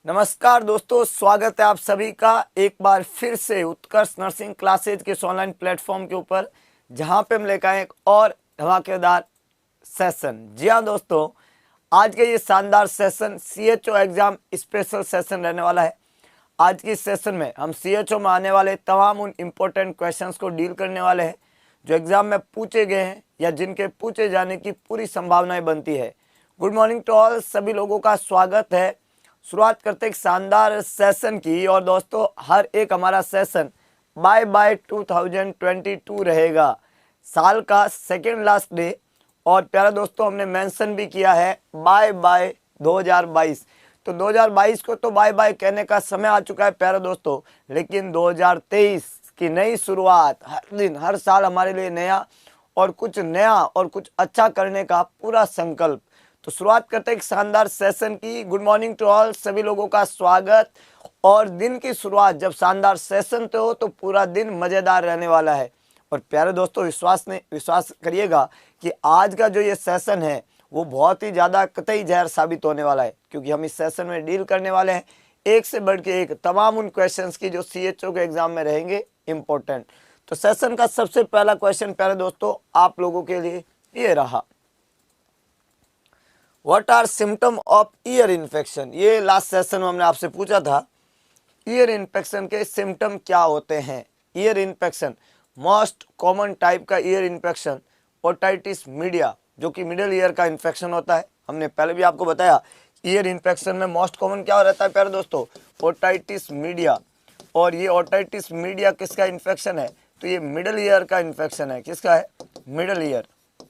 नमस्कार दोस्तों, स्वागत है आप सभी का एक बार फिर से उत्कर्ष नर्सिंग क्लासेज के ऑनलाइन प्लेटफॉर्म के ऊपर, जहां पे हम लेकर आए एक और धमाकेदार सेशन। जी हाँ दोस्तों, आज के ये शानदार session CHO exam special session रहने वाला है। आज की सेशन में हम CHO में आने वाले तमाम उन इम्पोर्टेंट क्वेश्चंस को डील करने वाले हैं जो एग्जाम में पूछे गए हैं या जिनके पूछे जाने की पूरी संभावनाएं बनती है। गुड मॉर्निंग टू ऑल, सभी लोगों का स्वागत है। शुरुआत करते एक शानदार सेशन की। और दोस्तों, हर एक हमारा सेशन बाय बाय 2022 रहेगा, साल का सेकेंड लास्ट डे। और प्यारे दोस्तों, हमने मेंशन भी किया है बाय बाय 2022। तो 2022 को तो बाय बाय कहने का समय आ चुका है प्यारे दोस्तों, लेकिन 2023 की नई शुरुआत, हर दिन हर साल हमारे लिए नया और कुछ अच्छा करने का पूरा संकल्प। तो शुरुआत करते हैं एक शानदार सेशन की। गुड मॉर्निंग टू ऑल, सभी लोगों का स्वागत। और दिन की शुरुआत जब शानदार सेशन तो हो तो पूरा दिन मजेदार रहने वाला है। और प्यारे दोस्तों, विश्वास करिएगा कि आज का जो ये सेशन है वो बहुत ही ज़्यादा कतई जहर साबित होने वाला है, क्योंकि हम इस सेशन में डील करने वाले हैं एक से बढ़ के एक तमाम उन क्वेश्चंस की जो CHO के एग्जाम में रहेंगे इम्पोर्टेंट। तो सेशन का सबसे पहला क्वेश्चन प्यारे दोस्तों आप लोगों के लिए ये रहा, what are symptom of ear infection. ये लास्ट सेशन में हमने आपसे पूछा था, ईयर इन्फेक्शन के सिम्टम क्या होते हैं। Ear infection most common type का ईयर इन्फेक्शन ओटाइटिस मीडिया, जो कि मिडिल ईयर का इन्फेक्शन होता है। हमने पहले भी आपको बताया ईयर इन्फेक्शन में मोस्ट कॉमन क्या रहता है प्यारे दोस्तों, ओटाइटिस मीडिया। और ये ओटाइटिस मीडिया किसका इन्फेक्शन है, तो ये मिडिल ईयर का इन्फेक्शन है। किसका है, मिडिल ईयर।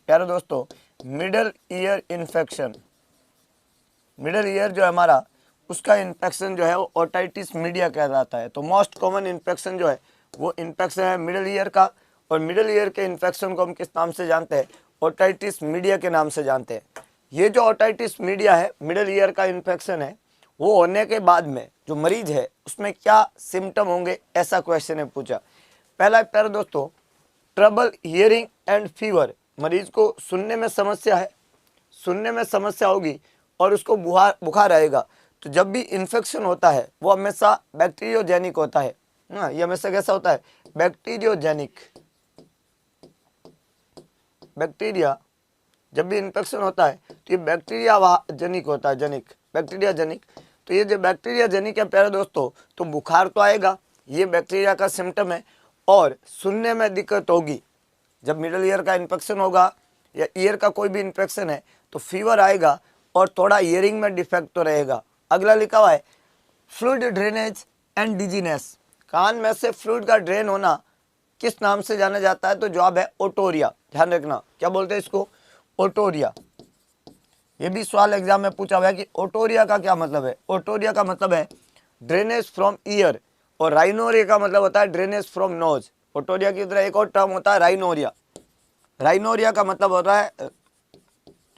प्यारे दोस्तों, middle ear infection, middle ear जो है हमारा, उसका इन्फेक्शन जो है वो ओटाइटिस मीडिया कहलाता है। तो मोस्ट कॉमन इन्फेक्शन जो है वो इन्फेक्शन है मिडिल ईयर का। और मिडिल ईयर के इन्फेक्शन को हम किस नाम से जानते हैं, ओटाइटिस मीडिया के नाम से जानते हैं। ये जो ओटाइटिस मीडिया है, मिडिल ईयर का इन्फेक्शन है, वो होने के बाद में जो मरीज है उसमें क्या सिम्टम होंगे, ऐसा क्वेश्चन है पूछा। पहला प्यारे दोस्तों, ट्रबल हियरिंग एंड फीवर। मरीज को सुनने में समस्या है, सुनने में समस्या होगी और उसको बुखार आएगा। तो जब भी इन्फेक्शन होता है वो हमेशा बैक्टीरियोजेनिक होता है ना, ये हमेशा कैसा होता है, बैक्टीरियोजेनिक। बैक्टीरिया जब भी इन्फेक्शन होता है तो ये बैक्टीरिया जनिक होता है, बैक्टीरिया जनिक। तो ये जो बैक्टीरिया जनिक है प्यारे दोस्तों, तो बुखार तो आएगा, ये बैक्टीरिया का सिम्टम है। और सुनने में दिक्कत होगी, जब मिडिल ईयर का इन्फेक्शन होगा या ईयर का कोई भी इन्फेक्शन है तो फीवर आएगा और थोड़ा हियरिंग में डिफेक्ट तो रहेगा। अगला लिखा हुआ है फ्लूइड ड्रेनेज एंड डिजीनेस। कान में से फ्लूइड का ड्रेन होना किस नाम से जाना जाता है, तो जवाब है ओटोरिया। ध्यान रखना, क्या बोलते हैं इसको, ओटोरिया। ये भी सवाल एग्जाम में पूछा हुआ है कि ओटोरिया का क्या मतलब है। ओटोरिया का मतलब है ड्रेनेज फ्रॉम ईयर, और राइनोरिया का मतलब होता है ड्रेनेज फ्रॉम नोज। ओटोरिया की तरह एक और टर्म होता है राइनोरिया। राइनोरिया का मतलब होता है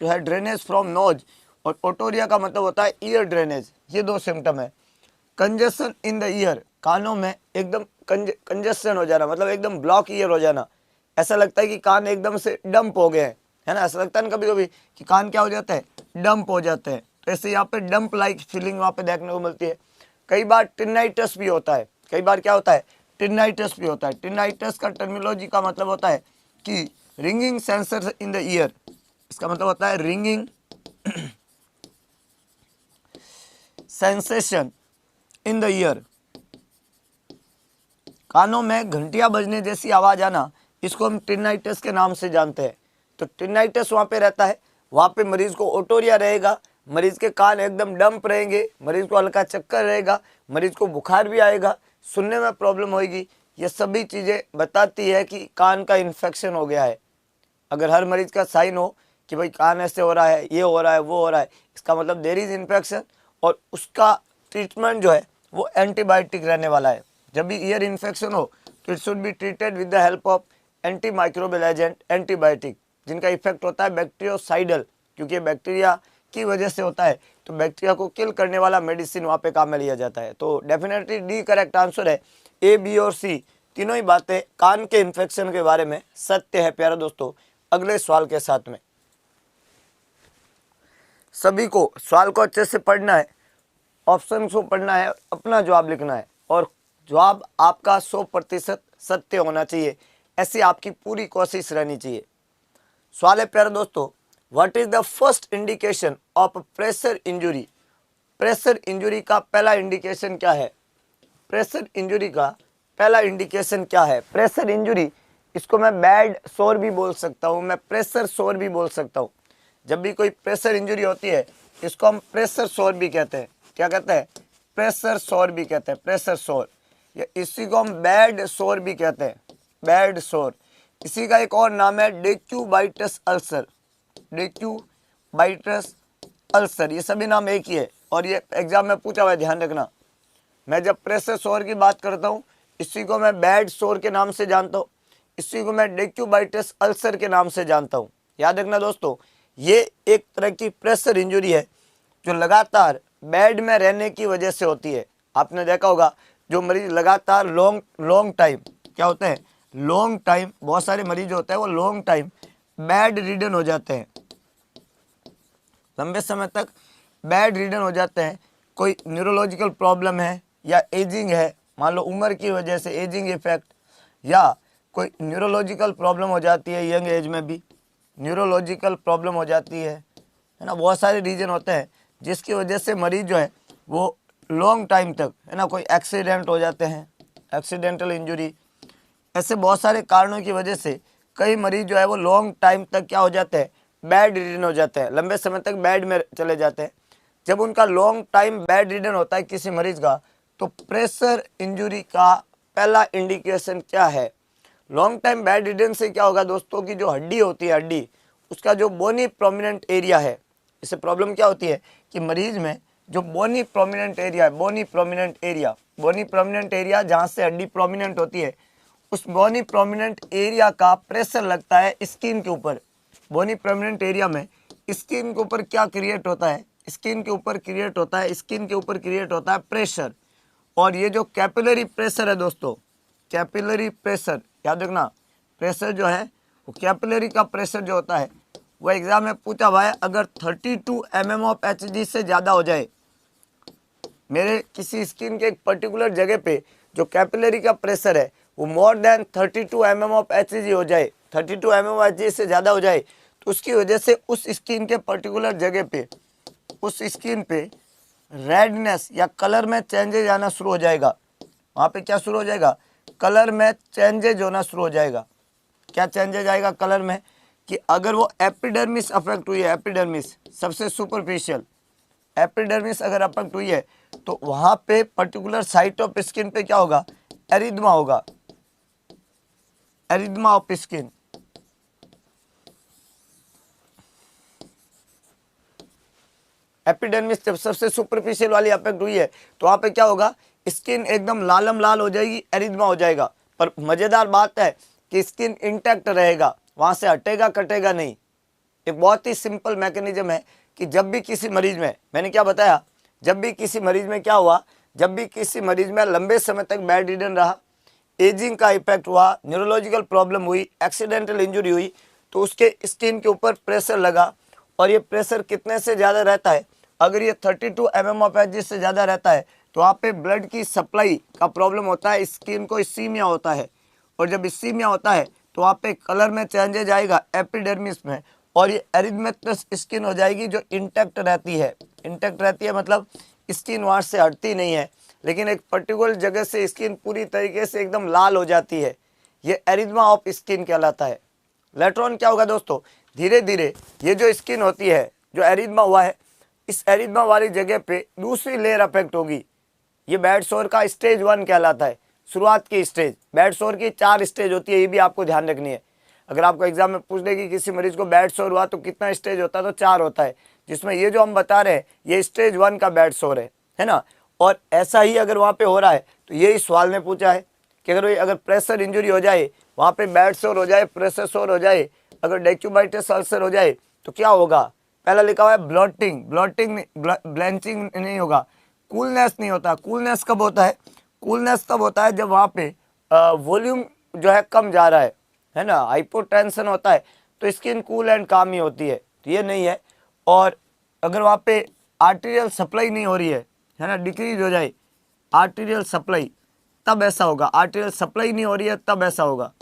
जो है ड्रेनेज फ्रॉम नोज, और ओटोरिया का मतलब होता है ईयर ड्रेनेज। ये दो सिम्टम है। कंजेशन इन द ईयर, कानों में एकदम कंजेशन हो जाना, मतलब एकदम ब्लॉक ईयर हो जाना। ऐसा लगता है कि कान एकदम से डंप हो गए हैं, है ना। ऐसा लगता है ना कभी कभी कि कान क्या हो जाता है, डंप हो जाते हैं। तो ऐसे यहाँ पे डंप लाइक फीलिंग वहाँ पे देखने को मिलती है। कई बार टिनाइटस भी होता है, कई बार क्या होता है, टिनाइटस भी होता है। टिनाइटस का टर्मिनोलॉजी का मतलब होता है कि ringing sensor in the year. इसका मतलब होता है ringing sensation in the year, कानों में घंटियां बजने जैसी आवाज आना, इसको हम टिनाइटस के नाम से जानते हैं। तो टिनाइटस वहां पे रहता है, वहां पे मरीज को ओटोरिया रहेगा, मरीज के कान एकदम डंप रहेंगे, मरीज को हल्का चक्कर रहेगा, मरीज को बुखार भी आएगा, सुनने में प्रॉब्लम होगी। ये सभी चीजें बताती है कि कान का इन्फेक्शन हो गया है। अगर हर मरीज का साइन हो कि भाई कान ऐसे हो रहा है, ये हो रहा है, वो हो रहा है, इसका मतलब देयर इज इन्फेक्शन। और उसका ट्रीटमेंट जो है वो एंटीबायोटिक रहने वाला है। जब भी ईयर इन्फेक्शन हो तो it should be treated with the help of anti microbial agent, antibiotic, जिनका इफेक्ट होता है बैक्टीरियोसाइडल, क्योंकि बैक्टीरिया की वजह से होता है। तो बैक्टीरिया को किल करने वाला मेडिसिन वहाँ पे काम में लिया जाता है। तो डेफिनेटली डी करेक्ट आंसर है। A, B और C तीनों ही बातें कान के इन्फेक्शन के बारे में सत्य है प्यारे दोस्तों। अगले सवाल के साथ में सभी को सवाल को अच्छे से पढ़ना है ऑप्शन को पढ़ना है, अपना जवाब लिखना है और जवाब आपका 100% सत्य होना चाहिए, ऐसी आपकी पूरी कोशिश रहनी चाहिए। सवाल है प्यारे दोस्तों, what is the first indication of pressure injury? Pressure injury का पहला इंडिकेशन क्या है? प्रेशर इंजुरी का पहला इंडिकेशन क्या है? प्रेशर इंजुरी, इसको मैं बैड सोर भी बोल सकता हूँ, मैं प्रेशर सोर भी बोल सकता हूँ। जब भी कोई प्रेशर इंजुरी होती है इसको हम प्रेशर सोर भी कहते हैं। क्या कहते हैं? प्रेशर सोर भी कहते हैं, प्रेशर सोर। या इसी को हम बैड सोर भी कहते हैं, बैड सोर। इसी का एक और नाम है डेक्यूबाइटस अल्सर, डेक्यूबाइटस अल्सर। ये सभी नाम एक ही है और ये एग्जाम में पूछा हुआ है, ध्यान रखना। मैं जब प्रेशर सोर की बात करता हूँ इसी को मैं बैड सोर के नाम से जानता हूँ, इसी को मैं डेक्यूबाइटस अल्सर के नाम से जानता हूँ। याद रखना दोस्तों, ये एक तरह की प्रेशर इंजुरी है जो लगातार बेड में रहने की वजह से होती है। आपने देखा होगा जो मरीज लगातार लॉन्ग टाइम, क्या होते हैं, लॉन्ग टाइम, बहुत सारे मरीज होते हैं वो लॉन्ग टाइम बेड रिडन हो जाते हैं, लंबे समय तक बेड रिडन हो जाते हैं। कोई न्यूरोलॉजिकल प्रॉब्लम है या एजिंग है, मान लो उम्र की वजह से एजिंग इफेक्ट, या कोई न्यूरोलॉजिकल प्रॉब्लम हो जाती है, यंग एज में भी न्यूरोलॉजिकल प्रॉब्लम हो जाती है ना। बहुत सारे रीजन होते हैं जिसकी वजह से मरीज जो है वो लॉन्ग टाइम तक, है ना, कोई एक्सीडेंट हो जाते हैं, एक्सीडेंटल इंजरी, ऐसे बहुत सारे कारणों की वजह से कई मरीज जो है वो लॉन्ग टाइम तक क्या हो जाते हैं, बेड रिडन हो जाते हैं, लंबे समय तक बेड में चले जाते हैं। जब उनका लॉन्ग टाइम बेड रिडन होता है किसी मरीज का, तो प्रेशर इंजुरी का पहला इंडिकेशन क्या है? लॉन्ग टाइम बेड रिडन से क्या होगा दोस्तों की जो हड्डी होती है, हड्डी, उसका जो बोनी प्रोमिनेंट एरिया है, इससे प्रॉब्लम क्या होती है कि मरीज में जो बोनी प्रोमिनेंट एरिया है, बोनी प्रोमिनेंट एरिया जहाँ से हड्डी प्रोमिनेंट होती है, उस बोनी प्रोमिनेंट एरिया का प्रेशर लगता है स्किन के ऊपर। बोनी प्रोमिनेंट एरिया में स्किन के ऊपर क्या क्रिएट होता है, स्किन के ऊपर क्रिएट होता है प्रेशर। और ये जो कैपिलरी प्रेशर है दोस्तों, कैपिलरी प्रेशर, याद रखना, प्रेशर जो है वो कैपिलरी का प्रेशर जो होता है वो एग्जाम में पूछा हुआ है। अगर 32 mm ऑफ Hg से ज़्यादा हो जाए, मेरे किसी स्किन के एक पर्टिकुलर जगह पे जो कैपिलरी का प्रेशर है वो more than 32 mm of Hg हो जाए, 32 mm ऑफ Hg से ज़्यादा हो जाए, तो उसकी वजह से उस स्किन के पर्टिकुलर जगह पे, उस स्किन पे रेडनेस या कलर में चेंजेज आना शुरू हो जाएगा। वहाँ पे क्या शुरू हो जाएगा? कलर में चेंजेज होना शुरू हो जाएगा। क्या चेंजेज आएगा कलर में? कि अगर वो एपिडर्मिस अफेक्ट हुई है, एपिडर्मिस सबसे सुपरफिशियल एपिडर्मिस अगर अफेक्ट हुई है, तो वहाँ पे पर्टिकुलर साइट ऑफ स्किन पे क्या होगा? एरिथमा होगा, एरिथमा ऑफ स्किन। एपिडर्मिस जब सबसे सुपरफिशियल वाली अफेक्ट हुई है तो वहाँ पे क्या होगा? स्किन एकदम लालम लाल हो जाएगी, एरिथमा हो जाएगा। पर मज़ेदार बात है कि स्किन इंटैक्ट रहेगा, वहाँ से हटेगा कटेगा नहीं। एक बहुत ही सिंपल मैकेनिज्म है कि जब भी किसी मरीज में, मैंने क्या बताया, जब भी किसी मरीज में क्या हुआ, जब भी किसी मरीज में लंबे समय तक बेड रिडन रहा, एजिंग का इफेक्ट हुआ, न्यूरोलॉजिकल प्रॉब्लम हुई, एक्सीडेंटल इंजरी हुई, तो उसके स्किन के ऊपर प्रेशर लगा। और ये प्रेशर कितने से ज़्यादा रहता है? अगर ये 32 mm ऑफ Hg से ज़्यादा रहता है तो वहाँ पे ब्लड की सप्लाई का प्रॉब्लम होता है, स्किन को इसीमिया होता है। और जब इसीमिया होता है तो वहाँ पे कलर में चेंजेज आएगा एपिडर्मिस में, और ये एरिथमेटस स्किन हो जाएगी जो इंटैक्ट रहती है। इंटैक्ट रहती है मतलब स्किन वहाँ से हटती नहीं है, लेकिन एक पर्टिकुलर जगह से स्किन पूरी तरीके से एकदम लाल हो जाती है। ये एरिथमा ऑफ स्किन कहलाता है। लेटर ऑन क्या होगा दोस्तों? धीरे धीरे ये जो स्किन होती है, जो एरिथमा हुआ है, इस एरिथमा वाली जगह पे दूसरी लेयर अफेक्ट होगी। ये बेड सोर का स्टेज 1 कहलाता है, शुरुआत की स्टेज। बेड सोर की 4 स्टेज होती है, ये भी आपको ध्यान रखनी है। अगर आपको एग्जाम में पूछ ले कि किसी मरीज को बेड सोर हुआ तो कितना स्टेज होता है, तो 4 होता है, जिसमें ये जो हम बता रहे हैं ये स्टेज 1 का बेड सोर है ना। और ऐसा ही अगर वहाँ पे हो रहा है तो यही सवाल में पूछा है कि अगर प्रेशर इंजरी हो जाए, वहाँ पे बेड सोर हो जाए, प्रेशर सोर हो जाए, अगर डेक्यूबाइटिस अल्सर हो जाए तो क्या होगा? पहला लिखा हुआ है ब्लैंचिंग नहीं होगा, कूलनेस नहीं होता। कूलनेस कब होता है? कूलनेस तब होता है जब वहाँ पे वॉल्यूम जो है कम जा रहा है ना, हाइपोटेंशन होता है तो स्किन कूल एंड काम ही होती है, तो ये नहीं है। और अगर वहाँ पे आर्टेरियल सप्लाई नहीं हो रही है है ना, डिक्रीज हो जाए आर्टीरियल सप्लाई, तब ऐसा होगा। आर्टीरियल सप्लाई नहीं हो रही है तब ऐसा होगा,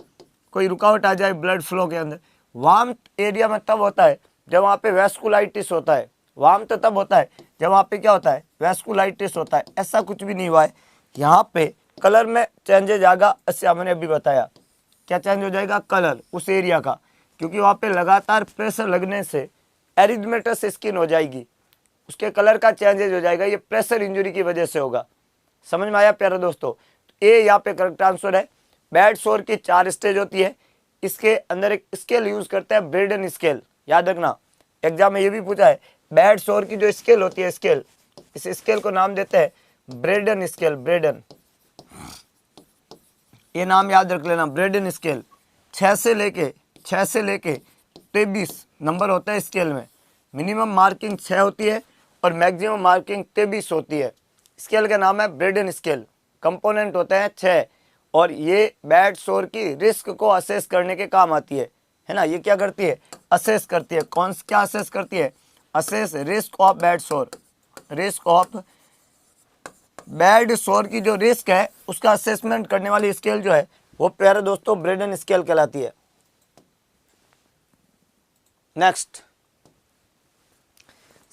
कोई रुकावट आ जाए ब्लड फ्लो के अंदर। वार्म एरिया में तब होता है जब वहाँ पे वेस्कुलाइटिस होता है। वार्म तो तब होता है जब वहाँ पे क्या होता है, वेस्कुलाइटिस होता है। ऐसा कुछ भी नहीं हुआ है। यहाँ पे कलर में चेंजेज आएगा, ऐसे मैंने अभी बताया। क्या चेंज हो जाएगा, कलर उस एरिया का, क्योंकि वहाँ पे लगातार प्रेशर लगने से एरिथमेटस स्किन हो जाएगी, उसके कलर का चेंजेज हो जाएगा। ये प्रेशर इंजरी की वजह से होगा। समझ में आया प्यारे दोस्तों? ए यहाँ पे करेक्ट आंसर है। बैड सोर की 4 स्टेज होती है। इसके अंदर एक स्केल यूज करते हैं, ब्रेडन स्केल। याद रखना, एग्जाम में ये भी पूछा है। बैड सोर की जो स्केल होती है, स्केल, इस स्केल को नाम देते हैं ब्रेडन स्केल। ब्रेडन, ये नाम याद रख लेना, ब्रेडन स्केल। 6 से लेके 23 नंबर होता है स्केल में। मिनिमम मार्किंग 6 होती है और मैक्सिमम मार्किंग 23 होती है। स्केल का नाम है ब्रेडन स्केल। कंपोनेंट होते हैं 6 और ये बैड सोर की रिस्क को असेस करने के काम आती है ना। ये क्या करती है, असेस करती है। कौन क्या असेस करती है, असेस रिस्क ऑफ बैड सोर। रिस्क ऑफ बैड सोर की जो रिस्क है उसका असेसमेंट करने वाली स्केल जो है वो प्यारे दोस्तों ब्रेडन स्केल कहलाती है। नेक्स्ट,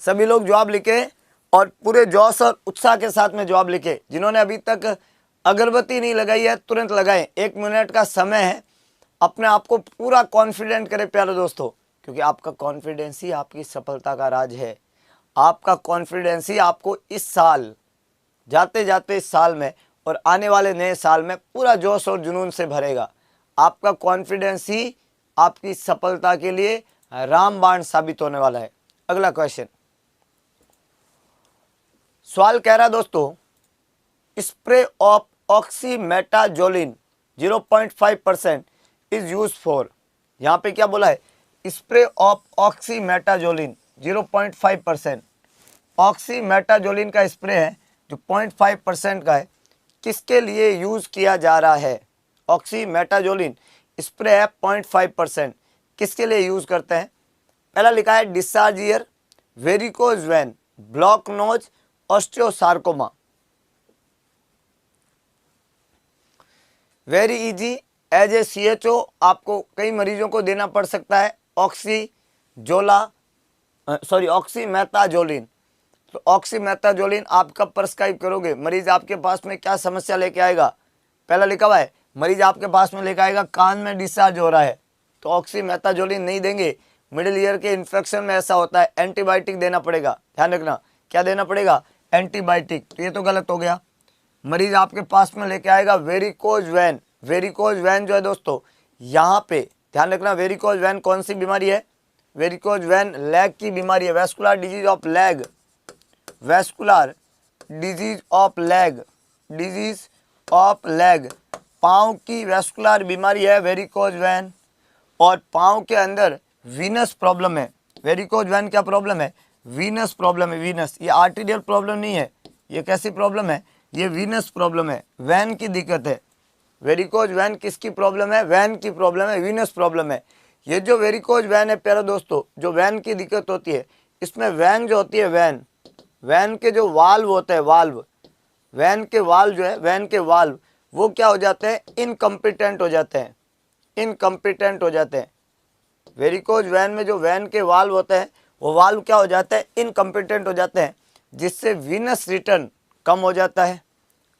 सभी लोग जवाब लिखे और पूरे जोश और उत्साह के साथ में जवाब लिखे। जिन्होंने अभी तक अगरबत्ती नहीं लगाई है तुरंत लगाएं, 1 मिनट का समय है। अपने आप को पूरा कॉन्फिडेंट करें प्यारे दोस्तों, क्योंकि आपका कॉन्फिडेंस ही आपकी सफलता का राज है। आपका कॉन्फिडेंस ही आपको इस साल, जाते जाते इस साल में और आने वाले नए साल में पूरा जोश और जुनून से भरेगा। आपका कॉन्फिडेंस ही आपकी सफलता के लिए रामबाण साबित होने वाला है। अगला क्वेश्चन, सवाल कह रहा है दोस्तों, spray of ऑक्सीमेटाजोलिन 0.5% is use for. यहाँ पे क्या बोला है, स्प्रे ऑफ ऑक्सीमेटाजोलिन 0.5%। ऑक्सीमेटाजोलिन का स्प्रे है जो 0.5% का है, किसके लिए यूज किया जा रहा है। ऑक्सीमेटाजोलिन स्प्रे है 0.5%, किसके लिए यूज करते हैं। पहला लिखा है discharge ear, varicose vein, block nose, osteosarcoma. Very easy, as a CHO आपको कई मरीजों को देना पड़ सकता है ऑक्सीमेटाजोलिन। तो ऑक्सीमेटाजोलिन आप कब प्रिस्क्राइब करोगे, मरीज आपके पास में क्या समस्या लेके आएगा। पहला लिखा हुआ है, मरीज आपके पास में लेके आएगा कान में डिस्चार्ज हो रहा है, तो ऑक्सीमेटाजोलिन नहीं देंगे। मिडिल ईयर के इन्फेक्शन में ऐसा होता है, एंटीबायोटिक देना पड़ेगा। ध्यान रखना, क्या देना पड़ेगा, एंटीबायोटिक। तो ये तो गलत हो गया। मरीज आपके पास में लेके आएगा वेरिकोज वैन। वेरिकोज वैन जो है दोस्तों, यहाँ पे ध्यान रखना, वेरिकोज वैन कौन सी बीमारी है, वेरिकोज वैन लेग की बीमारी है। Vascular disease of leg, vascular disease of leg, disease of leg, पाँव की वेस्कुलर बीमारी है वेरिकोज वैन। और पाँव के अंदर वीनस प्रॉब्लम है। वेरिकोज वैन क्या प्रॉब्लम है, वीनस प्रॉब्लम है। वीनस, ये आर्टीरियल प्रॉब्लम नहीं है, ये कैसी प्रॉब्लम है, ये वीनस प्रॉब्लम है, वैन की दिक्कत है। वेरिकोज वैन किसकी प्रॉब्लम है, वैन की प्रॉब्लम है, वीनस प्रॉब्लम है। ये जो वेरिकोज वैन है प्यारे दोस्तों, जो वैन की दिक्कत होती है, इसमें वैन जो होती है, वैन के जो वाल्व होते हैं, वाल्व, वैन के वाल्व जो है, वैन के वाल्व वो क्या हो जाते हैं, इनकम्पिटेंट हो जाते हैं, इनकम्पिटेंट हो जाते हैं। वेरिकोज वैन में जो वैन के वाल्व होते हैं वो वाल्व क्या हो जाते हैं, इनकम्पिटेंट हो जाते हैं, जिससे वीनस रिटर्न कम हो जाता है।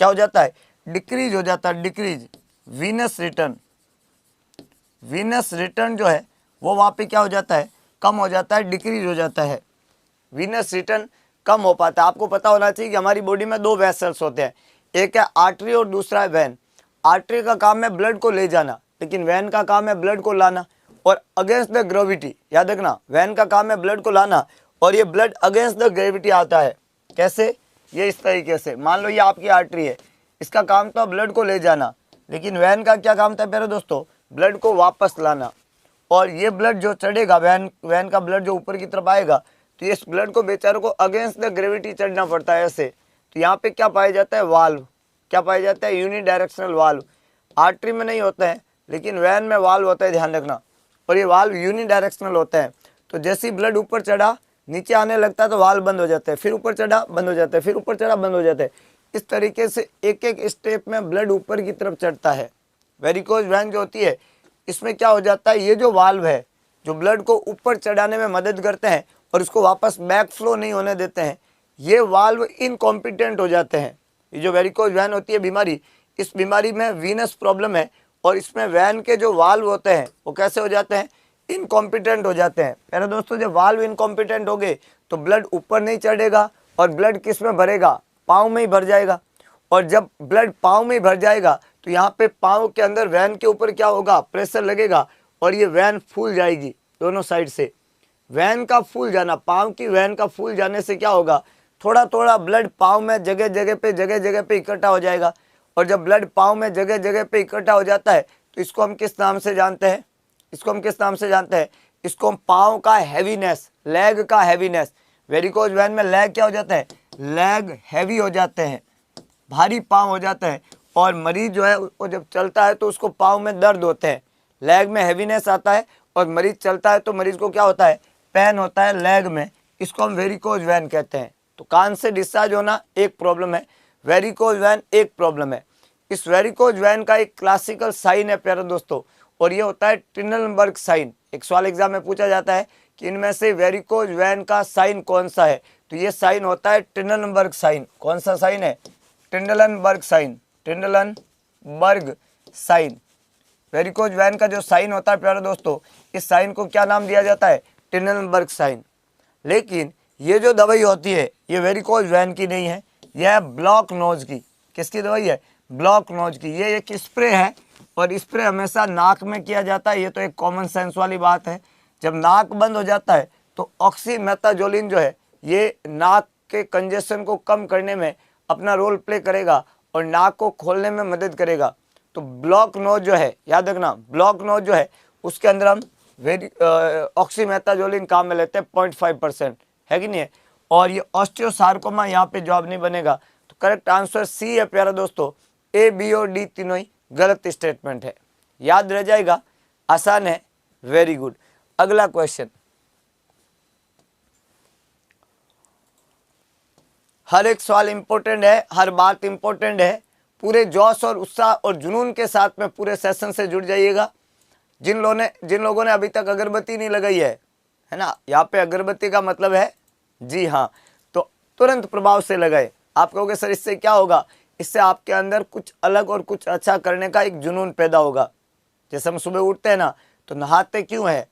क्या हो जाता है, डिक्रीज हो जाता है, decrease venous return. Venous return जो है वो वहाँ पे क्या हो जाता है, कम हो जाता है, डिक्रीज हो जाता है। वीनस रिटर्न कम हो पाता है। आपको पता होना चाहिए कि हमारी बॉडी में 2 वेसल्स होते हैं, एक है आर्टरी और दूसरा है वैन। आर्टरी का काम है ब्लड को ले जाना, लेकिन वैन का काम है ब्लड को लाना और अगेंस्ट द ग्रेविटी। याद रखना, वैन का काम है ब्लड को लाना और ये ब्लड अगेंस्ट द ग्रेविटी आता है। कैसे, ये इस तरीके से, मान लो ये आपकी आर्टरी है, इसका काम तो ब्लड को ले जाना, लेकिन वैन का क्या काम था प्यारे दोस्तों, ब्लड को वापस लाना। और ये ब्लड जो चढ़ेगा, वैन का ब्लड जो ऊपर की तरफ आएगा, तो इस ब्लड को बेचारों को अगेंस्ट द ग्रेविटी चढ़ना पड़ता है ऐसे। तो यहाँ पे क्या पाया जाता है, वाल्व। क्या पाया जाता है, यूनिडायरेक्शनल वाल्व। आर्टरी में नहीं होता है, लेकिन वैन में वाल्व होता है, ध्यान रखना। और ये वाल्व यूनिडायरेक्शनल होता है। तो जैसे ही ब्लड ऊपर चढ़ा, नीचे आने लगता है तो वाल्व बंद हो जाते हैं, फिर ऊपर चढ़ा बंद हो जाते हैं, फिर ऊपर चढ़ा बंद हो जाते हैं। इस तरीके से एक एक स्टेप में ब्लड ऊपर की तरफ चढ़ता है। वेरिकोज वेन जो होती है इसमें क्या हो जाता है, ये जो वाल्व है जो ब्लड को ऊपर चढ़ाने में मदद करते हैं और उसको वापस बैक फ्लो नहीं होने देते हैं, ये वाल्व इनकॉम्पिटेंट हो जाते हैं। ये जो वेरिकोज वेन होती है बीमारी, इस बीमारी में वीनस प्रॉब्लम है और इसमें वैन के जो वाल्व होते हैं वो कैसे हो जाते हैं, इनकॉम्पिटेंट हो जाते हैं। मेरे दोस्तों जब वाल्व इनकॉम्पिटेंट हो गए तो ब्लड ऊपर नहीं चढ़ेगा और ब्लड किस में भरेगा, पाँव में ही भर जाएगा। और जब ब्लड पाँव में ही भर जाएगा तो यहाँ पे पाँव के अंदर वैन के ऊपर क्या होगा, प्रेशर लगेगा और ये वैन फूल जाएगी दोनों साइड से। वैन का फूल जाना, पाँव की वैन का फूल जाने से क्या होगा, थोड़ा थोड़ा ब्लड पाँव में जगह जगह पे इकट्ठा हो जाएगा। और जब ब्लड पाँव में जगह जगह पे इकट्ठा हो जाता है तो इसको हम किस नाम से जानते हैं, इसको हम किस नाम से जानते हैं, इसको हम पाँव का हैवीनेस, लेग का हैवीनेस। वेरिकोज वेन में लेग क्या हो जाता है, लेग हैवी हो जाते हैं, भारी पाँव हो जाता है। और मरीज जो है वो जब चलता है तो उसको पाँव में दर्द होते हैं, लेग में हैवीनेस आता है। और मरीज चलता है तो मरीज को क्या होता है, पेन होता है लेग में, इसको हम वेरिकोज वेन कहते हैं। तो कान से डिस्चार्ज होना एक प्रॉब्लम है, वेरिकोज वेन एक प्रॉब्लम है। इस वेरिकोज वेन का एक क्लासिकल साइन है प्यारे दोस्तों, और ये होता है टिंडलबर्ग साइन। एक सवाल एग्जाम में पूछा जाता है कि इनमें से वेरिकोज वेन का साइन कौन सा है, तो ये साइन होता है टिंडलबर्ग साइन। कौन सा साइन है, टिंडलबर्ग साइन, टिंडलबर्ग साइन। वेरिकोज वेन का जो साइन होता है प्यारे दोस्तों, इस साइन को क्या नाम दिया जाता है, टिंडलबर्ग साइन। लेकिन ये जो दवाई होती है ये वेरिकोज वेन की नहीं है, यह है ब्लॉक नोज की। किसकी दवाई है, ब्लॉक नोज की। ये एक स्प्रे है और स्प्रे हमेशा नाक में किया जाता है। ये तो एक कॉमन सेंस वाली बात है। जब नाक बंद हो जाता है तो ऑक्सीमेथाजोलिन जो है ये नाक के कंजेशन को कम करने में अपना रोल प्ले करेगा और नाक को खोलने में मदद करेगा। तो ब्लॉक नोज जो है, याद रखना, ब्लॉक नोज जो है उसके अंदर हम ऑक्सीमेथाजोलिन काम में लेते हैं 0.5%, है कि नहीं है। और ये ऑस्टियोसार्कोमा यहाँ पे जवाब नहीं बनेगा। तो करेक्ट आंसर सी है प्यारा दोस्तों, ए बी और डी तीनों ही गलत स्टेटमेंट है, याद रह जाएगा, आसान है, वेरी गुड। अगला क्वेश्चन, हर एक सवाल इंपॉर्टेंट है, हर बात इंपॉर्टेंट है। पूरे जोश और उत्साह और जुनून के साथ में पूरे सेशन से जुड़ जाइएगा। जिन लोगों ने अभी तक अगरबत्ती नहीं लगाई है ना, यहाँ पे अगरबत्ती का मतलब है, जी हाँ, तो तुरंत प्रभाव से लगाए। आप कहोगे सर इससे क्या होगा, इससे आपके अंदर कुछ अलग और कुछ अच्छा करने का एक जुनून पैदा होगा। जैसे हम सुबह उठते हैं ना तो नहाते क्यों है,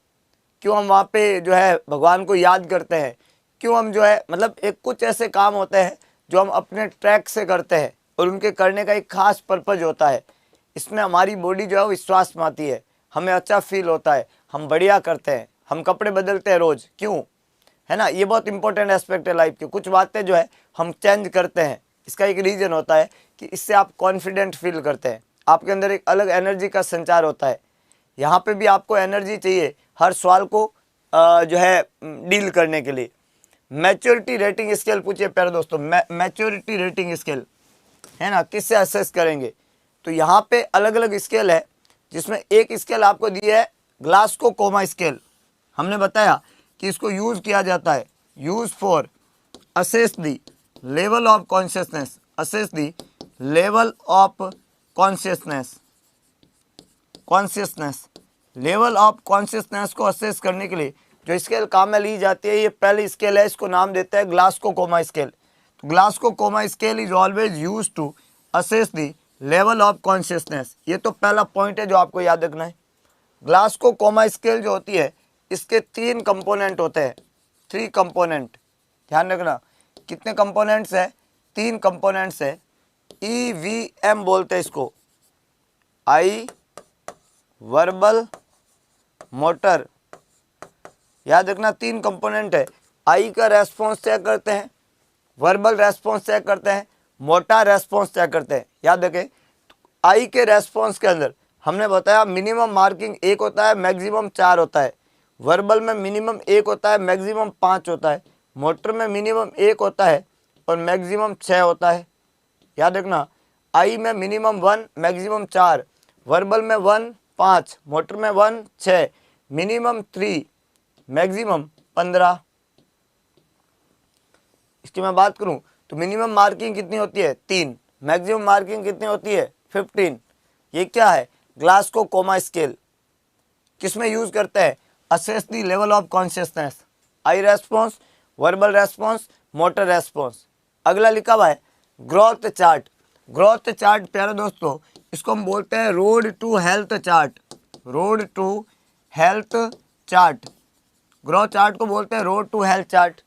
क्यों हम वहाँ पे जो है भगवान को याद करते हैं, क्यों हम जो है मतलब एक कुछ ऐसे काम होते हैं जो हम अपने ट्रैक से करते हैं और उनके करने का एक खास पर्पज होता है। इसमें हमारी बॉडी जो है वो विश्वास में आती है, हमें अच्छा फील होता है, हम बढ़िया करते हैं, हम कपड़े बदलते हैं रोज़, क्यों, है ना। ये बहुत इंपॉर्टेंट एस्पेक्ट है लाइफ की। कुछ बातें जो है हम चेंज करते हैं, इसका एक रीज़न होता है कि इससे आप कॉन्फिडेंट फील करते हैं, आपके अंदर एक अलग एनर्जी का संचार होता है। यहाँ पे भी आपको एनर्जी चाहिए हर सवाल को जो है डील करने के लिए। मैच्योरिटी रेटिंग स्केल पूछिए प्यारे दोस्तों, मैच्योरिटी रेटिंग स्केल है ना, किससे असेस करेंगे। तो यहाँ पे अलग अलग स्केल है, जिसमें एक स्केल आपको दिया है ग्लासको कोमा स्केल। हमने बताया कि इसको यूज़ किया जाता है, use for assess the level of consciousness, assess the level of consciousness, level of consciousness को असेस करने के लिए जो स्केल काम में ली जाती है, ये पहली स्केल है, इसको नाम देते हैं ग्लासको कोमा स्केल। तो Glasgow coma scale is always use to assess the level of consciousness. ये तो पहला पॉइंट है जो आपको याद रखना है। ग्लासको कोमा स्केल जो होती है इसके 3 कंपोनेंट होते हैं, 3 कंपोनेंट, ध्यान रखना। कितने कंपोनेंट्स है, 3 कंपोनेंट्स है। EVM बोलते हैं इसको, आई वर्बल मोटर, याद रखना 3 कंपोनेंट है। आई का रेस्पॉन्स चेक करते हैं, वर्बल रेस्पॉन्स चेक करते हैं, मोटर रेस्पॉन्स चेक करते हैं, याद रखें। आई के रेस्पॉन्स के अंदर हमने बताया मिनिमम मार्किंग 1 होता है, मैक्सिमम 4 होता है। वर्बल में मिनिमम 1 होता है, मैक्सिमम 5 होता है। मोटर में मिनिमम 1 होता है और मैक्सिमम 6 होता है, याद रखना। आई में मिनिमम 1, मैक्सिमम 4, वर्बल में 1, 5, मोटर में 1, 6, मिनिमम 3, मैक्सिमम 15, इसकी मैं बात करूं तो मिनिमम मार्किंग कितनी होती है 3, मैक्सिमम मार्किंग कितनी होती है 15। ये क्या है ग्लासको कोमा स्केल, किसमें यूज करते हैं assess the level of consciousness, I response, verbal response, motor response. अगला लिखा हुआ है ग्रोथ चार्ट। ग्रोथ चार्ट प्यारे दोस्तों इसको हम बोलते हैं road to health chart, road to health chart. Growth chart को बोलते हैं रोड टू हेल्थ चार्ट।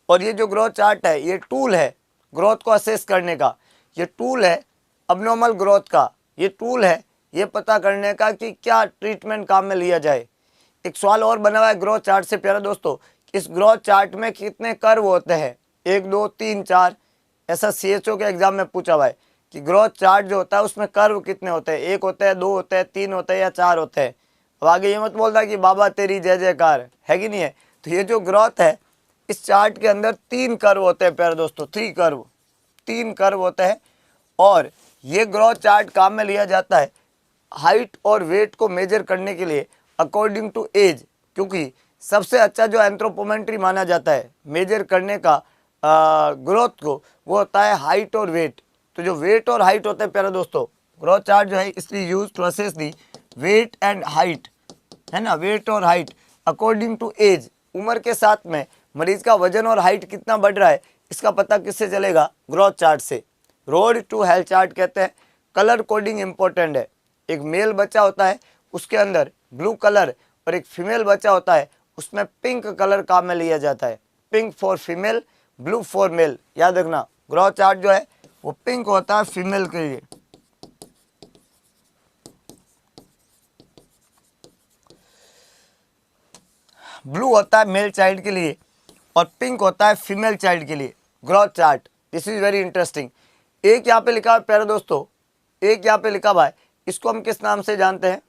और ये जो ग्रोथ चार्ट है ये टूल है ग्रोथ को असेस करने का, ये टूल है अबनॉर्मल ग्रोथ का, ये टूल है ये पता करने का कि क्या ट्रीटमेंट काम में लिया जाए। एक सवाल और बना हुआ है ग्रोथ चार्ट से प्यारे दोस्तों, इस ग्रोथ चार्ट में कितने कर्व होते हैं 1 2 3 4, ऐसा CHO के एग्जाम में पूछा हुआ है कि ग्रोथ चार्ट जो होता है उसमें कर्व कितने होते हैं, 1 होते हैं, 2 होते हैं, 3 होते हैं या 4 होते हैं। अब आगे ये मत बोलता कि बाबा तेरी जय जयकार है कि नहीं है। तो ये जो ग्रोथ है इस चार्ट के अंदर 3 कर्व होते हैं प्यारे दोस्तों, 3 कर्व होते हैं। और ये ग्रोथ चार्ट काम में लिया जाता है हाइट और वेट को मेजर करने के लिए अकॉर्डिंग टू एज, क्योंकि सबसे अच्छा जो एंथ्रोपोमेट्री माना जाता है मेजर करने का ग्रोथ को वो होता है हाइट और वेट। तो जो वेट और हाइट होते हैं प्यारे दोस्तों ग्रोथ चार्ट जो है इसलिए use to assess the weight and height, है ना, वेट और हाइट अकॉर्डिंग टू एज। उम्र के साथ में मरीज का वजन और हाइट कितना बढ़ रहा है इसका पता किससे चलेगा ग्रोथ चार्ट से। रोड टू हेल्थ चार्ट कहते हैं। कलर कोडिंग इंपॉर्टेंट है, एक मेल बच्चा होता है उसके अंदर ब्लू कलर और एक फीमेल बच्चा होता है उसमें पिंक कलर काम में लिया जाता है, pink for female blue for male. याद रखना ग्रोथ चार्ट जो है वो पिंक होता है फीमेल के लिए, ब्लू होता है मेल चाइल्ड के लिए और पिंक होता है फीमेल चाइल्ड के लिए। Growth chart this is very interesting. एक यहाँ पे लिखा है प्यारे दोस्तों, एक यहाँ पे लिखा हुआ है, इसको हम किस नाम से जानते हैं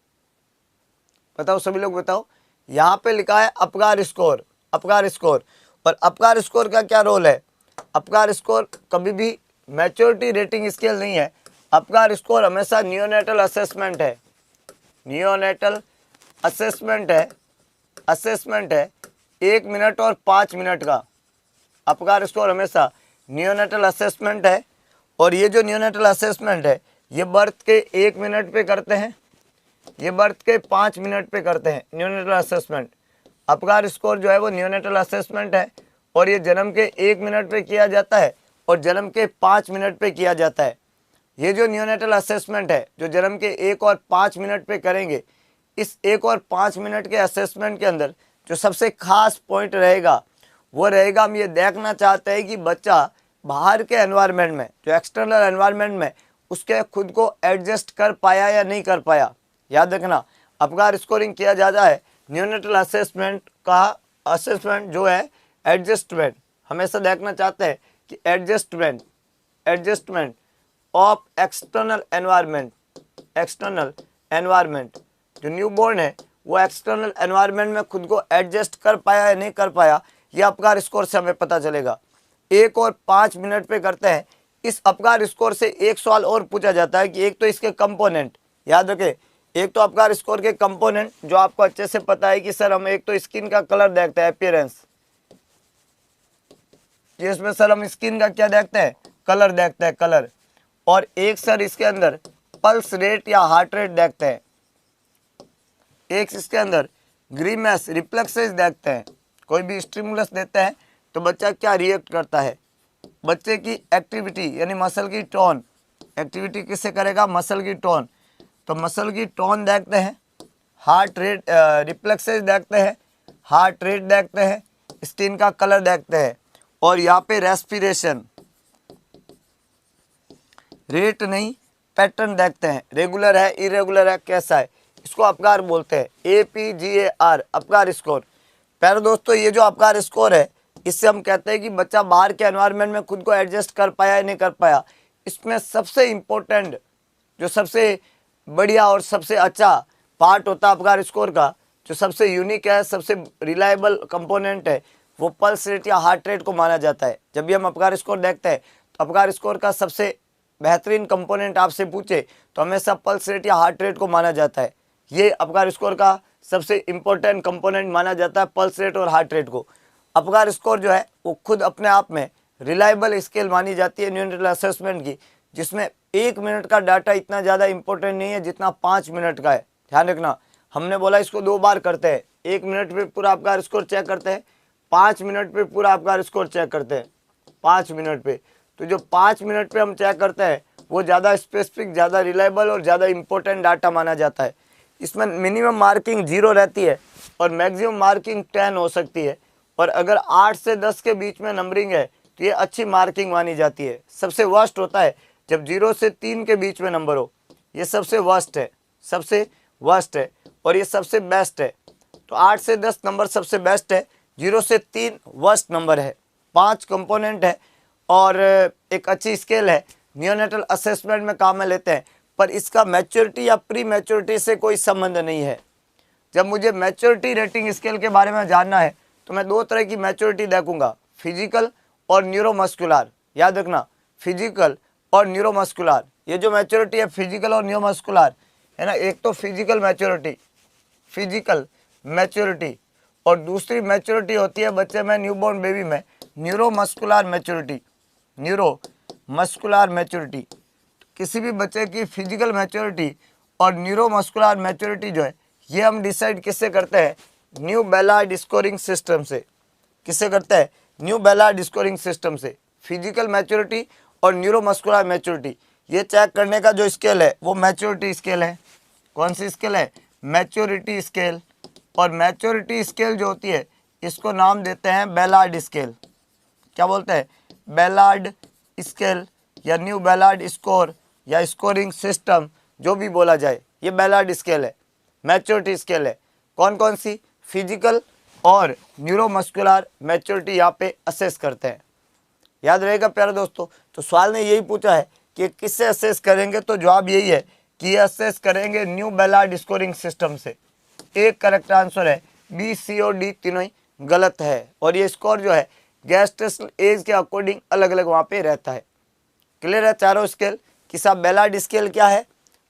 बताओ, सभी लोग बताओ। यहाँ पे लिखा है अपगार स्कोर, अपगार स्कोर। और अपगार स्कोर का क्या रोल है, अपगार स्कोर कभी भी मैच्योरिटी रेटिंग स्केल नहीं है, अपगार स्कोर हमेशा नियोनेटल असेसमेंट है, नियोनेटल असेसमेंट है, असेसमेंट है 1 मिनट और 5 मिनट का। अपगार स्कोर हमेशा नियोनेटल असेसमेंट है। और ये जो नियोनेटल असेसमेंट है ये बर्थ के 1 मिनट पे करते हैं, ये बर्थ के 5 मिनट पे करते हैं नियोनेटल असेसमेंट। अपगार स्कोर जो है वो नियोनेटल असेसमेंट है और ये जन्म के 1 मिनट पे किया जाता है और जन्म के 5 मिनट पे किया जाता है। ये जो नियोनेटल असेसमेंट है जो जन्म के 1 और 5 मिनट पे करेंगे, इस 1 और 5 मिनट के असेसमेंट के अंदर जो सबसे खास पॉइंट रहेगा वो रहेगा, हम ये देखना चाहते हैं कि बच्चा बाहर के एनवायरनमेंट में, जो एक्सटर्नल एनवायरनमेंट में उसके खुद को एडजस्ट कर पाया या नहीं कर पाया। याद रखना अपगार स्कोरिंग किया जाता है नियोनेटल असेसमेंट का, असेसमेंट जो है एडजस्टमेंट, हमेशा देखना चाहते हैं कि adjustment, adjustment of external environment, external environment. जो न्यूबॉर्न है वो एक्सटर्नल एनवायरनमेंट में खुद को एडजस्ट कर पाया या नहीं कर पाया, ये अपगार स्कोर से हमें पता चलेगा। 1 और 5 मिनट पे करते हैं। इस अपगार स्कोर से एक सवाल और पूछा जाता है कि एक तो इसके कंपोनेंट, याद रखें, एक तो अपगार स्कोर के कंपोनेंट जो आपको अच्छे से पता है कि सर हम एक तो स्किन का कलर देखते हैं, अपीयरेंस, जिसमें सर हम स्किन का क्या देखते हैं कलर देखते हैं, कलर। और एक सर इसके अंदर पल्स रेट या हार्ट रेट देखते हैं, एक इसके अंदर ग्रीमेस रिफ्लेक्सेस देखते हैं। कोई भी स्टिमुलस देते हैं तो बच्चा क्या रिएक्ट करता है, बच्चे की एक्टिविटी यानी मसल की टोन, एक्टिविटी किससे करेगा मसल की टोन, तो मसल की टोन देखते हैं, हार्ट रेट रिफ्लेक्सेस देखते हैं, हार्ट रेट देखते हैं, स्किन का कलर देखते हैं। और यहाँ पे रेस्पिरेशन रेट नहीं पैटर्न देखते हैं, रेगुलर है इरेगुलर है कैसा है, इसको अपगार बोलते हैं, APGAR अपगार स्कोर। प्यारे दोस्तों ये जो अपगार स्कोर है इससे हम कहते हैं कि बच्चा बाहर के एनवायरनमेंट में खुद को एडजस्ट कर पाया या नहीं कर पाया। इसमें सबसे इम्पोर्टेंट जो सबसे बढ़िया और सबसे अच्छा पार्ट होता है अपगार स्कोर का, जो सबसे यूनिक है, सबसे रिलायबल कंपोनेंट है, वो पल्स रेट या हार्ट रेट को माना जाता है। जब भी हम अपगार स्कोर देखते हैं तो अपगार स्कोर का सबसे बेहतरीन कंपोनेंट आपसे पूछे तो हमेशा पल्स रेट या हार्ट रेट को माना जाता है। ये अपगार स्कोर का सबसे इम्पोर्टेंट कंपोनेंट माना जाता है, पल्स रेट और हार्ट रेट को। अपगार स्कोर जो है वो खुद अपने आप में रिलायबल स्केल मानी जाती है न्यूनेटल असेसमेंट की, जिसमें 1 मिनट का डाटा इतना ज़्यादा इंपॉर्टेंट नहीं है जितना 5 मिनट का है। ध्यान रखना, हमने बोला इसको 2 बार करते हैं, 1 मिनट पे पूरा आपका स्कोर चेक करते हैं, 5 मिनट पे पूरा आपका स्कोर चेक करते हैं, 5 मिनट पे। तो जो 5 मिनट पे हम चेक करते हैं वो ज़्यादा स्पेसिफिक, ज़्यादा रिलायबल और ज़्यादा इंपॉर्टेंट डाटा माना जाता है। इसमें मिनिमम मार्किंग 0 रहती है और मैक्सिमम मार्किंग 10 हो सकती है, और अगर 8 से 10 के बीच में नंबरिंग है तो ये अच्छी मार्किंग मानी जाती है। सबसे वर्स्ट होता है जब 0 से 3 के बीच में नंबर हो, ये सबसे वर्स्ट है, सबसे वर्स्ट है, और ये सबसे बेस्ट है। तो 8 से 10 नंबर सबसे बेस्ट है, 0 से 3 वर्स्ट नंबर है। 5 कंपोनेंट है और एक अच्छी स्केल है, नियोनेटल असेसमेंट में काम में लेते हैं, पर इसका मैच्योरिटी या प्री मैच्योरिटी से कोई संबंध नहीं है। जब मुझे मैच्योरिटी रेटिंग स्केल के बारे में जानना है तो मैं 2 तरह की मैच्योरिटी देखूंगा, फिजिकल और न्यूरोमस्कुलर। याद रखना, फिजिकल और न्यूरोमस्कुलर, ये जो मैच्योरिटी है फिजिकल और न्यूरोमस्कुलर है ना, एक तो फिजिकल मैच्योरिटी और दूसरी मैच्योरिटी होती है बच्चे में, न्यूबॉर्न बेबी में, न्यूरोमस्कुलर मैच्योरिटी। किसी भी बच्चे की फिजिकल मैच्योरिटी और न्यूरोमस्कुलर मैच्योरिटी जो है ये हम डिसाइड किससे करते हैं, न्यू बैलार्ड स्कोरिंग सिस्टम से। किससे करते हैं, न्यू बैलार्ड स्कोरिंग सिस्टम से। फिजिकल मैच्योरिटी और न्यूरोमस्कुलर मैच्योरिटी ये चेक करने का जो स्केल है वो मैच्योरिटी स्केल है। कौन सी स्केल है, मैच्योरिटी स्केल। और मैच्योरिटी स्केल जो होती है इसको नाम देते हैं बैलार्ड स्केल। क्या बोलते हैं, बैलार्ड स्केल या न्यू बैलार्ड स्कोर या स्कोरिंग सिस्टम, जो भी बोला जाए, ये बैलार्ड स्केल है, मैच्योरिटी स्केल है। कौन कौन सी, फिजिकल और न्यूरोमस्कुलर मैच्योरिटी यहाँ पे असेस करते हैं। याद रहेगा प्यारे दोस्तों। तो सवाल ने यही पूछा है कि किससे असेस करेंगे, तो जवाब यही है कि ये असेस करेंगे न्यू बैलार्ड स्कोरिंग सिस्टम से। एक करेक्ट आंसर है, बी, सी और डी तीनों ही गलत है। और ये स्कोर जो है गैस्ट्रेशनल एज के अकॉर्डिंग अलग अलग वहाँ पे रहता है। क्लियर है चारों स्केल कि साहब बैलार्ड स्केल क्या है,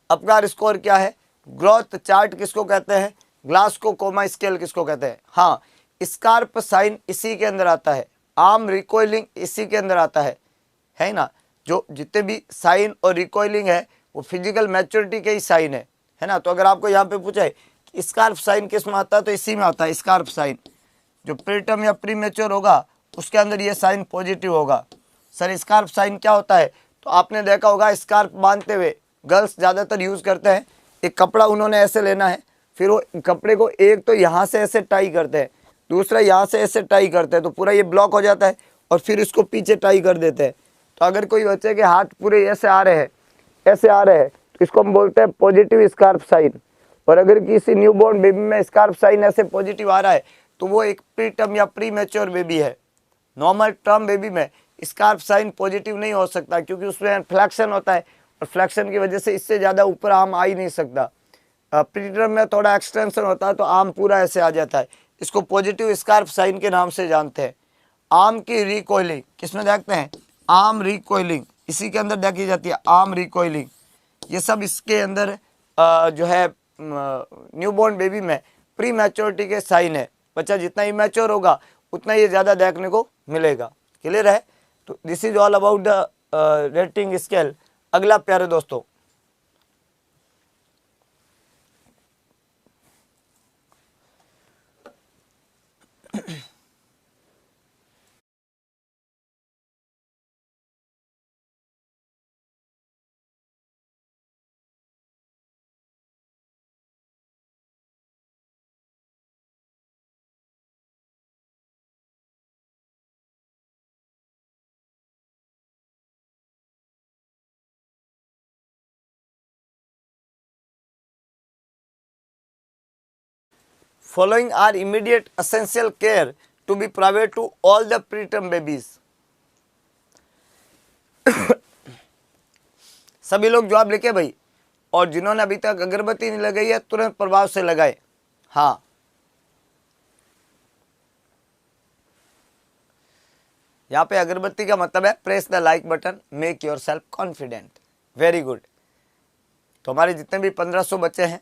अपगार स्कोर क्या है, ग्रोथ चार्ट किसको कहते हैं, ग्लासको कोमा स्केल किसको कहते हैं। हाँ, स्कार्प साइन इसी के अंदर आता है, आर्म रिकॉइलिंग इसी के अंदर आता है ना। जो जितने भी साइन और रिकॉइलिंग है वो फिजिकल मैच्योरिटी के ही साइन है ना। तो अगर आपको यहाँ पे पूछा है कि स्कार्प साइन किस में आता है, तो इसी में आता है स्कार्प साइन। जो प्रीटर्म या प्री मैच्योर होगा उसके अंदर ये साइन पॉजिटिव होगा। सर स्कार्प साइन क्या होता है, तो आपने देखा होगा स्कार्प बांधते हुए गर्ल्स ज़्यादातर यूज़ करते हैं। एक कपड़ा उन्होंने ऐसे लेना है, फिर वो कपड़े को एक तो यहाँ से ऐसे टाई करते हैं, दूसरा यहाँ से ऐसे टाई करते हैं, तो पूरा ये ब्लॉक हो जाता है, और फिर इसको पीछे टाई कर देते हैं। तो अगर कोई बच्चे के हाथ पूरे ऐसे आ रहे हैं तो इसको हम बोलते हैं पॉजिटिव स्कार्प साइन। और अगर किसी न्यूबॉर्न बेबी में स्कार्प साइन ऐसे पॉजिटिव आ रहा है तो वो एक प्री टर्म या प्री मैच्योर बेबी है। नॉर्मल टर्म बेबी में स्कार्प साइन पॉजिटिव नहीं हो सकता, क्योंकि उसमें फ्लैक्शन होता है, और फ्लैक्शन की वजह से इससे ज़्यादा ऊपर आर्म आ ही नहीं सकता। प्री टर्म में थोड़ा एक्सटेंशन होता है तो आर्म पूरा ऐसे आ जाता है। इसको पॉजिटिव स्कार्प साइन के नाम से जानते हैं। आर्म की रिकॉइलिंग किसमें देखते हैं, आर्म रिकॉइलिंग इसी के अंदर देखी जाती है, आर्म रिकॉइलिंग। ये सब इसके अंदर जो है न्यूबॉर्न बेबी में प्री मैच्योरिटी के साइन है। बच्चा जितना इमैच्योर होगा उतना ये ज़्यादा देखने को मिलेगा। क्लियर है। तो this is all about the rating scale. अगला प्यारे दोस्तों, following are immediate essential care to be provided to all the preterm babies। सभी लोग जवाब लिखे भाई, और जिन्होंने अभी तक अगरबत्ती नहीं लगाई है तुरंत प्रभाव से लगाए। हाँ, यहाँ पे अगरबत्ती का मतलब है press the like button, make your self confident. Very good. तो हमारे जितने भी 1500 बच्चे हैं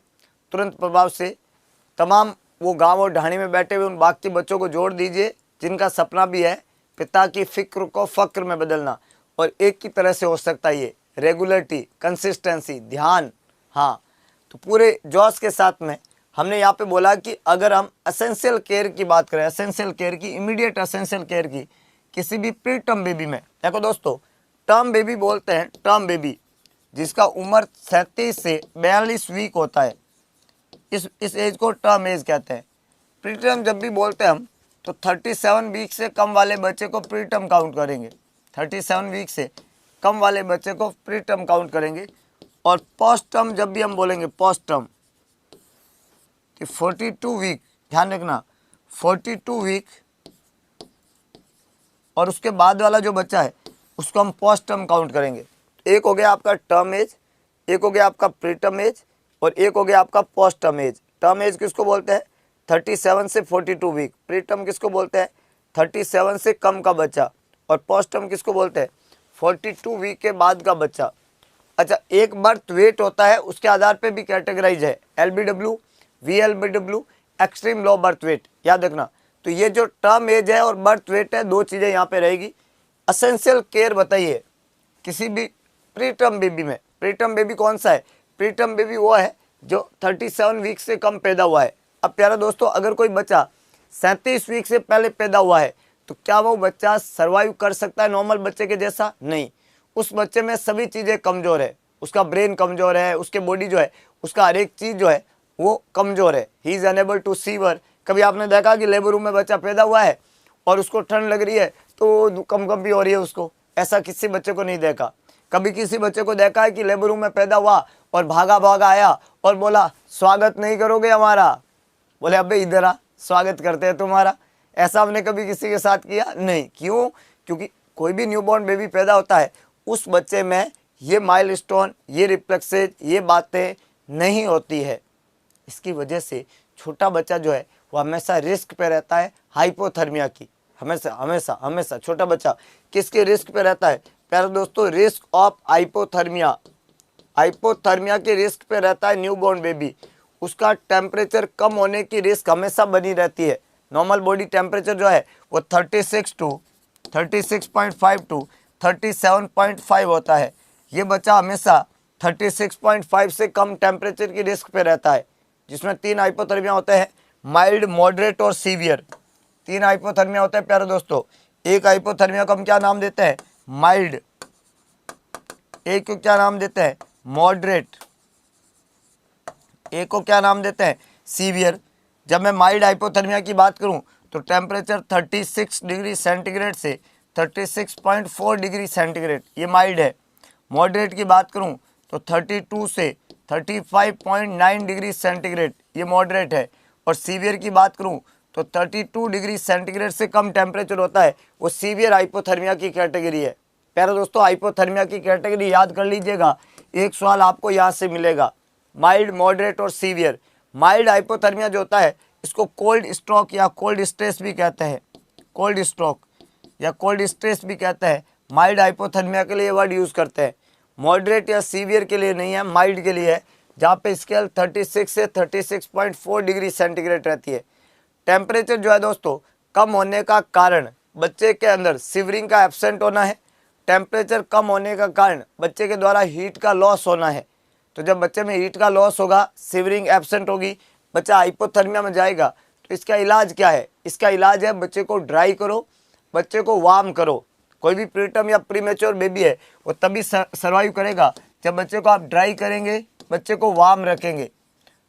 तुरंत प्रभाव से तमाम वो गांव और ढाणी में बैठे हुए उन बाकी बच्चों को जोड़ दीजिए जिनका सपना भी है पिता की फिक्र को फक्र में बदलना, और एक की तरह से हो सकता है ये, रेगुलरिटी, कंसिस्टेंसी, ध्यान। हाँ, तो पूरे जोश के साथ में हमने यहाँ पे बोला कि अगर हम एसेंशियल केयर की बात करें, एसेंशियल केयर की, इमीडिएट एसेंशियल केयर की, किसी भी प्री टर्म बेबी में, देखो दोस्तों, टर्म बेबी बोलते हैं, टर्म बेबी जिसका उम्र 37 से 42 वीक होता है, इस एज को टर्म एज कहते हैं। प्री टर्म जब भी बोलते हैं हम, तो 37 वीक से कम वाले बच्चे को प्री टर्म काउंट करेंगे, 37 वीक से कम वाले बच्चे को प्री टर्म काउंट करेंगे। और पोस्ट टर्म जब भी हम बोलेंगे, पोस्ट टर्म, 42 वीक, ध्यान रखना 42 वीक, और उसके बाद वाला जो बच्चा है उसको हम पोस्ट टर्म काउंट करेंगे। एक हो गया आपका टर्म एज, एक हो गया आपका प्री टर्म एज, और एक हो गया आपका post term age. Term age किसको बोलते हैं? 37 से 42 वीक। प्री टर्म किसको बोलते हैं? 37 से कम का बच्चा। और पोस्ट टर्म किसको बोलते हैं? 42 वीक के बाद का बच्चा। अच्छा, एक बर्थ वेट होता है, उसके आधार पे भी कैटेगराइज है, LBW, VLBW, extreme low birth weight, याद रखना। तो ये जो टर्म एज है और बर्थ वेट है, दो चीज़ें यहाँ पे रहेगी। एसेंशियल केयर बताइए किसी भी प्री टर्म बेबी में। प्री टर्म बेबी कौन सा है? प्री टर्म बेबी वो है जो 37 वीक से कम पैदा हुआ है। अब प्यारा दोस्तों, अगर कोई बच्चा 37 वीक से पहले पैदा हुआ है, तो क्या वो बच्चा सर्वाइव कर सकता है नॉर्मल बच्चे के जैसा? नहीं। उस बच्चे में सभी चीज़ें कमज़ोर है, उसका ब्रेन कमज़ोर है, उसके बॉडी जो है, उसका हर एक चीज़ जो है वो कमज़ोर है। He is unable to shiver. कभी आपने देखा कि लेबर रूम में बच्चा पैदा हुआ है और उसको ठंड लग रही है तो कम भी हो रही है उसको? ऐसा किसी बच्चे को नहीं देखा। कभी किसी बच्चे को देखा है कि लेबर रूम में पैदा हुआ और भागा आया और बोला स्वागत नहीं करोगे हमारा? बोले अबे इधर आ, स्वागत करते हैं तुम्हारा। ऐसा हमने कभी किसी के साथ किया? नहीं। क्यों? क्योंकि कोई भी न्यूबॉर्न बेबी पैदा होता है, उस बच्चे में ये माइलस्टोन, ये रिफ्लेक्सेज, ये बातें नहीं होती है। इसकी वजह से छोटा बच्चा जो है वो हमेशा रिस्क पे रहता है हाइपोथर्मिया की। हमेशा हमेशा हमेशा छोटा बच्चा किसके रिस्क पे रहता है? प्यारे दोस्तों, रिस्क ऑफ हाइपोथर्मिया। हाइपोथर्मिया के रिस्क पे रहता है न्यूबॉर्न बेबी। उसका टेम्परेचर कम होने की रिस्क हमेशा बनी रहती है। नॉर्मल बॉडी टेम्परेचर जो है वो 36.5 टू 37.5 होता है। ये बच्चा हमेशा 36.5 से कम टेम्परेचर की रिस्क पे रहता है, जिसमें 3 हाइपोथर्मिया होते हैं, माइल्ड, मॉडरेट और सीवियर। 3 हाइपोथर्मिया होते हैं प्यारे दोस्तों। एक हाइपोथर्मिया को हम क्या नाम देते हैं? माइल्ड। एक को क्या नाम देते हैं? मॉडरेट। एक को क्या नाम देते हैं? सीवियर। जब मैं माइल्ड हाइपोथर्मिया की बात करूं तो टेम्परेचर 36 डिग्री सेंटीग्रेड से 36.4 डिग्री सेंटीग्रेड, ये माइल्ड है। मॉडरेट की बात करूं तो 32 से 35.9 डिग्री सेंटीग्रेड, ये मॉडरेट है। और सीवियर की बात करूं तो 32 डिग्री सेंटीग्रेड से कम टेम्परेचर होता है, वो सीवियर हाइपोथर्मिया की कैटेगरी है। प्यारे दोस्तों, हाइपोथर्मिया की कैटेगरी याद कर लीजिएगा, एक सवाल आपको यहाँ से मिलेगा। माइल्ड, मॉडरेट और सीवियर। माइल्ड हाइपोथर्मिया जो होता है, इसको कोल्ड स्ट्रोक या कोल्ड स्ट्रेस भी कहते हैं। कोल्ड स्ट्रोक या कोल्ड स्ट्रेस भी कहते हैं। माइल्ड हाइपोथर्मिया के लिए वर्ड यूज़ करते हैं। मॉडरेट या सीवियर के लिए नहीं है, माइल्ड के लिए है, जहाँ पे स्केल 36 से 36.4 डिग्री सेंटीग्रेड रहती है। टेम्परेचर जो है दोस्तों कम होने का कारण बच्चे के अंदर सिवरिंग का एब्सेंट होना है। टेम्परेचर कम होने का कारण बच्चे के द्वारा हीट का लॉस होना है। तो जब बच्चे में हीट का लॉस होगा, सिवरिंग एब्सेंट होगी, बच्चा हाइपोथर्मिया में जाएगा। तो इसका इलाज क्या है? इसका इलाज है बच्चे को ड्राई करो, बच्चे को वार्म करो। कोई भी प्रीटर्म या प्रीमेच्योर बेबी है वो तभी सर्वाइव करेगा जब बच्चे को आप ड्राई करेंगे, बच्चे को वार्म रखेंगे।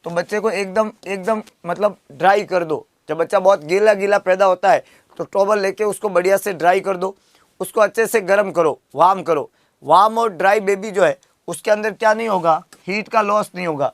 तो बच्चे को एकदम मतलब ड्राई कर दो। जब बच्चा बहुत गीला पैदा होता है तो टॉवल लेके उसको बढ़िया से ड्राई कर दो, उसको अच्छे से गर्म करो, वार्म करो। वार्म और ड्राई बेबी जो है उसके अंदर क्या नहीं होगा? हीट का लॉस नहीं होगा।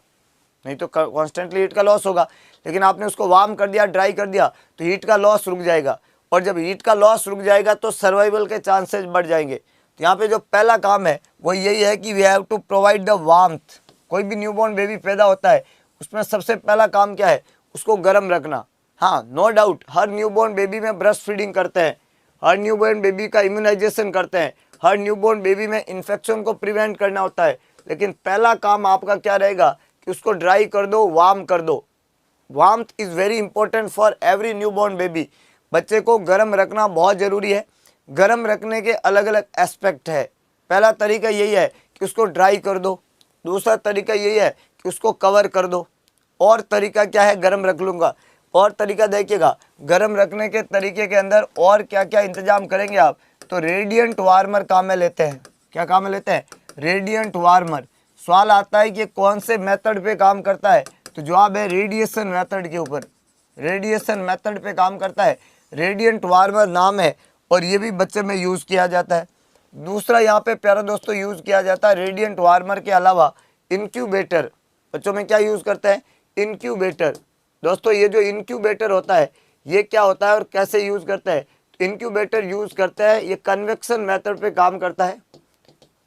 नहीं तो कॉन्स्टेंटली हीट का लॉस होगा, लेकिन आपने उसको वार्म कर दिया, ड्राई कर दिया, तो हीट का लॉस रुक जाएगा। और जब हीट का लॉस रुक जाएगा तो सर्वाइवल के चांसेस बढ़ जाएंगे। तो यहाँ पे जो पहला काम है वो यही है कि we have to provide the warmth. कोई भी न्यूबॉर्न बेबी पैदा होता है उसमें सबसे पहला काम क्या है? उसको गर्म रखना। हाँ, नो डाउट हर न्यूबॉर्न बेबी में ब्रेस्ट फीडिंग करते हैं, हर न्यूबॉर्न बेबी का इम्यूनाइजेशन करते हैं, हर न्यूबॉर्न बेबी में इन्फेक्शन को प्रिवेंट करना होता है। लेकिन पहला काम आपका क्या रहेगा कि उसको ड्राई कर दो, वार्म कर दो। Warmth is very important for every newborn baby. बच्चे को गर्म रखना बहुत ज़रूरी है। गर्म रखने के अलग अलग एस्पेक्ट है। पहला तरीका यही है कि उसको ड्राई कर दो, दूसरा तरीका यही है कि उसको कवर कर दो, और तरीका क्या है, गर्म रख लूँगा। और तरीका देखिएगा, गर्म रखने के तरीके के अंदर और क्या क्या इंतजाम करेंगे आप, तो रेडिएंट वार्मर काम में लेते हैं। क्या काम में लेते हैं, रेडिएंट वार्मर। सवाल आता है कि कौन से मेथड पे काम करता है, तो जवाब है रेडिएशन मेथड के ऊपर, रेडिएशन मेथड पे काम करता है। रेडिएंट वार्मर नाम है और ये भी बच्चे में यूज़ किया जाता है। दूसरा यहाँ पे प्यारे दोस्तों यूज़ किया जाता है रेडिएंट वार्मर के अलावा इनक्यूबेटर। बच्चों में क्या यूज़ करते हैं, इनक्यूबेटर। दोस्तों ये जो इनक्यूबेटर होता है ये क्या होता है और कैसे यूज़ करते हैं, इनक्यूबेटर यूज़ करते हैं, ये कन्वेक्शन मेथड पे काम करता है,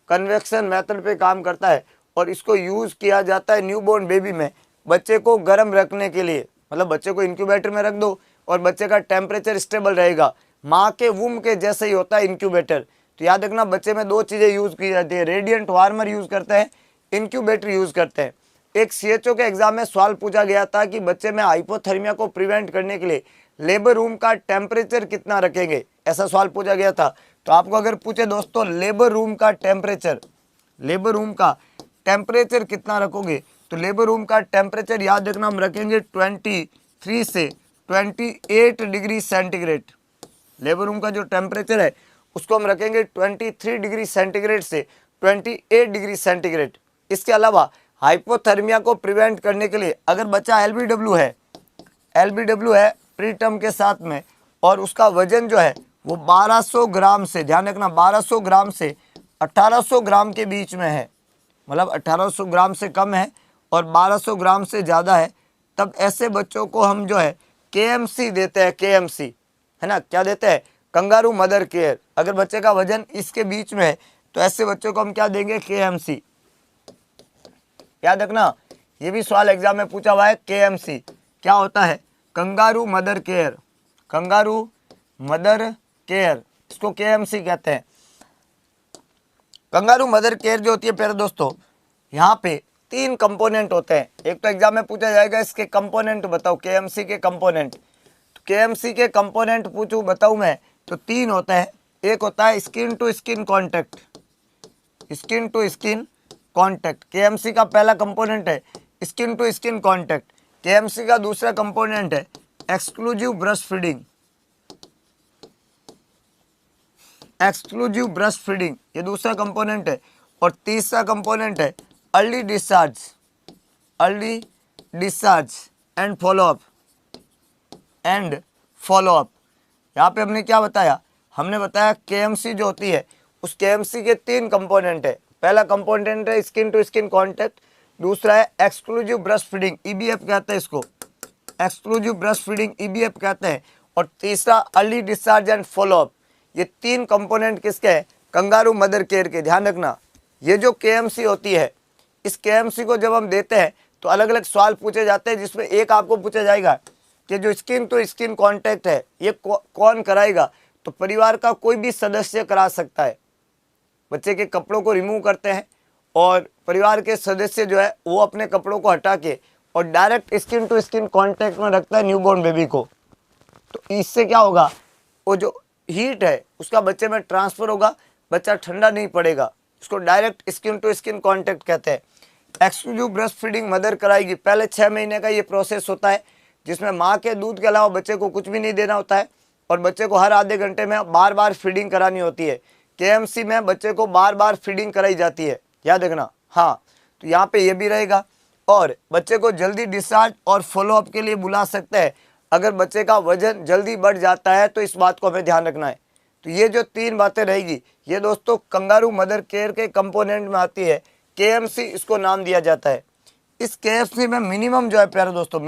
कन्वेक्शन मेथड पे काम करता है। और इसको यूज़ किया जाता है न्यूबॉर्न बेबी में, बच्चे को गर्म रखने के लिए। मतलब बच्चे को इनक्यूबेटर में रख दो और बच्चे का टेम्परेचर स्टेबल रहेगा, माँ के वूम के जैसे ही होता है इनक्यूबेटर। तो याद रखना बच्चे में दो चीज़ें यूज़ की जाती है, रेडिएंट वार्मर यूज़ करते हैं, इनक्यूबेटर यूज़ करते हैं। एक CHO के एग्जाम में सवाल पूछा गया था कि बच्चे में हाइपोथर्मिया को प्रिवेंट करने के लिए लेबर रूम का टेम्परेचर कितना रखेंगे, ऐसा सवाल पूछा गया था। तो आपको अगर पूछे दोस्तों लेबर रूम का टेम्परेचर, लेबर रूम का टेम्परेचर कितना रखोगे, तो लेबर रूम का टेम्परेचर याद रखना हम रखेंगे 23 से 28 डिग्री सेंटीग्रेड। लेबर रूम का जो टेम्परेचर है उसको हम रखेंगे 23 डिग्री सेंटीग्रेड से 28 डिग्री सेंटीग्रेड। इसके अलावा हाइपोथर्मिया को प्रिवेंट करने के लिए अगर बच्चा LBW है प्री टर्म के साथ में, और उसका वजन जो है वो 1200 ग्राम से, ध्यान रखना 1200 ग्राम से 1800 ग्राम के बीच में है, मतलब 1800 ग्राम से कम है और 1200 ग्राम से ज़्यादा है, तब ऐसे बच्चों को हम जो है KMC देते हैं, KMC है ना, क्या देते हैं, कंगारू मदर केयर। अगर बच्चे का वजन इसके बीच में है तो ऐसे बच्चों को हम क्या देंगे, KMC। याद रखना ये भी सवाल एग्जाम में पूछा हुआ है, KMC क्या होता है, kangaroo mother care, kangaroo mother care, इसको KMC कहते हैं। कंगारू मदर केयर जो होती है प्यारे दोस्तों, यहाँ पे 3 कंपोनेंट होते हैं। एक तो एग्जाम में पूछा जाएगा इसके कंपोनेंट बताओ, KMC के कंपोनेंट। तो KMC के कंपोनेंट पूछूं बताऊं मैं तो 3 होते हैं। एक होता है skin to skin contact, skin to skin contact, KMC का पहला कंपोनेंट है skin to skin contact. KMC का दूसरा कंपोनेंट है exclusive breast feeding, exclusive breast feeding, ये दूसरा कंपोनेंट है। और तीसरा कंपोनेंट है early discharge, early discharge and follow up, and follow up. यहाँ पे हमने क्या बताया, हमने बताया KMC जो होती है उस KMC के 3 कंपोनेंट है। पहला कंपोनेंट है स्किन टू स्किन कॉन्टैक्ट, दूसरा है एक्सक्लूसिव ब्रेस्ट फीडिंग, EBF कहते हैं इसको, एक्सक्लूसिव ब्रेस्ट फीडिंग EBF कहते हैं, और तीसरा अर्ली डिस्चार्ज एंड फॉलोअप। ये 3 कंपोनेंट किसके हैं, कंगारू मदर केयर के। ध्यान रखना ये जो KMC होती है, इस KMC को जब हम देते हैं तो अलग अलग सवाल पूछे जाते हैं, जिसमें एक आपको पूछा जाएगा कि जो स्किन टू स्किन कॉन्टैक्ट है ये कौन कराएगा, तो परिवार का कोई भी सदस्य करा सकता है। बच्चे के कपड़ों को रिमूव करते हैं और परिवार के सदस्य जो है वो अपने कपड़ों को हटा के और direct skin to skin contact में रखता है न्यूबॉर्न बेबी को। तो इससे क्या होगा, वो जो हीट है उसका बच्चे में ट्रांसफ़र होगा, बच्चा ठंडा नहीं पड़ेगा, इसको direct skin to skin contact कहते हैं। एक्सक्लूसिव ब्रेस्ट फीडिंग मदर कराएगी, पहले 6 महीने का ये प्रोसेस होता है जिसमें माँ के दूध के अलावा बच्चे को कुछ भी नहीं देना होता है और बच्चे को हर आधे घंटे में बार बार फीडिंग करानी होती है। KMC में बच्चे को बार बार फीडिंग कराई जाती है, याद रखना। हाँ, तो यहाँ पे ये भी रहेगा। और बच्चे को जल्दी डिस्चार्ज और फॉलोअप के लिए बुला सकते हैं अगर बच्चे का वजन जल्दी बढ़ जाता है, तो इस बात को हमें ध्यान रखना है। तो ये जो 3 बातें रहेगी ये दोस्तों कंगारू मदर केयर के कंपोनेंट में आती है, KMC इसको नाम दिया जाता है। इस KMC में मिनिमम जो है प्यारे दोस्तों,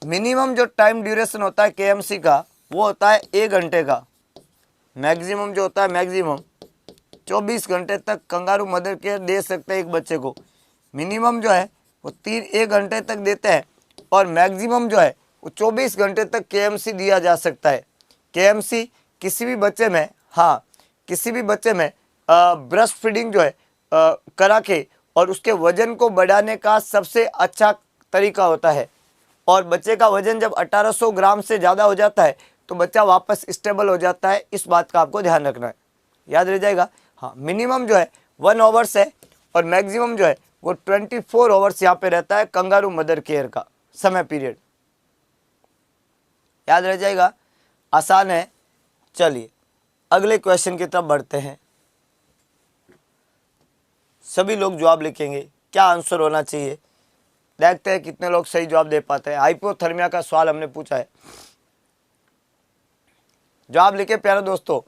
मिनिमम जो टाइम ड्यूरेशन होता है KMC का वो होता है 1 घंटे का। मैक्सिमम जो होता है, मैक्सिमम 24 घंटे तक कंगारू मदर केयर दे सकते हैं एक बच्चे को। मिनिमम जो है वो 1 घंटे तक देते हैं और मैक्सिमम जो है वो 24 घंटे तक KMC दिया जा सकता है। KMC किसी भी बच्चे में, हाँ किसी भी बच्चे में ब्रेस्ट फीडिंग जो है करा के और उसके वजन को बढ़ाने का सबसे अच्छा तरीका होता है। और बच्चे का वजन जब 1800 ग्राम से ज़्यादा हो जाता है तो बच्चा वापस स्टेबल हो जाता है। इस बात का आपको ध्यान रखना है, याद रह जाएगा। हाँ, मिनिमम जो है 1 आवर्स है और मैक्सिमम जो है वो 24 आवर्स यहाँ पे रहता है कंगारू मदर केयर का समय पीरियड, याद रह जाएगा। आसान है। चलिए अगले क्वेश्चन की तरफ बढ़ते हैं। सभी लोग जवाब लिखेंगे, क्या आंसर होना चाहिए, देखते हैं कितने लोग सही जवाब दे पाते हैं। हाइपोथर्मिया का सवाल हमने पूछा है, जवाब लिखे प्यारे दोस्तों।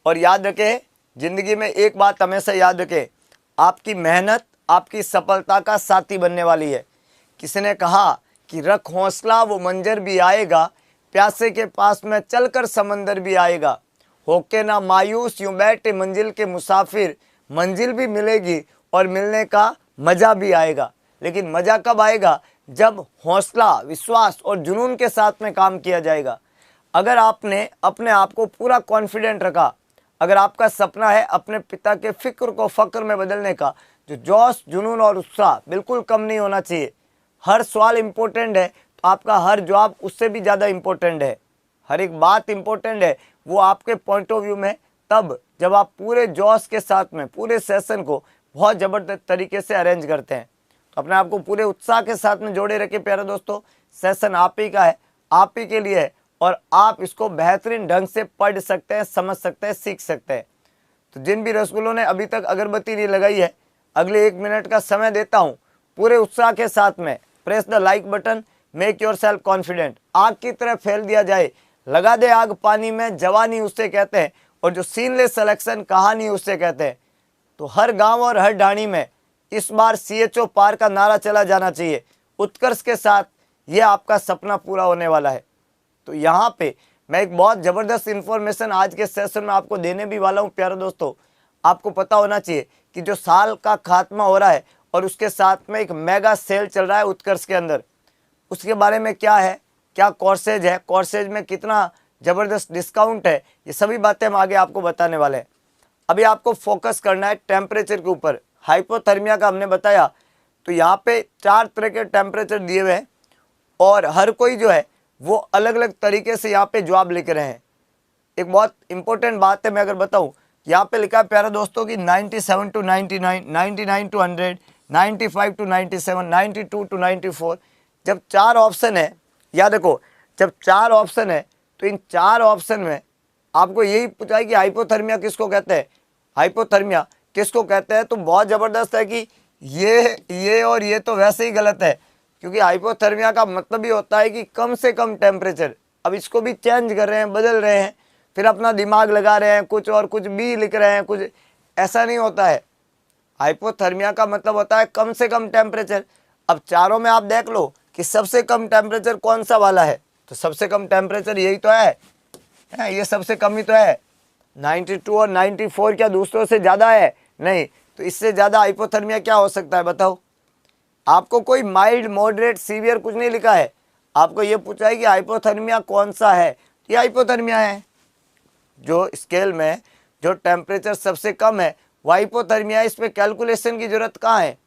और याद रखें, जिंदगी में एक बात हमेशा याद रखें, आपकी मेहनत आपकी सफलता का साथी बनने वाली है। किसी ने कहा कि रख हौसला वो मंजर भी आएगा, प्यासे के पास में चलकर समंदर भी आएगा, होके ना मायूस यूं बैठे मंजिल के मुसाफिर, मंजिल भी मिलेगी और मिलने का मजा भी आएगा। लेकिन मजा कब आएगा, जब हौसला, विश्वास और जुनून के साथ में काम किया जाएगा। अगर आपने अपने आप को पूरा कॉन्फिडेंट रखा, अगर आपका सपना है अपने पिता के फिक्र को फक्र में बदलने का, जो जोश, जुनून और उत्साह बिल्कुल कम नहीं होना चाहिए। हर सवाल इम्पोर्टेंट है तो आपका हर जवाब उससे भी ज़्यादा इम्पोर्टेंट है। हर एक बात इम्पोर्टेंट है, वो आपके पॉइंट ऑफ व्यू में तब जब आप पूरे जोश के साथ में पूरे सेशन को बहुत ज़बरदस्त तरीके से अरेंज करते हैं। तो अपने आप को पूरे उत्साह के साथ में जोड़े रखे प्यारे दोस्तों। सेशन आप ही का है, आप ही के लिए है और आप इसको बेहतरीन ढंग से पढ़ सकते हैं, समझ सकते हैं, सीख सकते हैं। तो जिन भी रसगुल्लों ने अभी तक अगरबत्ती नहीं लगाई है, अगले 1 मिनट का समय देता हूँ, पूरे उत्साह के साथ में press the like button, make your self confident. आग की तरह फैल दिया जाए, लगा दे आग पानी में, जवानी उससे कहते हैं, और जो सीनलेस सिलेक्शन कहानी उससे कहते हैं। तो हर गांव और हर ढाणी में इस बार CHO पार का नारा चला जाना चाहिए। उत्कर्ष के साथ ये आपका सपना पूरा होने वाला है। तो यहाँ पे मैं एक बहुत ज़बरदस्त इन्फॉर्मेशन आज के सेशन में आपको देने भी वाला हूँ प्यारे दोस्तों। आपको पता होना चाहिए कि जो साल का खात्मा हो रहा है और उसके साथ में एक मेगा सेल चल रहा है उत्कर्ष के अंदर, उसके बारे में क्या है, क्या कोर्सेज है, कोर्सेज में कितना ज़बरदस्त डिस्काउंट है, ये सभी बातें हम आगे आपको बताने वाले हैं। अभी आपको फोकस करना है टेम्परेचर के ऊपर। हाइपोथर्मिया का हमने बताया, तो यहाँ पे 4 तरह के टेम्परेचर दिए हुए हैं और हर कोई जो है वो अलग अलग तरीके से यहाँ पे जवाब लिख रहे हैं। एक बहुत इंपॉर्टेंट बात है, मैं अगर बताऊँ, यहाँ पे लिखा है प्यारे दोस्तों कि 97 to 99, 99 to 100, 95 to 97, 92 to 94। जब 4 ऑप्शन है, याद रखो, जब 4 ऑप्शन है तो इन 4 ऑप्शन में आपको यही पूछा है कि हाइपोथर्मिया किसको कहते हैं, हाइपोथर्मिया किसको कहते हैं। तो बहुत ज़बरदस्त है कि ये और ये तो वैसे ही गलत है, क्योंकि हाइपोथर्मिया का मतलब ही होता है कि कम से कम टेम्परेचर। अब इसको भी चेंज कर रहे हैं, बदल रहे हैं, फिर अपना दिमाग लगा रहे हैं, कुछ और कुछ भी लिख रहे हैं, कुछ ऐसा नहीं होता है। हाइपोथर्मिया का मतलब होता है कम से कम टेम्परेचर। अब चारों में आप देख लो कि सबसे कम टेम्परेचर कौन सा वाला है, तो सबसे कम टेम्परेचर यही तो है, ये सबसे कम ही तो है। 92 और 94 क्या दूसरों से ज़्यादा है? नहीं। तो इससे ज़्यादा हाइपोथर्मिया क्या हो सकता है बताओ। आपको कोई माइल्ड, मॉडरेट, सीवियर कुछ नहीं लिखा है, आपको ये पूछा है कि हाइपोथर्मिया कौन सा है, ये हाइपोथर्मिया है। जो स्केल में जो टेम्परेचर सबसे कम है वो हाइपोथर्मिया है। इस पर कैलकुलेशन की जरूरत कहाँ है।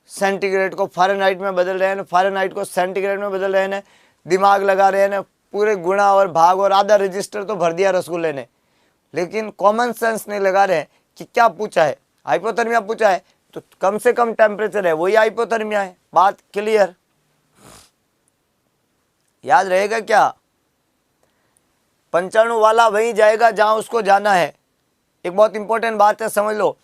सेंटीग्रेड को फ़ारेनहाइट में बदल रहे हैं, फ़ारेनहाइट को सेंटीग्रेड में बदल रहे हैं, दिमाग लगा रहे हैं, पूरे गुणा और भाग और आधा रजिस्टर तो भर दिया रसगुल्ले ने, लेकिन कॉमन सेंस नहीं लगा रहे हैं कि क्या पूछा है। हाइपोथर्मिया पूछा है तो कम से कम टेम्परेचर है, वही हाइपोथर्मिया है। बात क्लियर, याद रहेगा क्या। पंचाणु वाला वहीं जाएगा जहां उसको जाना है। एक बहुत इंपॉर्टेंट बात है, समझ लो।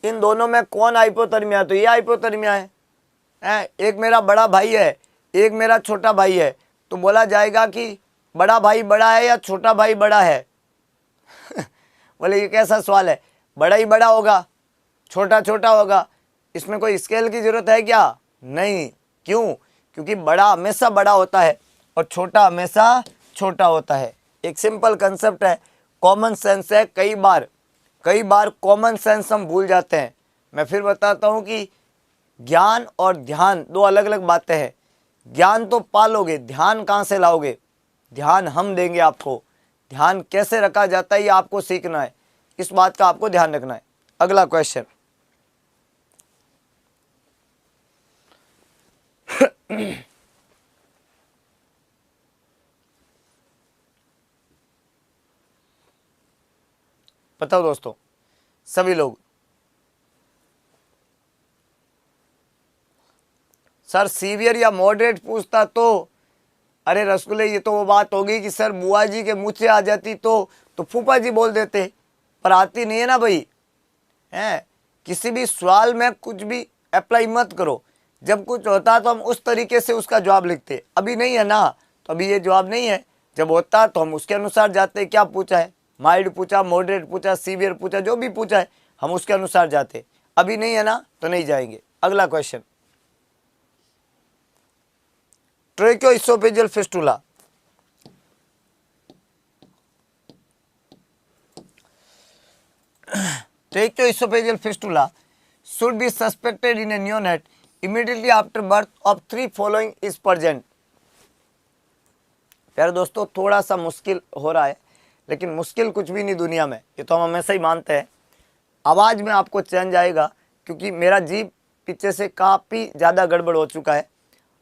इन दोनों में कौन हाइपोथर्मिया है, तो ये हाइपोथर्मिया है। एक मेरा बड़ा भाई है, एक मेरा छोटा भाई है, तो बोला जाएगा कि बड़ा भाई बड़ा है या छोटा भाई बड़ा है। बोले ये कैसा सवाल है, बड़ा ही बड़ा होगा, छोटा छोटा होगा। इसमें कोई स्केल की जरूरत है क्या? नहीं। क्यों? क्योंकि बड़ा हमेशा बड़ा होता है और छोटा हमेशा छोटा होता है। एक सिंपल कंसेप्ट है, कॉमन सेंस है। कई बार कॉमन सेंस हम भूल जाते हैं। मैं फिर बताता हूँ कि ज्ञान और ध्यान दो अलग अलग बातें हैं। ज्ञान तो पालोगे, ध्यान कहाँ से लाओगे? ध्यान हम देंगे आपको। ध्यान कैसे रखा जाता है ये आपको सीखना है, इस बात का आपको ध्यान रखना है। अगला क्वेश्चन, बताओ दोस्तों सभी लोग। सर सीवियर या मॉडरेट पूछता तो अरे रसगुल्ले ये तो वो बात होगी कि सर बुआ जी के मुँह से आ जाती तो फूफा जी बोल देते, पर आती नहीं है ना भाई। हैं किसी भी सवाल में कुछ भी अप्लाई मत करो, जब कुछ होता तो हम उस तरीके से उसका जवाब लिखते, अभी नहीं है ना तो अभी ये जवाब नहीं है, जब होता तो हम उसके अनुसार जाते। क्या पूछा है, माइल्ड पूछा, मॉडरेट पूछा, सीवियर पूछा, जो भी पूछा है हम उसके अनुसार जाते, अभी नहीं है ना तो नहीं जाएंगे। अगला question, tracheoesophageal fistula. Tracheoesophageal fistula should be suspected in a neonate immediately after birth of 3 following is present। प्यारे दोस्तों थोड़ा सा मुश्किल हो रहा है, लेकिन मुश्किल कुछ भी नहीं दुनिया में, ये तो हम हमेशा ही मानते हैं। आवाज़ में आपको चेंज आएगा क्योंकि मेरा जीभ पीछे से काफ़ी ज़्यादा गड़बड़ हो चुका है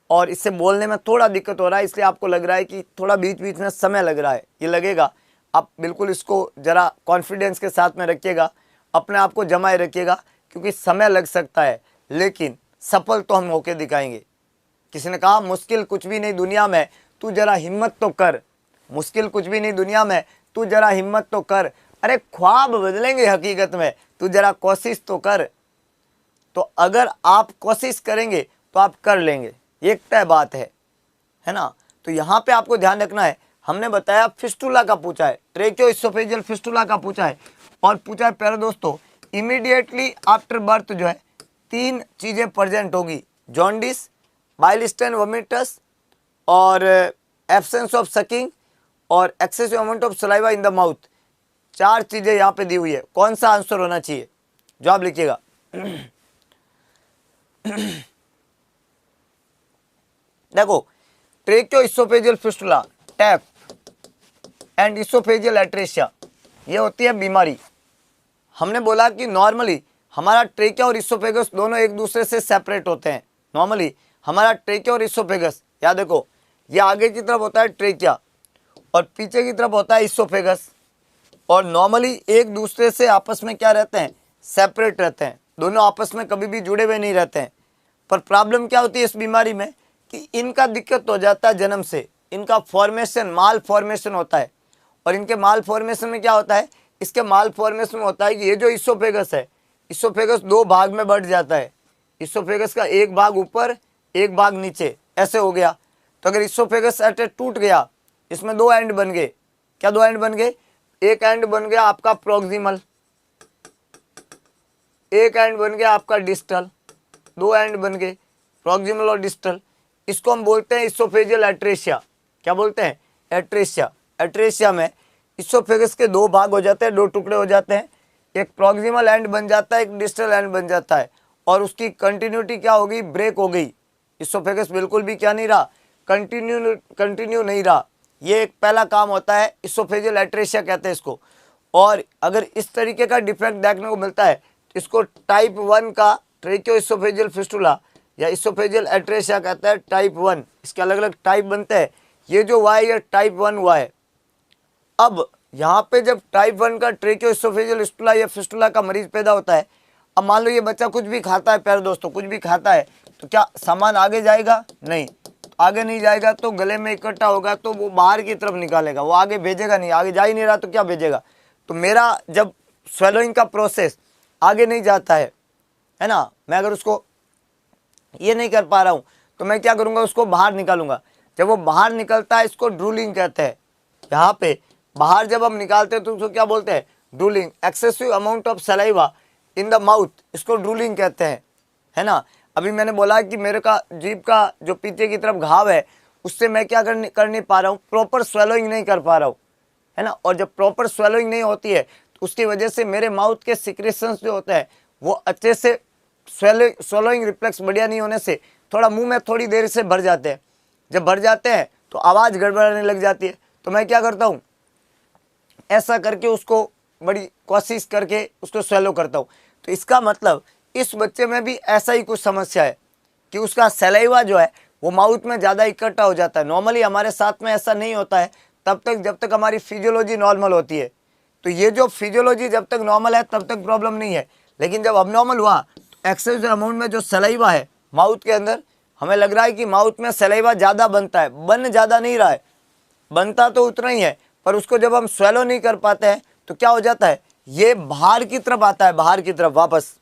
और इससे बोलने में थोड़ा दिक्कत हो रहा है, इसलिए आपको लग रहा है कि थोड़ा बीच बीच में समय लग रहा है। ये लगेगा, आप बिल्कुल इसको ज़रा कॉन्फिडेंस के साथ में रखिएगा, अपने आप को जमाए रखिएगा, क्योंकि समय लग सकता है लेकिन सफल तो हम होके दिखाएंगे। किसी ने कहा मुश्किल कुछ भी नहीं दुनिया में, तू जरा हिम्मत तो कर। मुश्किल कुछ भी नहीं दुनिया में, तू जरा हिम्मत तो कर। अरे ख्वाब बदलेंगे हकीकत में, तू जरा कोशिश तो कर। तो अगर आप कोशिश करेंगे तो आप कर लेंगे, एक तय बात है ना। तो यहाँ पे आपको ध्यान रखना है, हमने बताया फिस्टुला का पूछा है, ट्रेकोइसोफेजियल फिस्टुला का पूछा है, और पूछा है प्यारे दोस्तों इमीडिएटली आफ्टर बर्थ जो है 3 चीज़ें प्रेजेंट होगी, जॉन्डिस, बाइल स्टेन वोमिटस और एब्सेंस ऑफ सकिंग और excessive amount of saliva in the mouth. 4 चीज़ें यहाँ पे दी हुई है, कौन सा आंसर होना चाहिए, जवाब लिखिएगा। देखो tracheoesophageal fistula, type and esophageal atresia, ये होती है बीमारी। हमने बोला कि नॉर्मली हमारा ट्रेकिया और इसोफेगस दोनों एक दूसरे से सेपरेट होते हैं। नॉर्मली हमारा ट्रेकिया और इसोफेगस, याद देखो ये आगे की तरफ होता है ट्रेकिया और पीछे की तरफ होता है इसोफेगस, और नॉर्मली एक दूसरे से आपस में क्या रहते हैं, सेपरेट रहते हैं, दोनों आपस में कभी भी जुड़े हुए नहीं रहते हैं। पर प्रॉब्लम क्या होती है इस बीमारी में कि इनका दिक्कत हो जाता है जन्म से, इनका फॉर्मेशन माल फॉर्मेशन होता है। और इनके माल फॉर्मेशन में क्या होता है, इसके माल फॉर्मेशन में होता है कि ये जो इसोफेगस है, इसोफेगस 2 भाग में बढ़ जाता है। इसोफेगस का एक भाग ऊपर एक भाग नीचे ऐसे हो गया। तो अगर इसोफेगस ऐसे टूट गया, इसमें 2 एंड बन गए। क्या 2 एंड बन गए, एक एंड बन गया आपका प्रोक्सिमल, एक एंड बन गया आपका डिस्टल, 2 एंड बन गए प्रोक्सिमल और डिस्टल। इसको हम बोलते हैं इसोफेजियल एट्रेसिया। क्या बोलते हैं, एट्रेसिया। एट्रेसिया में इसोफेगस के 2 भाग हो जाते हैं, 2 टुकड़े हो जाते हैं, एक प्रोक्सिमल एंड बन जाता है, एक डिस्टल एंड बन जाता है, और उसकी कंटिन्यूटी क्या होगी, ब्रेक हो गई। इसोफेगस बिल्कुल भी क्या नहीं रहा, कंटिन्यू नहीं रहा। ये एक पहला काम होता है, इसोफेजियल एट्रेसिया कहते हैं इसको। और अगर इस तरीके का डिफेक्ट देखने को मिलता है तो इसको टाइप 1 का ट्रेकोइसोफेजियल फिस्टुला या इसोफेजियल एट्रेसिया कहता है, टाइप 1। इसके अलग अलग टाइप बनते हैं, ये जो हुआ है ये टाइप 1 हुआ है। अब यहाँ पे जब टाइप 1 का ट्रेकोइसोफेजियल फिस्टुला या फिस्टुला का मरीज पैदा होता है, अब मान लो ये बच्चा कुछ भी खाता है प्यारे दोस्तों, कुछ भी खाता है, तो क्या सामान आगे जाएगा, नहीं, आगे नहीं जाएगा, तो गले में इकट्ठा होगा तो वो बाहर की तरफ निकालेगा, वो आगे भेजेगा नहीं, आगे जा ही नहीं रहा तो क्या भेजेगा। तो मेरा जब स्वेलोइंग का प्रोसेस आगे नहीं जाता है ना, मैं अगर उसको ये नहीं कर पा रहा हूँ तो मैं क्या करूँगा, उसको बाहर निकालूंगा। जब वो बाहर निकलता है इसको ड्रूलिंग कहते हैं। यहाँ पे बाहर जब हम निकालते हैं तो उसको क्या बोलते हैं, drooling. Excessive amount of saliva in the mouth, इसको ड्रूलिंग कहते हैं, है ना। अभी मैंने बोला कि मेरे का जीभ का जो पीछे की तरफ घाव है उससे मैं क्या कर नहीं पा रहा हूँ, प्रॉपर स्वेलोइंग नहीं कर पा रहा हूँ, है ना। और जब प्रॉपर स्वेलोइंग नहीं होती है तो उसकी वजह से मेरे माउथ के सिक्रेशंस जो होते हैं वो अच्छे से स्वेलोइंग रिफ्लेक्स बढ़िया नहीं होने से थोड़ा मुंह में थोड़ी देर से भर जाते हैं। जब भर जाते हैं तो आवाज़ गड़बड़ाने लग जाती है। तो मैं क्या करता हूँ, ऐसा करके उसको बड़ी कोशिश करके उसको स्वेलो करता हूँ। तो इसका मतलब इस बच्चे में भी ऐसा ही कुछ समस्या है कि उसका सलाइवा जो है वो माउथ में ज़्यादा इकट्ठा हो जाता है। नॉर्मली हमारे साथ में ऐसा नहीं होता है तब तक जब तक हमारी फिजियोलॉजी नॉर्मल होती है। तो ये जो फिजियोलॉजी जब तक नॉर्मल है तब तक प्रॉब्लम नहीं है, लेकिन जब अबनॉर्मल हुआ तो एक्सेसिव अमाउंट में जो सलाइवा है माउथ के अंदर, हमें लग रहा है कि माउथ में सलाइवा ज़्यादा बनता है, बन ज़्यादा नहीं रहा है, बनता तो उतना ही है, पर उसको जब हम स्वेलो नहीं कर पाते हैं तो क्या हो जाता है, ये बाहर की तरफ आता है, बाहर की तरफ वापस,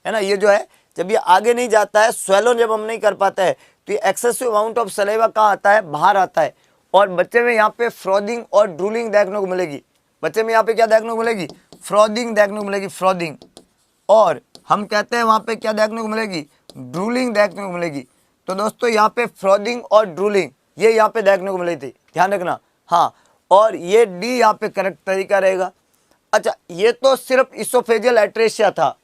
है ना। ये जो है जब ये आगे नहीं जाता है, स्वेलो जब हम नहीं कर पाते हैं, तो ये एक्सेसिव अमाउंट ऑफ सलाइवा कहाँ आता है, बाहर आता है। और बच्चे में यहाँ पे फ्रॉदिंग और ड्रूलिंग देखने को मिलेगी। बच्चे में यहाँ पे क्या देखने को मिलेगी, फ्रॉदिंग देखने को मिलेगी, फ्रॉदिंग। और हम कहते हैं वहाँ पे क्या देखने को मिलेगी, ड्रूलिंग देखने को मिलेगी। तो दोस्तों यहाँ पे फ्रॉदिंग और ड्रूलिंग ये यहाँ पे देखने को मिली थी, ध्यान रखना। हाँ, और ये डी यहाँ पे करेक्ट तरीका रहेगा। अच्छा, ये तो सिर्फ इसोफेजियल एट्रेशिया था।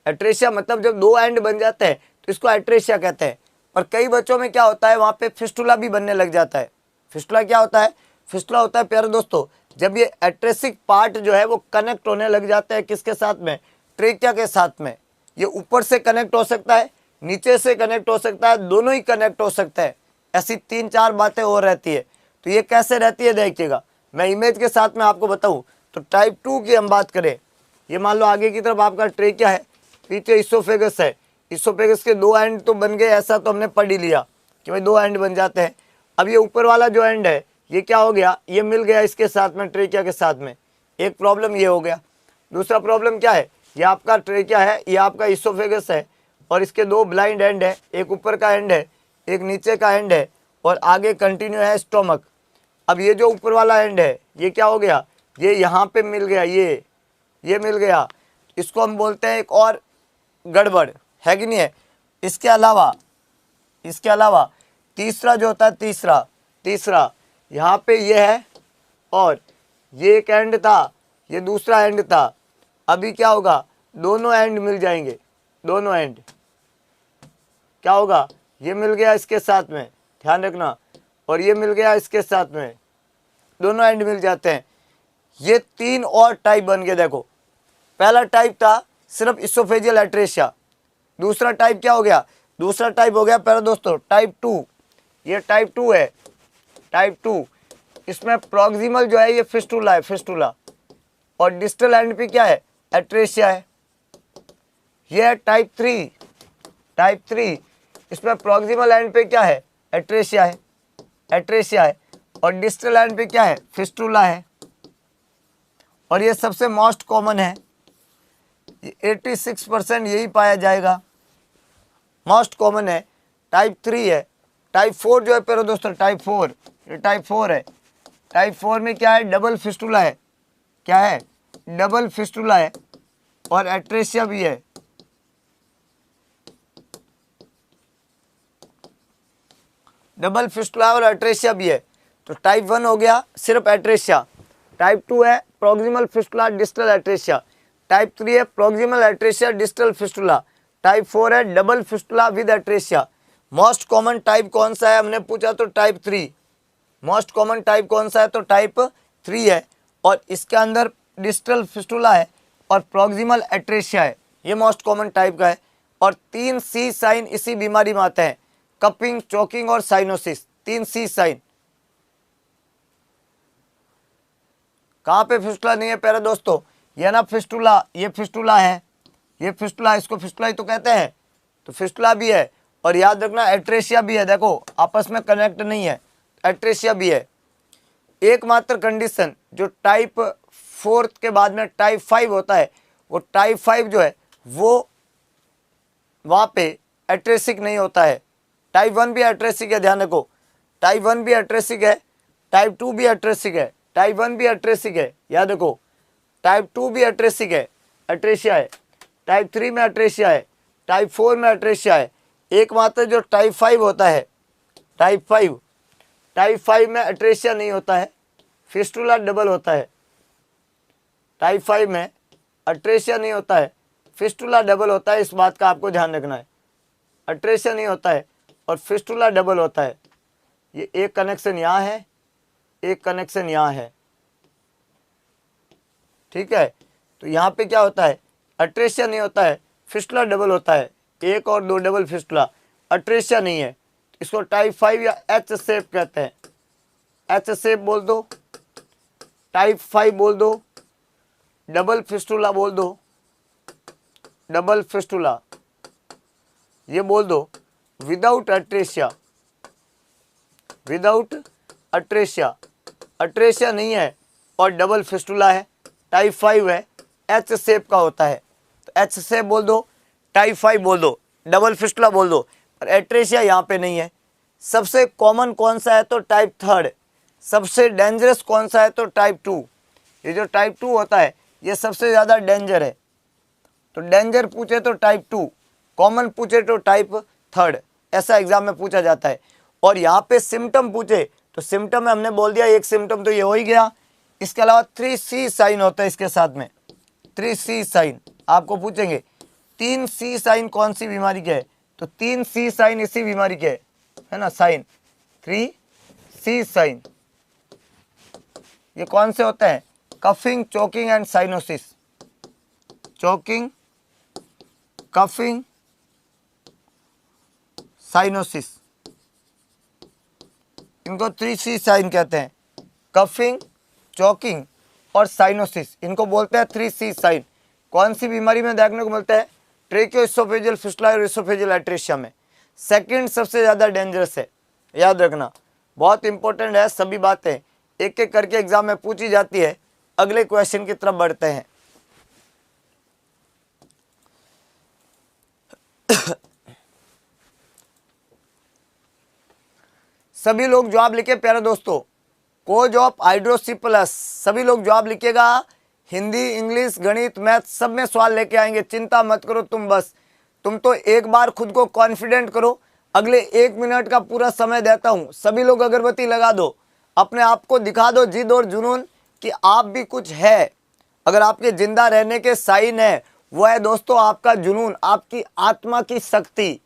एट्रेशिया मतलब जब दो एंड बन जाते हैं तो इसको एट्रेशिया कहते हैं। और कई बच्चों में क्या होता है, वहाँ पे फिस्टुला भी बनने लग जाता है। फिस्टुला क्या होता है, फिस्टुला होता है प्यारे दोस्तों जब ये एट्रेसिक पार्ट जो है वो कनेक्ट होने लग जाता है, किसके साथ में, ट्रेकिया के साथ में। ये ऊपर से कनेक्ट हो सकता है, नीचे से कनेक्ट हो सकता है, दोनों ही कनेक्ट हो सकता है। ऐसी 3-4 बातें और रहती है। तो ये कैसे रहती है देखिएगा, मैं इमेज के साथ में आपको बताऊं। तो टाइप 2 की हम बात करें, ये मान लो आगे की तरफ आपका ट्रेकिया है, पीछे इसोफेगस है। इसोफेगस के दो एंड तो बन गए, ऐसा तो हमने पढ़ ही लिया कि भाई दो एंड बन जाते हैं। अब ये ऊपर वाला जो एंड है ये क्या हो गया, ये मिल गया इसके साथ में, ट्रेकिया के साथ में। एक प्रॉब्लम ये हो गया। दूसरा प्रॉब्लम क्या है, ये आपका ट्रेकिया है, ये आपका इसोफेगस है, और इसके दो ब्लाइंड एंड है, एक ऊपर का एंड है, एक नीचे का एंड है, और आगे कंटिन्यू है स्टोमक। अब ये जो ऊपर वाला एंड है ये क्या हो गया, ये यहाँ पे मिल गया, ये मिल गया। इसको हम बोलते हैं एक और गड़बड़, है कि नहीं है। इसके अलावा तीसरा जो होता है, तीसरा यहाँ पे ये है, और ये एक एंड था, ये दूसरा एंड था। अभी क्या होगा, दोनों एंड मिल जाएंगे, दोनों एंड क्या होगा, ये मिल गया इसके साथ में, ध्यान रखना, और ये मिल गया इसके साथ में, दोनों एंड मिल जाते हैं। ये 3 और टाइप बन गए। देखो, पहला टाइप था सिर्फ इसोफेजियल एट्रेशिया। दूसरा टाइप क्या हो गया, दूसरा टाइप हो गया प्यारे दोस्तों टाइप 2। ये टाइप 2 है, टाइप 2। इसमें प्रॉक्सिमल जो है ये फिस्टुला है, फिस्टुला, और डिस्टल एंड पे क्या है, एट्रेशिया है। ये है टाइप 3। इसमें प्रॉक्सिमल एंड पे क्या है, एट्रेशिया है, और डिस्टल एंड पे क्या है, फिस्टुला है। और ये सबसे मोस्ट कॉमन है, 86% यही पाया जाएगा, मोस्ट कॉमन है, टाइप 3 है। टाइप 4 जो है प्यारे दोस्तों, टाइप 4, ये टाइप 4 है। टाइप 4 में क्या है, डबल फिस्टुला है, क्या है, डबल फिस्टुला है, और एट्रेशिया भी है। डबल फिस्टुला और एट्रेशिया भी है। तो टाइप 1 हो गया सिर्फ एट्रेशिया, टाइप 2 है proximal fistula distal atresia, type 3 है proximal atresia distal fistula, type 4 है double fistula with atresia. Most common type कौन सा है, हमने पूछा तो टाइप 3। मोस्ट कॉमन टाइप कौन सा है, तो टाइप 3 है, और इसके अंदर डिस्टल फिस्टुला है और प्रॉक्सिमल एट्रेशिया है, ये मोस्ट कॉमन टाइप का है। और 3 सी साइन इसी बीमारी में आते हैं, कपिंग, चोकिंग और साइनोसिस, 3 सी साइन। कहाँ पे फिस्टुला नहीं है प्यारे दोस्तों, ये ना फिस्टुला, ये फिस्टुला है, ये फिस्टुला, इसको फिस्टुला ही तो कहते हैं। तो फिस्टुला भी है, और याद रखना एट्रेशिया भी है। देखो आपस में कनेक्ट नहीं है, एट्रेशिया भी है। एकमात्र कंडीशन जो टाइप 4 के बाद में टाइप 5 होता है, वो टाइप 5 जो है वो वहाँ पे एट्रेसिक नहीं होता है। टाइप 1 भी एट्रेसिक है, ध्यान रखो, टाइप 1 भी एट्रेसिक है, टाइप 2 भी एट्रेसिक है, टाइप 1 भी एट्रेसिक है, याद रखो, टाइप 2 भी एट्रेसिक है, एट्रेशिया है, टाइप 3 में एट्रेशिया है, टाइप 4 में एट्रेशिया है। एकमात्र जो टाइप 5 होता है, टाइप 5 में एट्रेशिया नहीं होता है, फिस्टुला डबल होता है। टाइप 5 में एट्रेशिया नहीं होता है, फिस्टुला डबल होता है, इस बात का आपको ध्यान रखना है। एट्रेशिया नहीं होता है और फिस्टुला डबल होता है। ये एक कनेक्शन यहाँ है, एक कनेक्शन यहाँ है, ठीक है। तो यहाँ पे क्या होता है, एट्रेशिया नहीं होता है, फिस्टुला डबल होता है, 1 और 2 डबल फिस्टुला, एट्रेशिया नहीं है। इसको टाइप 5 या एच शेप कहते हैं, एच शेप बोल दो, टाइप 5 बोल दो, डबल फिस्टुला बोल दो, डबल फिस्टुला ये बोल दो, without atresia, without atresia, atresia नहीं है और डबल फिस्टुला है, टाइप 5 है, एच शेप का होता है, तो एच शेप बोल दो, टाइप 5 बोल दो, डबल फिस्टुला बोल दो, पर एट्रेशिया यहाँ पे नहीं है। सबसे कॉमन कौन सा है तो टाइप 3, सबसे डेंजरस कौन सा है तो टाइप 2। ये जो टाइप 2 होता है ये सबसे ज़्यादा डेंजर है, तो डेंजर पूछे तो टाइप 2, कॉमन पूछे तो टाइप 3, ऐसा एग्जाम में पूछा जाता है। और यहाँ पे सिम्टम पूछे तो सिम्टम में हमने बोल दिया एक सिम्टम तो ये हो ही गया, इसके अलावा 3C साइन होता है इसके साथ में, 3C साइन आपको पूछेंगे 3C साइन कौन सी बीमारी के है, तो 3C साइन इसी बीमारी के है ना, साइन 3C साइन ये कौन से होते हैं, coughing, choking and cyanosis, choking, coughing, cyanosis, इनको 3C साइन कहते हैं, कफिंग, चोकिंग और साइनोसिस, इनको बोलते हैं 3C साइन। कौन सी बीमारी में देखने को मिलता है, ट्रेकियोइसोफेजियल फिस्टुला और इसोफेजियल एट्रेशिया में। सेकंड सबसे ज़्यादा डेंजरस है, याद रखना, बहुत इंपॉर्टेंट है, सभी बातें एक एक करके एग्जाम में पूछी जाती है। अगले क्वेश्चन की तरफ बढ़ते हैं। सभी लोग जवाब लिखे प्यारे दोस्तों, कोज ऑफ हाइड्रोसिपलस, सभी लोग जवाब लिखेगा, हिंदी, इंग्लिश, गणित, मैथ सब में सवाल लेके आएंगे, चिंता मत करो तुम, बस तुम तो एक बार खुद को कॉन्फिडेंट करो। अगले 1 मिनट का पूरा समय देता हूं, सभी लोग अगरबत्ती लगा दो, अपने आप को दिखा दो जिद और जुनून कि आप भी कुछ है। अगर आपके जिंदा रहने के साइन है वो है दोस्तों आपका जुनून, आपकी आत्मा की शक्ति।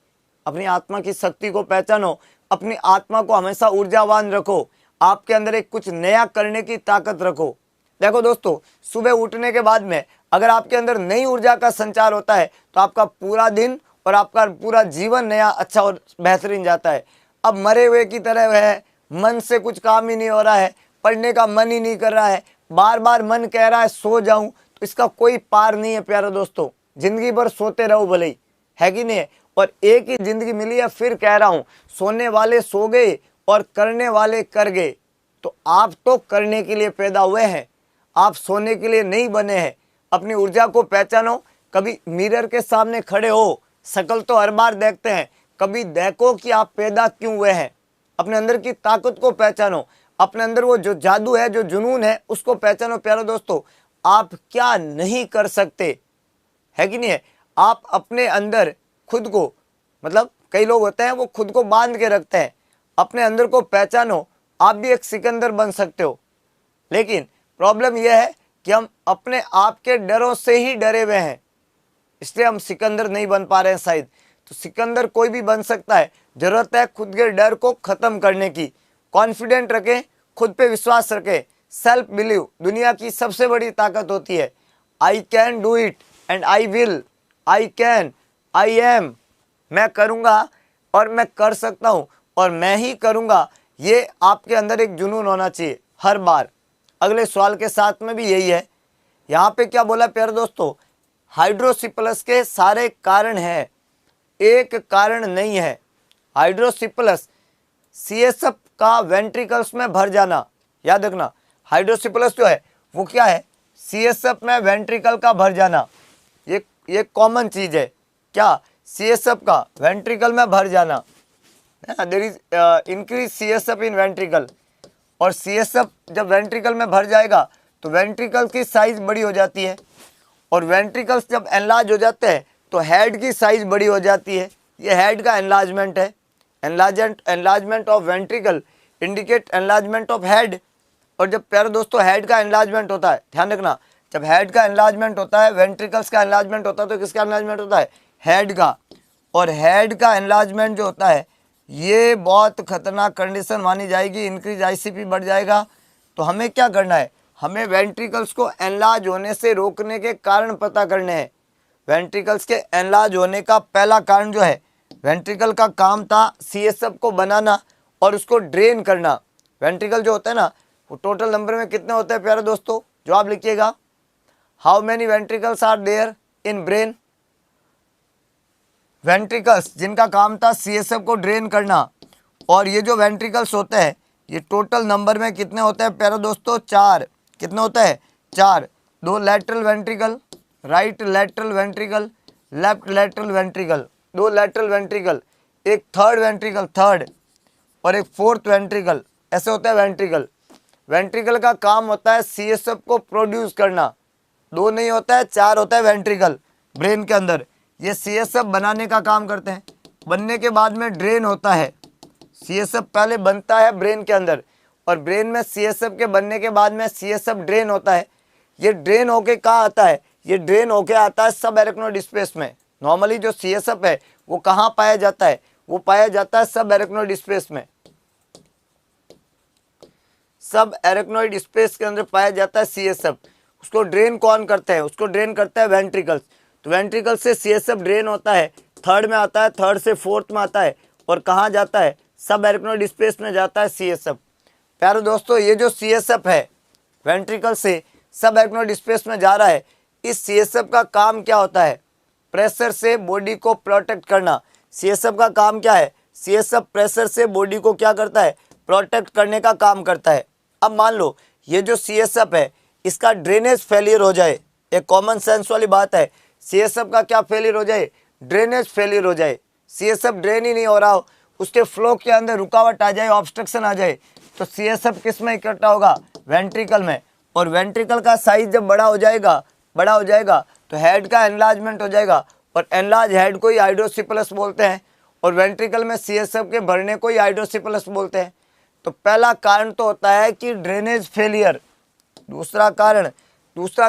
अपनी आत्मा की शक्ति को पहचानो, अपनी आत्मा को हमेशा ऊर्जावान रखो, आपके अंदर एक कुछ नया करने की ताकत रखो। देखो दोस्तों, सुबह उठने के बाद में अगर आपके अंदर नई ऊर्जा का संचार होता है तो आपका पूरा दिन और आपका पूरा जीवन नया, अच्छा और बेहतरीन जाता है। अब मरे हुए की तरह है, मन से कुछ काम ही नहीं हो रहा है, पढ़ने का मन ही नहीं कर रहा है, बार बार मन कह रहा है सो जाऊं, तो इसका कोई पार नहीं है प्यारे दोस्तों। जिंदगी भर सोते रहो भले ही, है कि नहीं है, और एक ही जिंदगी मिली है, फिर कह रहा हूं, सोने वाले सो गए और करने वाले कर गए। तो आप तो करने के लिए पैदा हुए हैं, आप सोने के लिए नहीं बने हैं। अपनी ऊर्जा को पहचानो, कभी मिरर के सामने खड़े हो, शक्ल तो हर बार देखते हैं, कभी देखो कि आप पैदा क्यों हुए हैं। अपने अंदर की ताकत को पहचानो, अपने अंदर वो जो जादू है, जो जुनून है, उसको पहचानो प्यारे दोस्तों। आप क्या नहीं कर सकते, है कि नहीं है। आप अपने अंदर खुद को, मतलब कई लोग होते हैं वो खुद को बांध के रखते हैं, अपने अंदर को पहचानो, आप भी एक सिकंदर बन सकते हो। लेकिन प्रॉब्लम यह है कि हम अपने आप के डरों से ही डरे हुए हैं, इसलिए हम सिकंदर नहीं बन पा रहे हैं शायद। तो सिकंदर कोई भी बन सकता है, जरूरत है खुद के डर को खत्म करने की। कॉन्फिडेंट रखें, खुद पे विश्वास रखें, सेल्फ बिलीव दुनिया की सबसे बड़ी ताकत होती है। I can do it and I will, I can, I am, मैं करूँगा और मैं कर सकता हूँ और मैं ही करूँगा, ये आपके अंदर एक जुनून होना चाहिए हर बार। अगले सवाल के साथ में भी यही है। यहाँ पे क्या बोला प्यारे दोस्तों, हाइड्रोसिपलस के सारे कारण हैं, एक कारण नहीं है। हाइड्रोसिपलस, CSF का वेंट्रिकल्स में भर जाना, याद रखना, हाइड्रोसिपलस जो है वो क्या है, CSF में वेंट्रिकल का भर जाना, ये कॉमन चीज है। क्या, CSF का वेंट्रिकल में भर जाना, there is increase CSF in ventricle. और CSF जब वेंट्रिकल में भर जाएगा तो वेंट्रिकल की साइज बड़ी हो जाती है, और वेंट्रिकल्स जब एनलार्ज हो जाते हैं तो हेड की साइज बड़ी हो जाती है। ये हेड का एनलार्जमेंट है। Enlargement of ventricle indicate enlargement of head. और जब प्यारे दोस्तों हेड का एनलार्जमेंट होता है, ध्यान रखना, जब हेड का एनलार्जमेंट होता है, वेंट्रिकल्स का एनलार्जमेंट होता है, तो किसका एनलार्जमेंट होता है, हेड का। और हेड का एनलार्जमेंट जो होता है ये बहुत खतरनाक कंडीशन मानी जाएगी, इंक्रीज ICP बढ़ जाएगा। तो हमें क्या करना है, हमें वेंट्रिकल्स को एनलार्ज होने से रोकने के कारण पता करने हैं। वेंट्रिकल्स के एनलार्ज होने का पहला कारण जो है, वेंट्रिकल का काम था CSF को बनाना और उसको ड्रेन करना। वेंट्रिकल जो होता है ना, वो टोटल नंबर में कितने होते हैं प्यारे दोस्तों, जवाब लिखिएगा। How many ventricles are there in brain? Ventricles जिनका काम था CSF को ड्रेन करना, और ये जो वेंट्रिकल्स होते हैं ये टोटल नंबर में कितने होते हैं प्यारे दोस्तों? 4। कितने होते हैं? 4। 2 lateral ventricle, right lateral ventricle, left lateral ventricle, 2 lateral ventricle, एक थर्ड वेंट्रिकल थर्ड, और एक फोर्थ वेंट्रिकल। ऐसे होता है वेंट्रिकल। वेंट्रिकल का काम होता है CSF को प्रोड्यूस करना। 2 नहीं होता है, 4 होता है वेंट्रिकल ब्रेन के अंदर। ये CSF बनाने का काम करते हैं। बनने के बाद में ड्रेन होता है। CSF पहले बनता है ब्रेन के अंदर, और ब्रेन में CSF के बनने के बाद में CSF ड्रेन होता है। ये ड्रेन होके कहाँ आता है? ये ड्रेन होके आता है सब एरेक्नोइड स्पेस में। नॉर्मली जो CSF है वो कहाँ पाया जाता है? वो पाया जाता है सब एरेक्नोइड स्पेस में। सब एरेक्नोइड स्पेस के अंदर पाया जाता है CSF। उसको ड्रेन कौन करते हैं? उसको ड्रेन करता है वेंट्रिकल्स। तो वेंट्रिकल से CSF ड्रेन होता है, थर्ड में आता है, थर्ड से फोर्थ में आता है, और कहाँ जाता है? सब एरेक्नोइड स्पेस में जाता है CSF। प्यारे दोस्तों, ये जो CSF है वेंट्रिकल से सब एरेक्नोइड स्पेस में जा रहा है, इस CSF का काम क्या होता है? प्रेशर से बॉडी को प्रोटेक्ट करना। CSF का काम क्या है? CSF प्रेशर से बॉडी को क्या करता है? प्रोटेक्ट करने का काम करता है। अब मान लो ये जो CSF है इसका ड्रेनेज फेलियर हो जाए, एक कॉमन सेंस वाली बात है, CSF का क्या फेलियर हो जाए? ड्रेनेज फेलियर हो जाए। CSF ड्रेन ही नहीं हो रहा हो, उसके फ्लो के अंदर रुकावट आ जाए, ऑब्स्ट्रक्शन आ जाए, तो CSF किस में इकट्ठा होगा? वेंट्रिकल में। और वेंट्रिकल का साइज जब बड़ा हो जाएगा तो हेड का एनलार्जमेंट हो जाएगा, और एनलार्ज हेड को ही हाइड्रोसिफलस बोलते हैं, और वेंट्रिकल में CSF के भरने को ही हाइड्रोसिफलस बोलते हैं। तो पहला कारण तो होता है कि ड्रेनेज फेलियर। दूसरा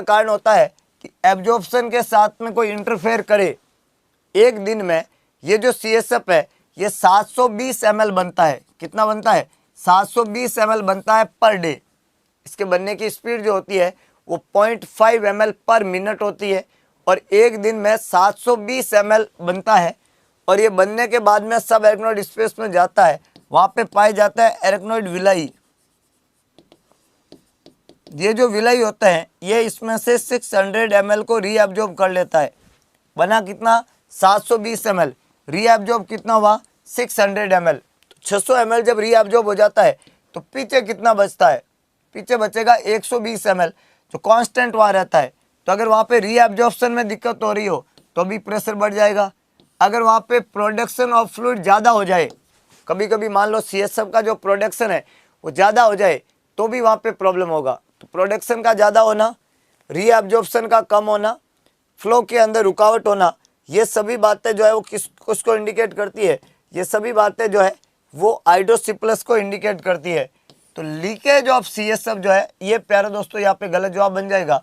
कारण होता है कि एब्जॉर्प्शन के साथ में कोई इंटरफेयर करे। एक दिन में ये जो CSF है ये 720 ml बनता है। कितना बनता है? 720 ml बनता है पर डे। इसके बनने की स्पीड जो होती है वो 0.5 ml पर मिनट होती है, और एक दिन में 720 ml बनता है। और ये बनने के बाद में सब एरेक्नोइड स्पेस में जाता है, वहाँ पे पाए जाता है एरेक्नोइड विलाई। ये जो विलाई होता है ये इसमें से 600 ml को रीअब्जॉर्ब कर लेता है। बना कितना? 720 ml। रीअब्जॉर्ब कितना हुआ? 600 ml। तो 600 ml जब रीअब्जॉर्ब हो जाता है तो पीछे कितना बचता है? पीछे बचेगा 120 ml, जो कांस्टेंट वहाँ रहता है। तो अगर वहाँ पे रीअब्जॉर्प्शन में दिक्कत हो रही हो तो भी प्रेशर बढ़ जाएगा। अगर वहाँ पे प्रोडक्शन ऑफ फ्लूइड ज़्यादा हो जाए, कभी कभी मान लो CSF का जो प्रोडक्शन है वो ज़्यादा हो जाए तो भी वहाँ पे प्रॉब्लम होगा। तो प्रोडक्शन का ज़्यादा होना, रीअब्जॉर्प्शन का कम होना, फ्लो के अंदर रुकावट होना, ये सभी बातें जो है वो किसको इंडिकेट करती है? ये सभी बातें जो है वो हाइड्रोसिफलस को इंडिकेट करती है। तो लीकेज ऑफ CSF जो है ये प्यारे दोस्तों यहाँ पे गलत जवाब बन जाएगा।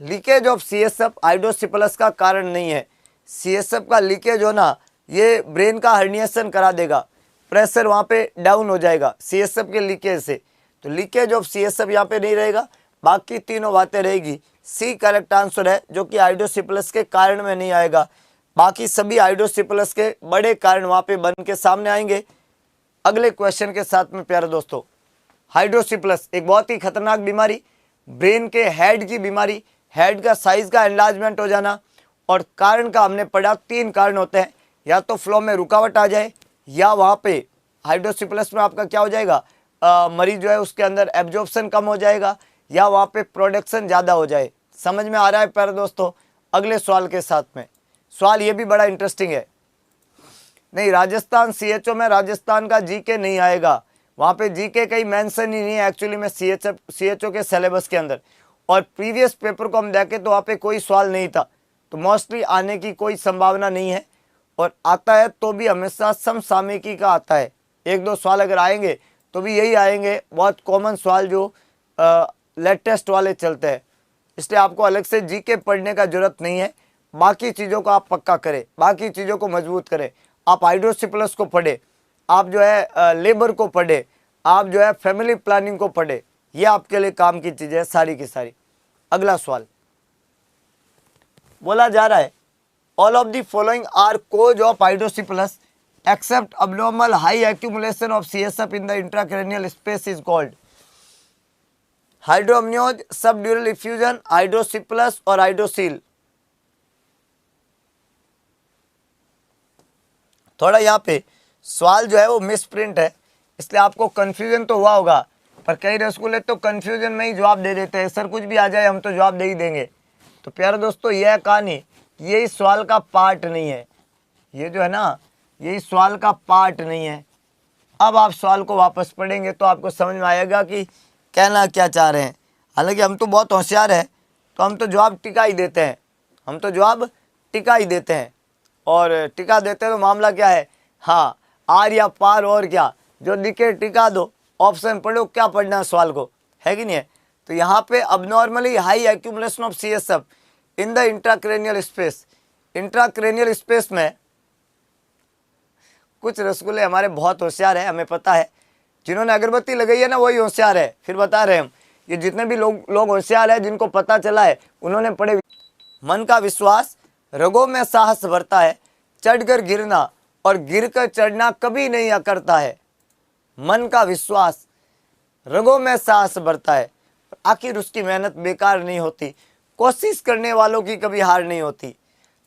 लीकेज ऑफ CSF हाइड्रोसिफलस का कारण नहीं है। CSF का लीकेज होना ये ब्रेन का हर्निएशन करा देगा, प्रेशर वहाँ पे डाउन हो जाएगा CSF के लीकेज से। तो लीकेज ऑफ CSF यहाँ पे नहीं रहेगा, बाकी तीनों बातें रहेगी। C करेक्ट आंसर है, जो कि हाइड्रोसिफलस के कारण में नहीं आएगा। बाकी सभी हाइड्रोसिफलस के बड़े कारण वहाँ पे बन के सामने आएंगे। अगले क्वेश्चन के साथ में प्यारे दोस्तों, हाइड्रोसिफलस एक बहुत ही खतरनाक बीमारी, ब्रेन के हेड की बीमारी, हेड का साइज का एनलार्जमेंट हो जाना। और कारण का हमने पढ़ा 3 कारण होते हैं, या तो फ्लो में रुकावट आ जाए, या वहाँ पे हाइड्रोसिफलस में आपका क्या हो जाएगा, मरीज जो है उसके अंदर एब्जॉर्प्शन कम हो जाएगा, या वहाँ पे प्रोडक्शन ज़्यादा हो जाए। समझ में आ रहा है प्यारे दोस्तों? अगले सवाल के साथ में, सवाल ये भी बड़ा इंटरेस्टिंग है। नहीं, राजस्थान CHO में राजस्थान का GK नहीं आएगा, वहाँ पे GK कहीं मेंशन ही नहीं है एक्चुअली में CHO के सिलेबस के अंदर। और प्रीवियस पेपर को हम देखें तो वहाँ पे कोई सवाल नहीं था, तो मोस्टली आने की कोई संभावना नहीं है। और आता है तो भी हमेशा समसामयिकी का आता है। 1-2 सवाल अगर आएंगे तो भी यही आएंगे, बहुत कॉमन सवाल जो लेटेस्ट वाले चलते हैं। इसलिए आपको अलग से GK पढ़ने का जरूरत नहीं है। बाकी चीज़ों को आप पक्का करें, बाकी चीज़ों को मजबूत करें। आप हाइड्रोसिफलस को पढ़े, आप जो है लेबर को पढ़े, आप जो है फैमिली प्लानिंग को पढ़े, ये आपके लिए काम की चीज़ें सारी की सारी। अगला सवाल बोला जा रहा है, all of the following are cause of hydrocephalus except abnormal high accumulation of CSF in the intracranial space is called. Hydramnios, subdural effusion, हाइड्रोसिप्लस और हाइड्रोसील। थोड़ा यहाँ पे सवाल जो है वो मिस प्रिंट है, इसलिए आपको कंफ्यूजन तो हुआ होगा, पर कई रसगुल्ले तो कंफ्यूजन में ही जवाब दे देते हैं, सर कुछ भी आ जाए हम तो जवाब दे ही देंगे। तो प्यारे दोस्तों यह कहानी ये इस सवाल का पार्ट नहीं है, ये जो है ना ये इस सवाल का पार्ट नहीं है। अब आप सवाल को वापस पढ़ेंगे तो आपको समझ में आएगा कि कहना क्या चाह रहे हैं। हालांकि हम तो बहुत होशियार हैं, तो हम तो जवाब टिका ही देते हैं, हम तो जवाब टिका ही देते हैं, और टिका देते हैं तो मामला क्या है, हाँ आर या पार और क्या, जो दिखे टिका दो, ऑप्शन पढ़ो, क्या पढ़ना है सवाल को, है कि नहीं है। तो यहाँ पे abnormally high accumulation of CSF in the intracranial space, intracranial space में कुछ रसगुल्ले हमारे बहुत होशियार है, हमें पता है, जिन्होंने अगरबत्ती लगाई है ना वही होशियार है। फिर बता रहे हम, ये जितने भी लोग होशियार है जिनको पता चला है उन्होंने पढ़े। मन का विश्वास रगों में साहस भरता है, चढ़कर गिरना और गिरकर चढ़ना कभी नहीं अकरता है। मन का विश्वास रगों में साहस भरता है, आखिर उसकी मेहनत बेकार नहीं होती, कोशिश करने वालों की कभी हार नहीं होती।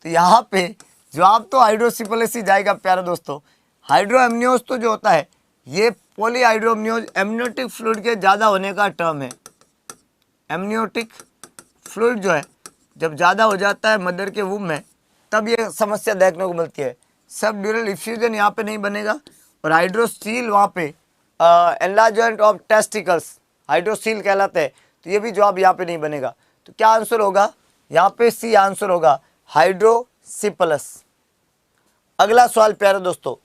तो यहाँ पे जवाब तो हाइड्रोसिप्लस ही जाएगा प्यारे दोस्तों। हाइड्रोअम्नियोज तो जो होता है ये पॉलीहाइड्रोअम्नियोज एमनियोटिक फ्लूइड के ज़्यादा होने का टर्म है। एमनियोटिक फ्लूइड जो है जब ज़्यादा हो जाता है मदर के वूम में, तब ये समस्या देखने को मिलती है। सब ड्यूरल इफ्यूजन यहाँ पे नहीं बनेगा, और हाइड्रोसील वहाँ पे एनलार्जमेंट ऑफ टेस्टिकल्स हाइड्रोसील कहलाते हैं, तो ये भी जवाब यहाँ पे नहीं बनेगा। तो क्या आंसर होगा यहाँ पे, सी आंसर होगा, हाइड्रोसिप्लस। अगला सवाल प्यारे दोस्तों,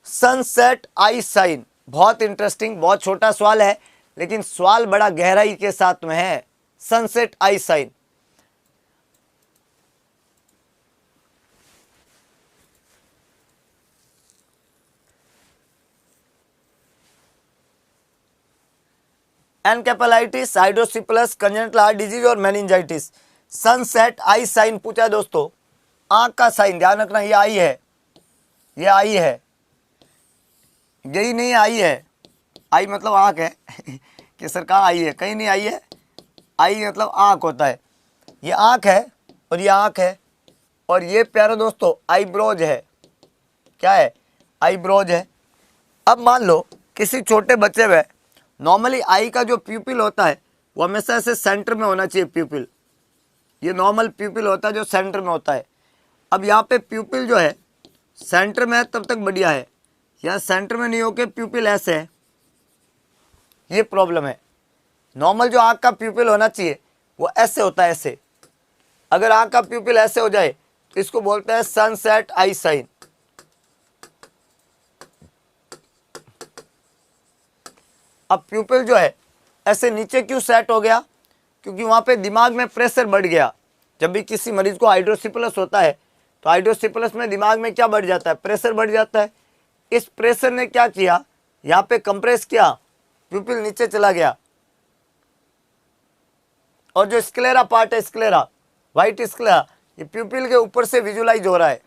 सनसेट आई साइन, बहुत इंटरेस्टिंग, बहुत छोटा सवाल है लेकिन सवाल बड़ा गहराई के साथ में है। Sunset eye sign, encephalitis, hydrocephalus, congenital heart disease और मेनिंजाइटिस। सनसेट आई साइन पूछा दोस्तों, आंख का साइन, ध्यान रखना ये आई है, ये आई है, यही नहीं आई है, आई मतलब आंख है कि सर कहाँ आई है, कहीं नहीं आई है, आई मतलब आंख होता है, ये आंख है और ये आंख है, और ये प्यारे दोस्तों आईब्रोज है, क्या है, आईब्रोज है। अब मान लो किसी छोटे बच्चे में नॉर्मली आई का जो प्यूपिल होता है वो हमेशा ऐसे सेंटर में होना चाहिए, प्यूपिल, ये नॉर्मल प्यूपिल होता है जो सेंटर में होता है। अब यहाँ पे प्यूपिल जो है सेंटर में है तब तक बढ़िया है, यहाँ सेंटर में नहीं होके प्यूपिल ऐसे है, ये प्रॉब्लम है। नॉर्मल जो आँख का प्यूपिल होना चाहिए वो ऐसे होता है, ऐसे। अगर आँख का प्यूपिल ऐसे हो जाए तो इसको बोलते हैं सनसेट आई साइन। अब प्यूपिल जो है ऐसे नीचे क्यों सेट हो गया, क्योंकि वहाँ पे दिमाग में प्रेशर बढ़ गया। जब भी किसी मरीज को हाइड्रोसिप्लस होता है तो हाइड्रोसिप्लस में दिमाग में क्या बढ़ जाता है, प्रेशर बढ़ जाता है। इस प्रेशर ने क्या किया, यहाँ पे कंप्रेस किया, प्यूपिल नीचे चला गया, और जो स्क्लेरा पार्ट है, स्क्लेरा, व्हाइट स्क्लेरा, ये प्यूपिल के ऊपर से विजुलाइज हो रहा है।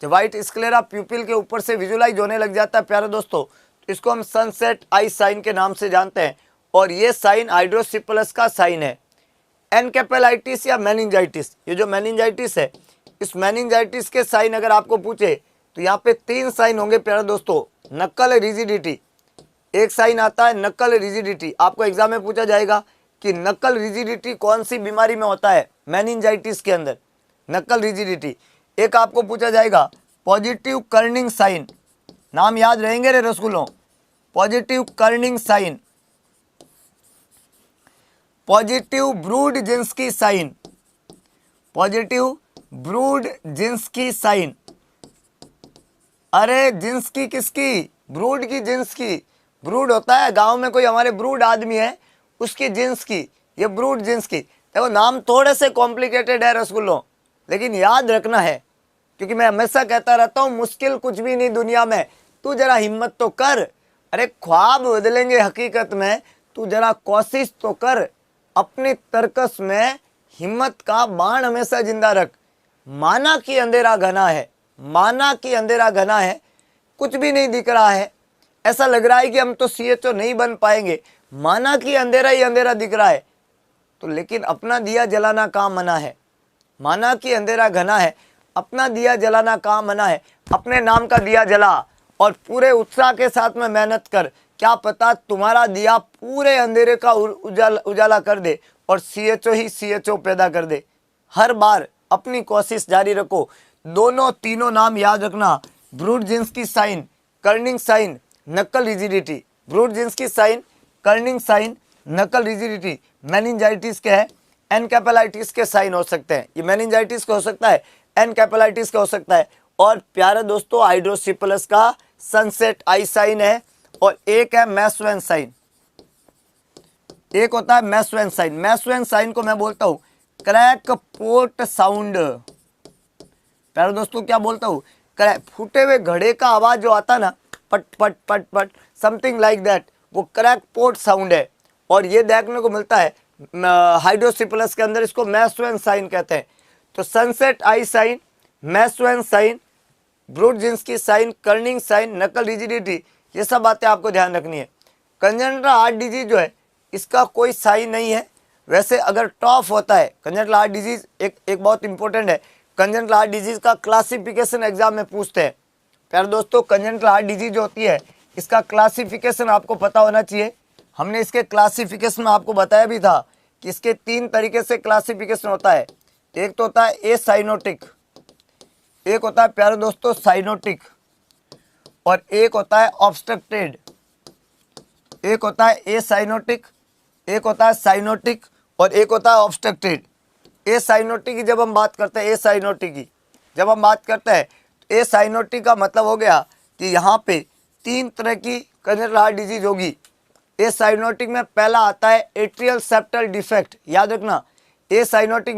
जब व्हाइट स्क्लेरा प्यूपिल के ऊपर से विजुलाइज होने लग जाता है प्यारे दोस्तों, तो इसको हम सनसेट आई साइन के नाम से जानते हैं, और ये साइन हाइड्रोसिप्लस का साइन है। एनकेफेलाइटिस या मेनिंजाइटिस, ये जो मेनिंजाइटिस है, इस मेनिंजाइटिस के साइन अगर आपको पूछे तो यहाँ पे 3 साइन होंगे प्यारे दोस्तों। नक्कल रिजिडिटी, एक साइन आता है नक्कल रिजिडिटी, आपको एग्जाम में पूछा जाएगा कि नक्कल रिजिडिटी कौन सी बीमारी में होता है, मेनिंजाइटिस के अंदर नक्कल रिजिडिटी। एक आपको पूछा जाएगा पॉजिटिव कर्निंग साइन, नाम याद रहेंगे रे रसगुल्लों, positive Kernig sign, positive Brudzinski sign, positive Brudzinski sign. अरे जिन्स की किसकी, ब्रूड की, जिन्स की, ब्रूड होता है गांव में कोई हमारे ब्रूड आदमी है उसकी जिन्स की, ये ब्रूड जिन्स की। देखो नाम थोड़े से कॉम्प्लिकेटेड है रसगुल्लों, लेकिन याद रखना है, क्योंकि मैं हमेशा कहता रहता हूँ मुश्किल कुछ भी नहीं दुनिया में, तू जरा हिम्मत तो कर। अरे ख्वाब बदलेंगे हकीकत में, तू जरा कोशिश तो कर। अपनी तर्कस में हिम्मत का बाण हमेशा जिंदा रख। माना कि अंधेरा घना है, माना कि अंधेरा घना है, कुछ भी नहीं दिख रहा है, ऐसा लग रहा है कि हम तो CHO नहीं बन पाएंगे, माना कि अंधेरा ही अंधेरा दिख रहा है, तो लेकिन अपना दिया जलाना कहाँ मना है। माना कि अंधेरा घना है, अपना दिया जलाना कहाँ मना है। अपने नाम का दिया जला और पूरे उत्साह के साथ में मेहनत कर, क्या पता तुम्हारा दिया पूरे अंधेरे का उजाला कर दे और CHO ही CHO पैदा कर दे। हर बार अपनी कोशिश जारी रखो। दोनों तीनों नाम याद रखना, ब्रूड-जिंस्की sign, Kernig sign, nuchal rigidity. ब्रूड-जिंस्की sign, Kernig sign, nuchal rigidity meningitis के है, एनकेफेलाइटिस के साइन हो सकते हैं। ये मेनिंजाइटिस का हो सकता है, एनकेफेलाइटिस का हो सकता है। और प्यारे दोस्तों, हाइड्रोसिफलस का सनसेट आई साइन है और एक है मैस्वेन साइन। एक होता है मैस्वेन साइन। मैस्वेन साइन को मैं बोलता हूं क्रैक पोट साउंड। प्यारे दोस्तों, क्या बोलता हूं? फूटे हुए घड़े का आवाज जो आता ना, पट पट पट पट, समथिंग लाइक दैट, वो क्रैक पोट साउंड है। और ये देखने को मिलता है हाइड्रोसिफलस के अंदर, इसको मैस्वेन साइन कहते हैं। तो sunset eye sign, Macewen sign, Brudzinski sign, Kernig sign, nuchal rigidity, ये सब बातें आपको ध्यान रखनी है। कंजेनिटल हार्ट डिजीज जो है, इसका कोई साइन नहीं है। वैसे अगर टॉफ होता है कंजेनिटल हार्ट डिजीज, एक बहुत इंपॉर्टेंट है, कंजेनिटल हार्ट डिजीज का क्लासिफिकेशन एग्जाम में पूछते हैं। प्यारे दोस्तों, कंजेनिटल हार्ट डिजीज जो होती है, इसका क्लासिफिकेशन आपको पता होना चाहिए। हमने इसके क्लासिफिकेशन में आपको बताया भी था कि इसके 3 तरीके से क्लासिफिकेशन होता है। एक तो होता है ए साइनोटिक, एक होता है प्यारे दोस्तों साइनोटिक, और एक होता है ऑब्स्ट्रक्टेड। एक होता है ए साइनोटिक, एक होता है साइनोटिक, और एक होता है ऑब्स्ट्रक्टेड। ए साइनोटिक की जब हम बात करते हैं, ए साइनोटिक की जब हम बात करते हैं, तो ए साइनोटिक का मतलब हो गया कि यहाँ पे 3 तरह की कंजेनिटल हार्ट डिजीज होगी। ए साइनोटिक में पहला आता है एट्रियल सेप्टल डिफेक्ट। याद रखना, ए साइनोटिक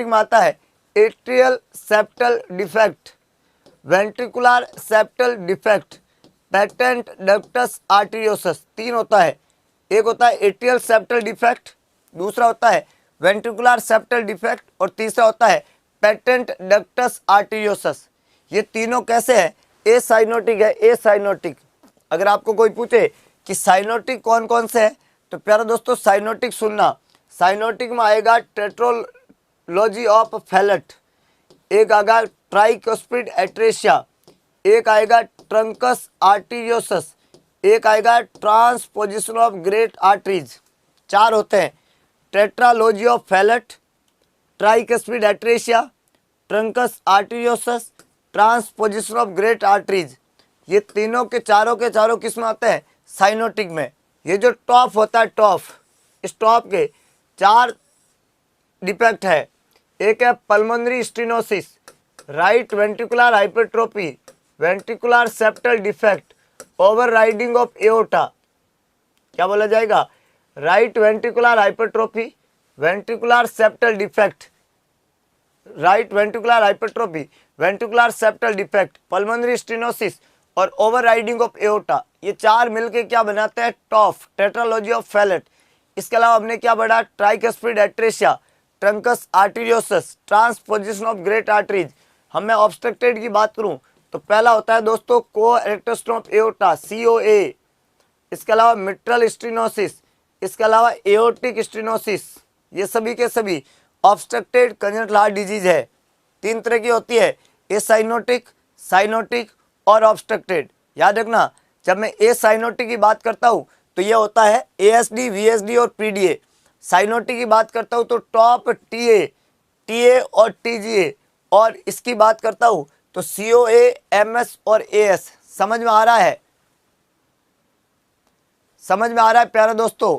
में आता है atrial septal defect, ventricular septal defect, patent ductus arteriosus. 3 होता है। एक होता है एट्रियल सेप्टल डिफेक्ट, दूसरा होता है वेंट्रिकुलर सेप्टल डिफेक्ट, और तीसरा होता है पेटेंट डक्टस आर्टिरियोसस। ये तीनों कैसे है? ए साइनोटिक है। ए साइनोटिक, अगर आपको कोई पूछे कि साइनोटिक कौन कौन से है, तो प्यारे दोस्तों साइनोटिक सुनना। साइनोटिक में आएगा टेट्रोलॉजी ऑफ फैलेट, एक आएगा ट्राइकोस्पिड एट्रेशिया, एक आएगा ट्रंकस आर्टिरियोसस, एक आएगा ट्रांसपोजिशन ऑफ ग्रेट आर्टरीज। 4 होते हैं, tetralogy of Fallot, tricuspid atresia, truncus arteriosus, transposition of great arteries. ये तीनों के चारों किस में आते हैं? साइनोटिक में। ये जो टॉप होता है, इस टॉप के 4 डिफेक्ट है। एक है pulmonary stenosis, right ventricular hypertrophy, ventricular septal defect, overriding of aorta. क्या बोला जाएगा? Right ventricular hypertrophy, ventricular septal defect, right ventricular hypertrophy, ventricular septal defect, pulmonary stenosis और ओवरराइडिंग ऑफ एओर्टा। ये 4 मिलके क्या बनाते हैं? TOF, tetralogy of Fallot. इसके अलावा हमने क्या पढ़ा? Tricuspid atresia, truncus arteriosus, transposition of great arteries. हम मैं ऑब्स्ट्रक्टेड की बात करूं तो पहला होता है दोस्तों कोएक्टोस्टोम ऑफ एओर्टा, COA। इसके अलावा मिट्रल स्टेनोसिस, इसके अलावा एओर्टिक स्टेनोसिस। ये सभी के सभी ऑब्स्ट्रक्टेड कंजेनिटल हार्ट डिजीज है। 3 तरह की होती है, ए साइनोटिक, साइनोटिक और ऑब्स्ट्रक्टेड। याद रखना, जब मैं ए साइनोटिक की बात करता हूं तो ये होता है ASD, VSD और PDA। साइनोटिक की बात करता हूं तो टॉप, TA और TGA, और इसकी बात करता हूं तो COA, MS और AS। समझ में आ रहा है? समझ में आ रहा है प्यारे दोस्तों?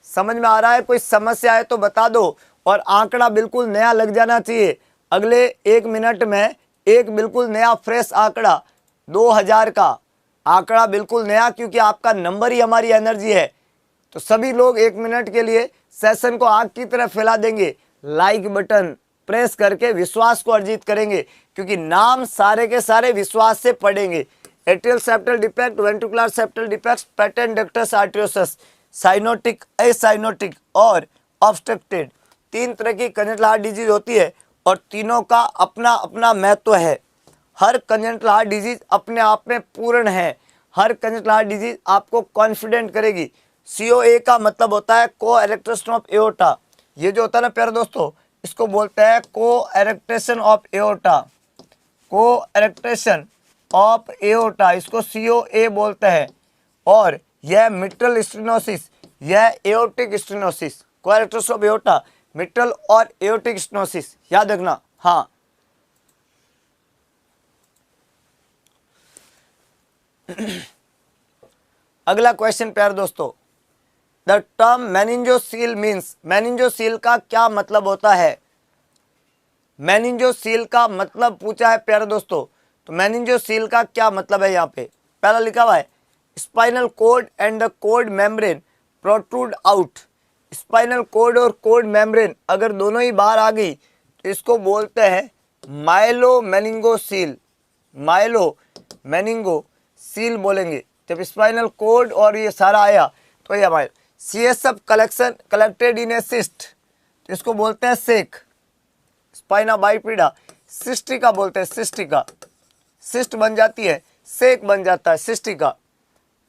समझ में आ रहा है? कोई समस्या है तो बता दो। और आंकड़ा बिल्कुल नया लग जाना चाहिए। अगले 1 मिनट में एक बिल्कुल नया फ्रेश आंकड़ा, 2000 का आंकड़ा बिल्कुल नया, क्योंकि आपका नंबर ही हमारी एनर्जी है। तो सभी लोग 1 मिनट के लिए सेशन को आग की तरह फैला देंगे। लाइक बटन प्रेस करके विश्वास को अर्जित करेंगे, क्योंकि नाम सारे के सारे विश्वास से पढ़ेंगे। Atrial septal defect, ventricular septal defect, patent ductus arteriosus, cyanotic, acyanotic और ऑब्स्ट्रक्टेड। 3 तरह की कंजेनिटल हार्ट डिजीज होती है और तीनों का अपना अपना महत्व है। हर कंजेनिटल हार्ट डिजीज अपने आप में पूर्ण है। हर कंजेस्टिव हार्ट डिजीज आपको कॉन्फिडेंट करेगी। COA का मतलब होता है को एरेक्टेशन ऑफ एओर्टा। ये जो होता है ना प्यारे दोस्तों, इसको बोलते हैं को एरेक्टेशन ऑफ एओर्टा, को एरेक्टेशन ऑफ एओर्टा, इसको COA बोलते हैं। और यह मिट्रल स्टेनोसिस, यह एओर्टिक स्टेनोसिस, को एरेक्टेशन ऑफ एओर्टा, मिट्रल और एओर्टिक स्टेनोसिस, याद रखना। हाँ, अगला क्वेश्चन प्यारे दोस्तों, the term meningocele means, meningocele का क्या मतलब होता है? मेनिंजोसील का मतलब पूछा है प्यारे दोस्तों, तो मेनिंजोसील का क्या मतलब है? यहाँ पे पहला लिखा हुआ है spinal cord and the code membrane protrude out. Spinal cord और कोड मेम्ब्रेन अगर दोनों ही बाहर आ गई तो इसको बोलते हैं माइलो मेनिंगोसील, माइलो मेनिंगोसील बोलेंगे। जब स्पाइनल कोड और ये सारा आया तो ये हमारे CSF collection collected in A cyst, तो इसको बोलते हैं सेक। स्पाइना बाइफिडा सिस्टिका बोलते हैं, सिस्टिका, सिस्ट बन जाती है, सेक बन जाता है cystica.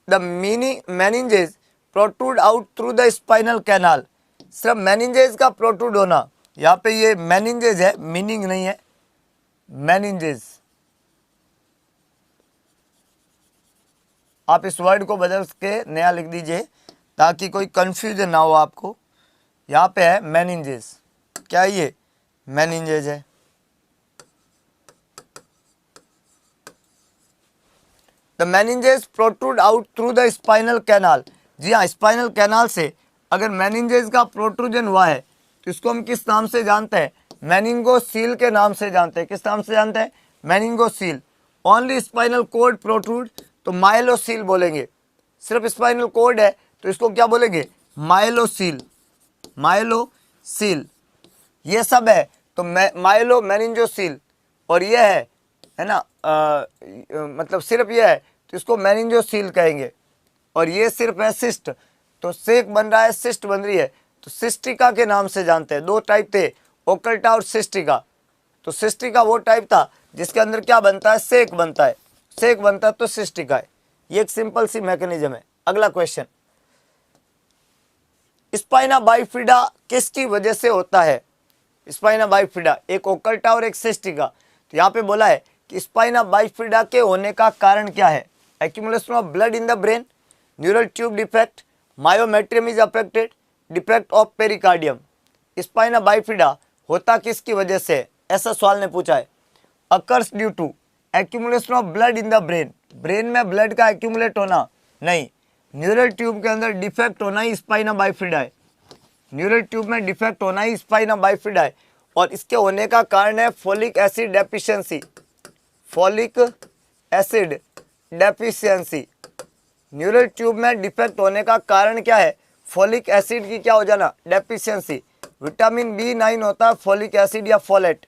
The meninges protrude out through the spinal canal, सिर्फ मेनिंजेस का प्रोट्रूड होना, यहाँ पे ये मेनिंजेस है, मीनिंग नहीं है, मेनिंजेस। आप इस वर्ड को बदल के नया लिख दीजिए ताकि कोई कंफ्यूजन ना हो आपको। यहाँ पे है मेनिंजेस, क्या ये मेनिंजेस है। The meninges protrude out through the spinal canal, जी हाँ, स्पाइनल कैनाल से अगर मेनिंजेस का प्रोट्रूजन हुआ है तो इसको हम किस नाम से जानते हैं? मेनिंगोसील के नाम से जानते हैं। किस नाम से जानते हैं? मेनिंगोसील। ओनली स्पाइनल कोड प्रोट्रूड तो माइलोसील बोलेंगे। सिर्फ स्पाइनल कोड है तो इसको क्या बोलेंगे? माइलोसील, माइलोसील। ये सब है तो माइलो मेनिंजोसील, और ये है ना मतलब सिर्फ ये है तो इसको मेनिंजोसील कहेंगे। और ये सिर्फ है सिस्ट, तो सेक बन रहा है, सिस्ट बन रही है, तो सिस्टिका के नाम से जानते हैं। दो टाइप थे, ओकल्टा और सिस्टिका। तो सिस्टिका वो टाइप था जिसके अंदर क्या बनता है? सेक बनता है, सेक बनता है तो सिस्टिका है। ये एक सिंपल सी मैकेनिज्म है। अगला क्वेश्चन, स्पाइना बाइफिडा किसकी वजह से होता है? स्पाइना बाइफिडा एक ओकल्टा और एक सिस्टिका। तो यहाँ पे बोला है कि स्पाइना बाइफिडा के होने का कारण क्या है? Accumulation of blood in the brain, neural tube defect, myometrium is affected, defect of pericardium. Spina bifida होता किसकी वजह से? ऐसा सवाल ने पूछा है। Occurs due to accumulation of blood in the brain, brain में ब्लड का एक्यूमुलेट होना नहीं, न्यूरल ट्यूब के अंदर डिफेक्ट होना ही स्पाइना बाइफिडा है। न्यूरल ट्यूब में डिफेक्ट होना ही स्पाइना बाइफिडा है। और इसके होने का कारण है folic acid deficiency, folic acid deficiency. Neural tube में डिफेक्ट होने का कारण क्या है? फोलिक एसिड की क्या हो जाना? डेफिशिएंसी। विटामिन B9 होता है फोलिक एसिड या फोलेट।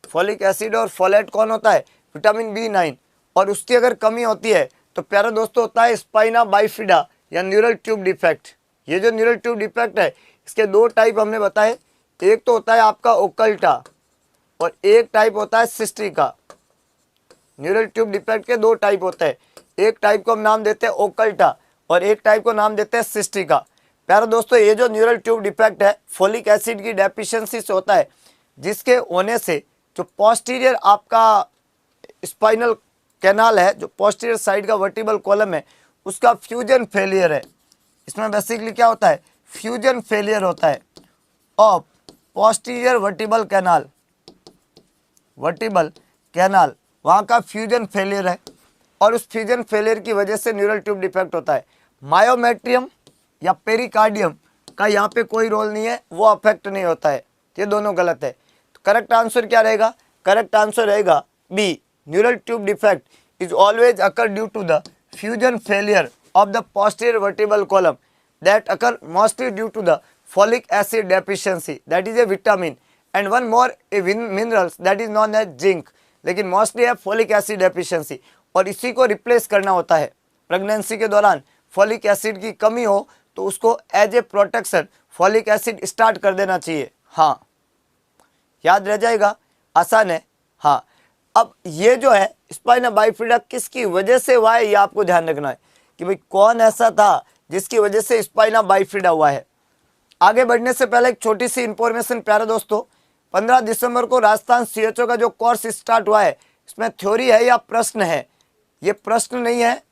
फोलिक एसिड और फोलेट कौन होता है? Vitamin B9। और उसकी अगर कमी होती है तो प्यारे दोस्तों होता है स्पाइना बाइफिडा या न्यूरल ट्यूब डिफेक्ट। ये जो न्यूरल ट्यूब डिफेक्ट है इसके दो टाइप हमने बताए, एक तो होता है आपका ओकल्टा और एक टाइप होता है सिस्टिका। न्यूरल ट्यूब डिफेक्ट के दो टाइप होते हैं, एक टाइप को हम नाम देते हैं ओकल्टा और एक टाइप को नाम देते हैं सिस्टिका। प्यारे दोस्तों ये जो न्यूरल ट्यूब डिफेक्ट है फोलिक एसिड की डेफिशिएंसी से होता है, जिसके होने से जो पोस्टीरियर आपका स्पाइनल कैनाल है, जो पोस्टीरियर साइड का वर्टिबल कॉलम है, उसका फ्यूजन फेलियर है। इसमें बेसिकली क्या होता है? फ्यूजन फेलियर होता है of posterior vertebral canal, vertebral canal वहाँ का फ्यूजन फेलियर है और उस फ्यूजन फेलियर की वजह से न्यूरल ट्यूब डिफेक्ट होता है। मायोमेट्रियम या पेरिकार्डियम का यहाँ पे कोई रोल नहीं है, वो अफेक्ट नहीं होता है। ये दोनों गलत है। तो करेक्ट आंसर क्या रहेगा? करेक्ट आंसर रहेगा B, neural tube defect is always occur due to the fusion failure of the posterior vertebral column that occur mostly due to the folic acid deficiency, that is a vitamin, and one more a minerals that is known as zinc, लेकिन mostly है folic acid deficiency और इसी को replace करना होता है। Pregnancy के दौरान फॉलिक एसिड की कमी हो तो उसको as a protection folic acid start कर देना चाहिए। हाँ, याद रह जाएगा, आसान है। हाँ, अब ये जो है स्पाइना बाइफिडा किसकी वजह से हुआ है, ये आपको ध्यान रखना है कि भाई कौन ऐसा था जिसकी वजह से स्पाइना बाइफिडा हुआ है। आगे बढ़ने से पहले एक छोटी सी इंफॉर्मेशन प्यारे दोस्तों, 15 दिसंबर को राजस्थान सीएचओ का जो कोर्स स्टार्ट हुआ है, इसमें थ्योरी है या प्रश्न है? ये प्रश्न नहीं है,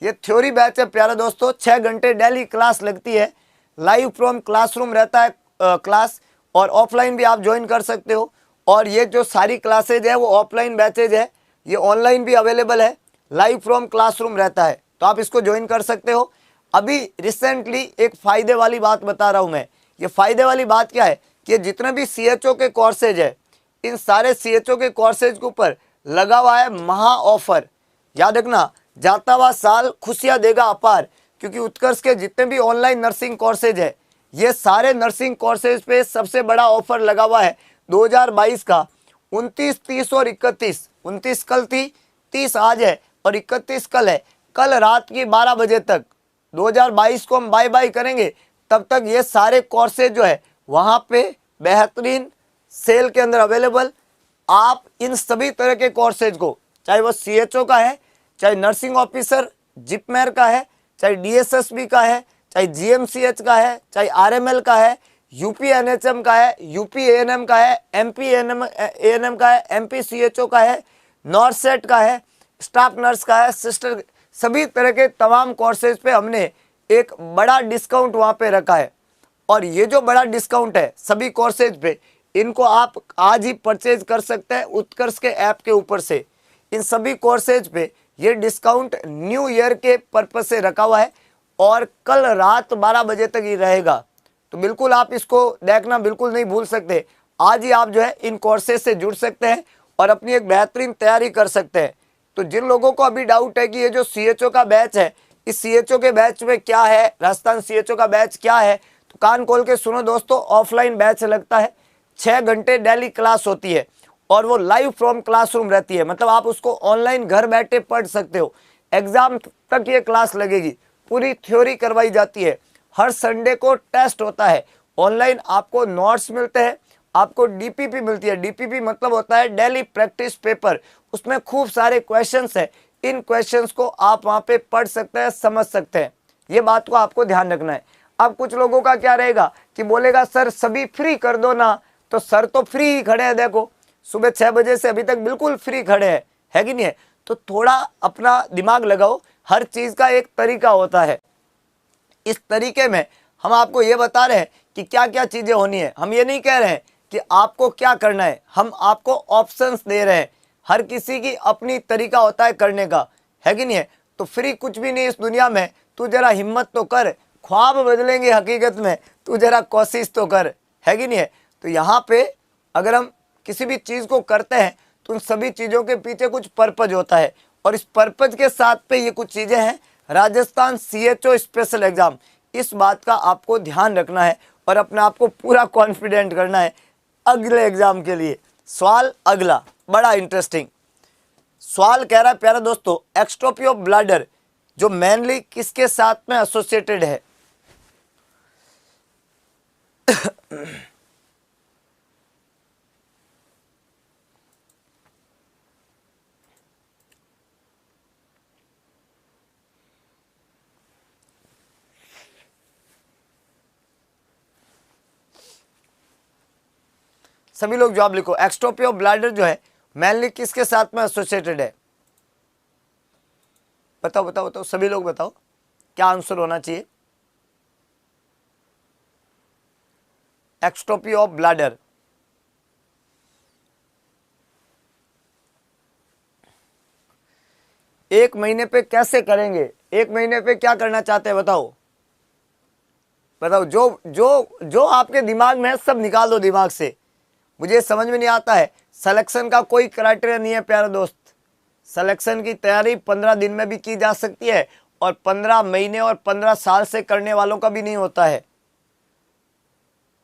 ये थ्योरी बैच है प्यारे दोस्तों। 6 घंटे डेली क्लास लगती है, लाइव फ्रॉम क्लासरूम रहता है क्लास, और ऑफलाइन भी आप ज्वाइन कर सकते हो। और ये जो सारी क्लासेज है वो ऑफलाइन बैचेज है, ये ऑनलाइन भी अवेलेबल है, लाइव फ्रॉम क्लासरूम रहता है, तो आप इसको ज्वाइन कर सकते हो। अभी रिसेंटली एक फ़ायदे वाली बात बता रहा हूँ मैं। ये फ़ायदे वाली बात क्या है कि जितने भी सीएचओ के कोर्सेज है, इन सारे सीएचओ के कोर्सेज के ऊपर लगा हुआ है महा ऑफर। याद रखना, जाता हुआ साल खुशियाँ देगा अपार, क्योंकि उत्कर्ष के जितने भी ऑनलाइन नर्सिंग कोर्सेज है, ये सारे नर्सिंग कोर्सेज पे सबसे बड़ा ऑफर लगा हुआ है 2022 का। 29, 30 और 31, 29 कल थी, 30 आज है और 31 कल है। कल रात की 12 बजे तक 2022 को हम बाय बाय करेंगे, तब तक ये सारे कोर्सेज जो है वहाँ पे बेहतरीन सेल के अंदर अवेलेबल। आप इन सभी तरह के कोर्सेज को, चाहे वो सीएचओ का है, चाहे नर्सिंग ऑफिसर जिपमेर का है, चाहे डीएसएसबी का है, चाहे जीएमसीएच का है, चाहे आरएमएल का है, यूपी एनएचएम का है, यूपी एएनएम का है, एमपी एएनएम का है, एमपी सीएचओ का है, नॉर्सेट का है, स्टाफ नर्स का है, सिस्टर, सभी तरह के तमाम कोर्सेज पे हमने एक बड़ा डिस्काउंट वहाँ पे रखा है। और ये जो बड़ा डिस्काउंट है सभी कोर्सेज पे, इनको आप आज ही परचेज कर सकते हैं उत्कर्ष के ऐप के ऊपर से। इन सभी कोर्सेज पे ये डिस्काउंट न्यू ईयर के पर्पज से रखा हुआ है और कल रात 12 बजे तक ही रहेगा, तो बिल्कुल आप इसको देखना बिल्कुल नहीं भूल सकते। आज ही आप जो है इन कोर्सेज से जुड़ सकते हैं और अपनी एक बेहतरीन तैयारी कर सकते हैं। तो जिन लोगों को अभी डाउट है कि ये जो सीएचओ का बैच है, इस सीएचओ के बैच में क्या है, राजस्थान सीएचओ का बैच क्या है, तो कान खोल के सुनो दोस्तों। ऑफलाइन बैच लगता है, 6 घंटे डेली क्लास होती है और वो लाइव फ्रॉम क्लासरूम रहती है, मतलब आप उसको ऑनलाइन घर बैठे पढ़ सकते हो। एग्जाम तक ये क्लास लगेगी, पूरी थ्योरी करवाई जाती है, हर संडे को टेस्ट होता है, ऑनलाइन आपको नोट्स मिलते हैं, आपको डीपीपी मिलती है। डीपीपी मतलब होता है डेली प्रैक्टिस पेपर, उसमें खूब सारे क्वेश्चंस है। इन क्वेश्चंस को आप वहाँ पे पढ़ सकते हैं, समझ सकते हैं, ये बात को आपको ध्यान रखना है। अब कुछ लोगों का क्या रहेगा कि बोलेगा सर सभी फ्री कर दो ना, तो सर तो फ्री ही खड़े हैं, देखो सुबह 6 बजे से अभी तक बिल्कुल फ्री खड़े हैं, है कि नहीं है? तो थोड़ा अपना दिमाग लगाओ, हर चीज का एक तरीका होता है। इस तरीके में हम आपको ये बता रहे हैं कि क्या क्या चीजें होनी है। हम ये नहीं कह रहे हैं कि आपको क्या करना है, हम आपको ऑप्शंस दे रहे हैं। हर किसी की अपनी तरीका होता है करने का, है कि नहीं है? तो फ्री कुछ भी नहीं इस दुनिया में। तू जरा हिम्मत तो कर, ख्वाब बदलेंगे हकीकत में, तू जरा कोशिश तो कर, है कि नहीं है? तो यहाँ पे अगर हम किसी भी चीज को करते हैं तो उन सभी चीजों के पीछे कुछ पर्पज होता है, और इस पर्पज के साथ पे ये कुछ चीजें हैं। राजस्थान सीएचओ स्पेशल एग्जाम, इस बात का आपको ध्यान रखना है और अपने आप को पूरा कॉन्फिडेंट करना है अगले एग्जाम के लिए। सवाल अगला बड़ा इंटरेस्टिंग सवाल कह रहा है प्यारा दोस्तों, एक्सट्रोपी ऑफ ब्लैडर जो मेनली किसके साथ में एसोसिएटेड है? सभी लोग जवाब लिखो। एक्सट्रोपी ऑफ ब्लैडर जो है मेनली किसके साथ में एसोसिएटेड है? बताओ बताओ बताओ, सभी लोग बताओ क्या आंसर होना चाहिए। एक्सट्रोपी ऑफ ब्लैडर, एक महीने पे कैसे करेंगे? एक महीने पे क्या करना चाहते हैं बताओ बताओ। जो जो जो आपके दिमाग में है सब निकाल दो दिमाग से। मुझे समझ में नहीं आता है, सिलेक्शन का कोई क्राइटेरिया नहीं है प्यारे दोस्त। सिलेक्शन की तैयारी 15 दिन में भी की जा सकती है और 15 महीने और 15 साल से करने वालों का भी नहीं होता है।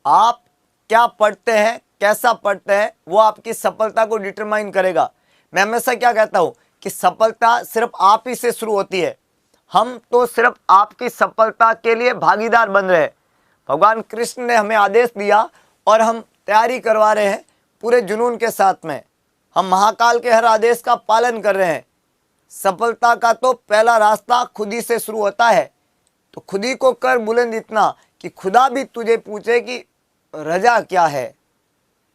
आप क्या पढ़ते हैं, कैसा पढ़ते हैं, वो आपकी सफलता को डिटरमाइन करेगा। मैं हमेशा क्या कहता हूं कि सफलता सिर्फ आप ही से शुरू होती है। हम तो सिर्फ आपकी सफलता के लिए भागीदार बन रहे हैं। भगवान कृष्ण ने हमें आदेश दिया और हम तैयारी करवा रहे हैं पूरे जुनून के साथ में। हम महाकाल के हर आदेश का पालन कर रहे हैं। सफलता का तो पहला रास्ता खुद ही से शुरू होता है, तो खुद ही को कर बुलंद इतना कि खुदा भी तुझे पूछे कि रजा क्या है।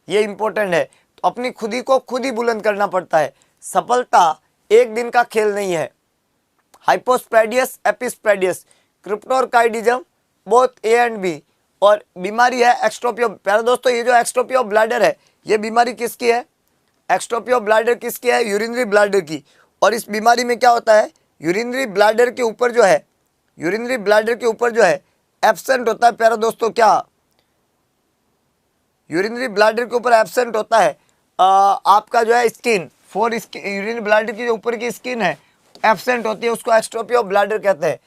ये इंपॉर्टेंट है। तो अपनी खुद ही को खुद ही बुलंद करना पड़ता है। सफलता एक दिन का खेल नहीं है। हाइपोस्पैडियस, एपिस्पैडियस, क्रिप्टोरकाइडिज्म, बोथ ए एंड बी, और बीमारी है एक्सट्रोपी ऑफ। प्यारे दोस्तों, ये जो एक्सट्रोपी ऑफ ब्लैडर है, ये बीमारी किसकी है? एक्सट्रोपी ऑफ ब्लैडर किसकी है? यूरिनरी ब्लैडर की। और इस बीमारी में क्या होता है? यूरिनरी ब्लैडर के ऊपर जो है, यूरिनरी ब्लैडर के ऊपर जो है एब्सेंट होता है। प्यारे दोस्तों, क्या यूरिनरी ब्लैडर के ऊपर एब्सेंट होता है आपका जो है स्किन, यूरिनरी ब्लैडर की जो ऊपर की स्किन है एब्सेंट होती है, उसको एक्सट्रोपी ऑफ ब्लैडर कहते हैं।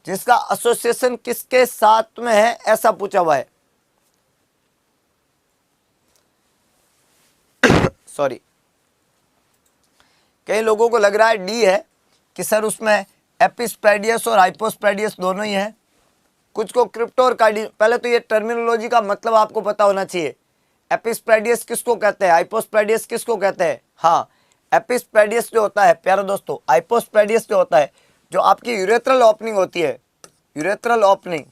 जिसका एसोसिएशन किसके साथ में है, ऐसा पूछा हुआ है। सॉरी, कई लोगों को लग रहा है डी है कि सर उसमें एपिस्पैडियस और हाइपोस्पैडियस दोनों ही है। कुछ को क्रिप्टोरकाइडिज्म, पहले तो ये टर्मिनोलॉजी का मतलब आपको पता होना चाहिए। एपिस्पैडियस किसको कहते हैं, हाइपोस्पैडियस किसको कहते हैं? हाँ, एपिस्पैडियस जो होता है प्यारे दोस्तों, हाइपोस्पैडियस जो होता है, जो आपकी यूरेथ्रल ओपनिंग होती है, यूरेथ्रल ओपनिंग,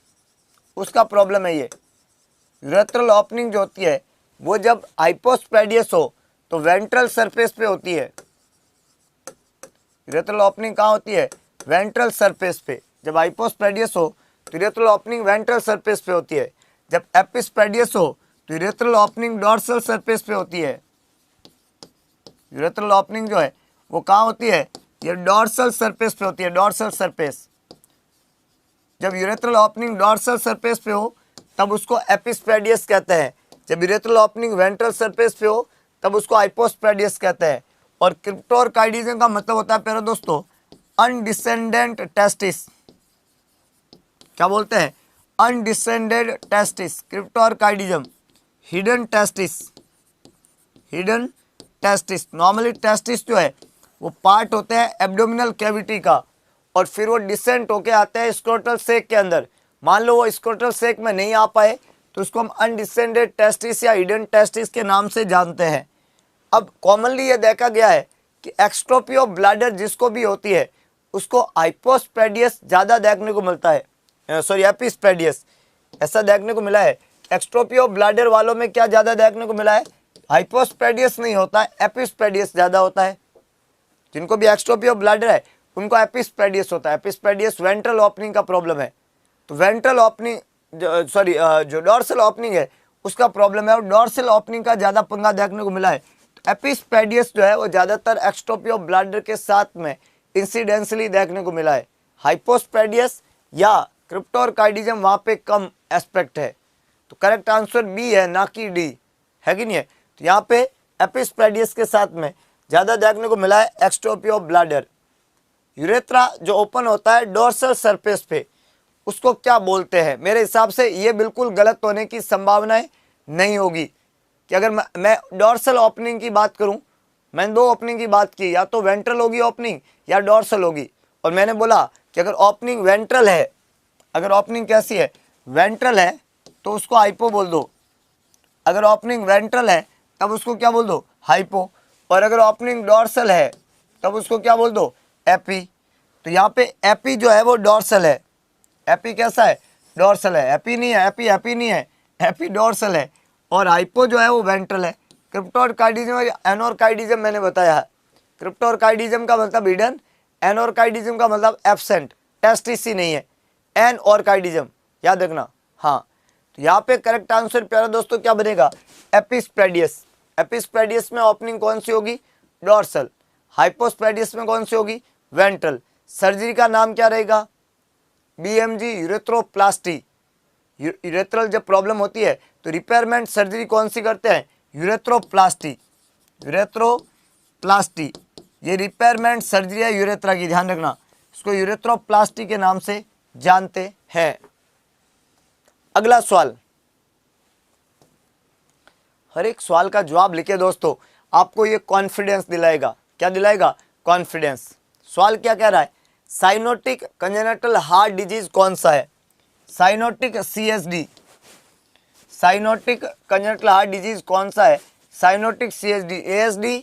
उसका प्रॉब्लम है ये। यूरेथ्रल ओपनिंग जो होती है वो जब हाइपोस्पैडियस हो तो वेंट्रल सरफेस पे होती है। यूरेथ्रल ओपनिंग कहाँ होती है? वेंट्रल सरफेस पे। जब हाइपोस्पैडियस हो तो यूरेथ्रल ओपनिंग वेंट्रल सरफेस पे होती है। जब एपिस्पैडियस हो तो यूरेथ्रल ओपनिंग डॉर्सल सरफेस पे होती है। यूरेथ्रल ओपनिंग जो है वो कहाँ होती है? ये डॉर्सल सरफेस पे होती है, डॉर्सल सरफेस। जब यूरेथ्रल ओपनिंग डॉर्सल सरफेस पे हो तब उसको एपिस्पैडियस कहते हैं। जब यूरेथ्रल ओपनिंग वेंट्रल सरफेस पे हो तब उसको हाइपोस्पैडियस कहते हैं। और क्रिप्टोरकाइडिज्म का मतलब होता है प्यारे दोस्तों अनडिसेंडेंट टेस्टिस। क्या बोलते हैं? Undescended testis. Cryptorchidism hidden testis, hidden testis. Normally testis जो है वो पार्ट होते हैं एब्डोमिनल कैविटी का, और फिर वो डिसेंट होके आते हैं स्क्रोटल सेक के अंदर। मान लो वो स्क्रोटल सेक में नहीं आ पाए तो उसको हम अनडिसेंडेड टेस्टिस या हिडन टेस्टिस के नाम से जानते हैं। अब कॉमनली ये देखा गया है कि एक्सट्रोपी ऑफ ब्लैडर जिसको भी होती है उसको हाइपोस्पैडियस ज़्यादा देखने को मिलता है, सॉरी एपिस्पैडियस। ऐसा देखने को मिला है। एक्सट्रोपी ऑफ ब्लैडर वालों में क्या ज़्यादा देखने को मिला है? हाइपोस्पैडियस नहीं होता है, एपिस्पैडियस ज़्यादा होता है। जिनको भी एक्सट्रोपी ऑफ ब्लैडर है उनको एपिस्पैडियस होता है। एपिस्पैडियस वेंट्रल ओपनिंग का प्रॉब्लम है। तो वेंट्रल ओपनिंग जो डॉर्सल ओपनिंग है उसका प्रॉब्लम है, और डॉर्सल ओपनिंग का ज़्यादा पंगा देखने को मिला है। तो एपिस्पैडियस जो है वो ज़्यादातर एक्सट्रोपी ऑफ ब्लैडर के साथ में इंसिडेंशली देखने को मिला है। हाइपोस्पैडियस या क्रिप्टोरकाइडिज्म वहाँ पे कम एस्पेक्ट है। तो करेक्ट आंसर बी है, ना कि डी, है कि नहीं है? तो यहाँ पे एपिस्पैडियस के साथ में ज़्यादा देखने को मिला है एक्सट्रोपी ऑफ ब्लैडर। यूरेथ्रा जो ओपन होता है डोर्सल सरफेस पे, उसको क्या बोलते हैं? मेरे हिसाब से ये बिल्कुल गलत होने की संभावनाएं नहीं होगी कि अगर मैं डोर्सल ओपनिंग की बात करूं, मैंने दो ओपनिंग की बात की, या तो वेंट्रल होगी ओपनिंग या डोर्सल होगी। और मैंने बोला कि अगर ओपनिंग वेंट्रल है, अगर ओपनिंग कैसी है? वेंट्रल है तो उसको हाइपो बोल दो। अगर ओपनिंग वेंट्रल है तब उसको क्या बोल दो? हाइपो। और अगर ओपनिंग डोर्सल है तब उसको क्या बोल दो? एपी। तो यहाँ पे एपी जो है वो डोर्सल है। एपी कैसा है? डोर्सल है। एपी नहीं है, एपी नहीं है, एपी डोर्सल है। और हाइपो जो है वो वेंट्रल है। क्रिप्टोरकाइडिज्म और एनोरकाइडिज्म मैंने बताया है। क्रिप्टोरकाइडिज्म का मतलब हिडन, एनोरकाइडिज्म का मतलब एब्सेंट, टेस्टिस ही नहीं है। एनोरकाइडिज्म याद रखना। हाँ, तो यहाँ पे करेक्ट आंसर प्यारे दोस्तों क्या बनेगा? एपिस्पैडियस। एपिस्पैडियस में ओपनिंग कौन सी होगी? डोर्सल। हाइपोस्पैडियस में कौन सी होगी? वेंट्रल। सर्जरी का नाम क्या रहेगा? BMG, urethroplasty. यूरेथ्रल जब प्रॉब्लम होती है तो रिपेयरमेंट सर्जरी कौन सी करते हैं? यूरेथ्रोप्लास्टी। यूरेथ्रोप्लास्टी ये रिपेयरमेंट सर्जरी है यूरेथ्रा की, ध्यान रखना। इसको यूरेथ्रोप्लास्टी के नाम से जानते हैं। अगला सवाल, हर एक सवाल का जवाब लिखे दोस्तों, आपको ये कॉन्फिडेंस दिलाएगा। क्या दिलाएगा? कॉन्फिडेंस। सवाल क्या कह रहा है? साइनोटिक कंजेनिटल हार्ट डिजीज कौन सा है? Cyanotic CSD, cyanotic congenital heart disease कौन सा है? Cyanotic CSD, ASD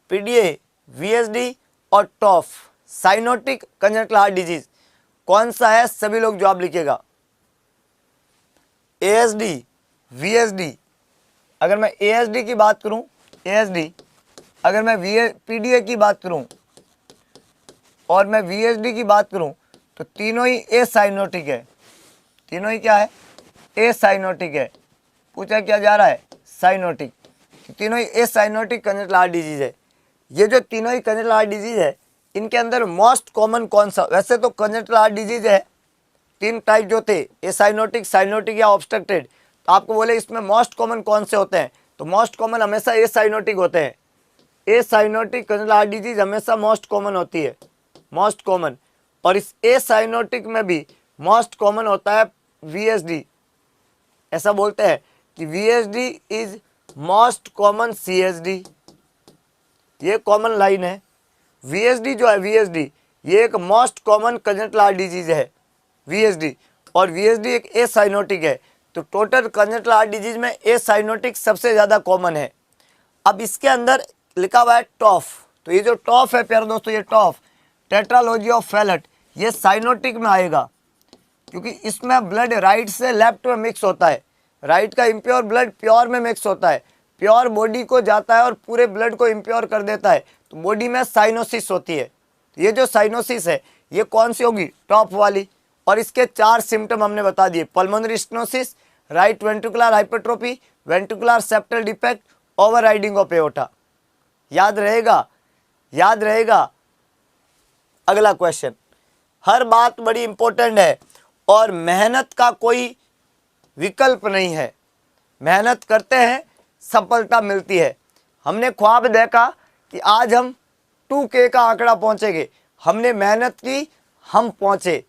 PDA, VSD और टॉफ साइनोटिक कंजंक्टिवल हार्ट डिजीज कौन सा है? सभी लोग जवाब लिखिएगा। एएसडी, वीएसडी, अगर मैं एएसडी की बात करूं, एएसडी, अगर मैं पीडीए की बात करूं और मैं वीएसडी की बात करूं तो तीनों ही ए साइनोटिक है। तीनों ही क्या है? ए साइनोटिक है। पूछा क्या जा रहा है? साइनोटिक। तीनों ही ए साइनोटिक कंजंक्टिवल हार्ट डिजीज है। ये जो तीनों ही कंजंक्टिवल हार्ट डिजीज है, इनके अंदर मोस्ट कॉमन कौन सा? वैसे तो कंजंक्टिवल हार्ट डिजीज है, तीन टाइप जो थे, ए साइनोटिक, साइनोटिक या ऑब्स्ट्रक्टेड। तो आपको बोले इसमें मोस्ट कॉमन कौन से होते हैं? तो मोस्ट कॉमन हमेशा ए साइनोटिक होते हैं। ए साइनोटिक कंजंक्टिवल हार्ट डिजीज हमेशा मोस्ट कॉमन होती है, मोस्ट कॉमन। और इस ए साइनोटिक में भी मोस्ट कॉमन होता है वीएसडी। ऐसा बोलते हैं कि VSD is most common CSD. ये कॉमन लाइन है। वीएसडी जो है, वीएसडी ये एक most common conjunctival heart disease है, वीएसडी। और वीएसडी एक ए साइनोटिक है। तो टोटल कंजंक्टिवल हार्ट डिजीज में ए साइनोटिक सबसे ज़्यादा कॉमन है। अब इसके अंदर लिखा हुआ है टॉफ। तो ये जो टॉफ है प्यारे दोस्तों, ये टॉफ, टेट्रालॉजी ऑफ फैलेट, ये साइनोटिक में आएगा क्योंकि इसमें ब्लड राइट से लेफ्ट में मिक्स होता है। राइट का इम्प्योर ब्लड प्योर में मिक्स होता है। प्योर बॉडी को जाता है और पूरे ब्लड को इम्प्योर कर देता है। तो बॉडी में साइनोसिस होती है। ये जो साइनोसिस है ये कौन सी होगी? टॉप वाली। और इसके 4 सिम्टम हमने बता दिए, pulmonary stenosis, right ventricular hypertrophy, ventricular septal defect, overriding of aorta. याद रहेगा? याद रहेगा? अगला क्वेश्चन, हर बात बड़ी इंपॉर्टेंट है और मेहनत का कोई विकल्प नहीं है। मेहनत करते हैं, सफलता मिलती है। हमने ख्वाब देखा कि आज हम 2K का आंकड़ा पहुंचेंगे। हमने मेहनत की, हम पहुंचे।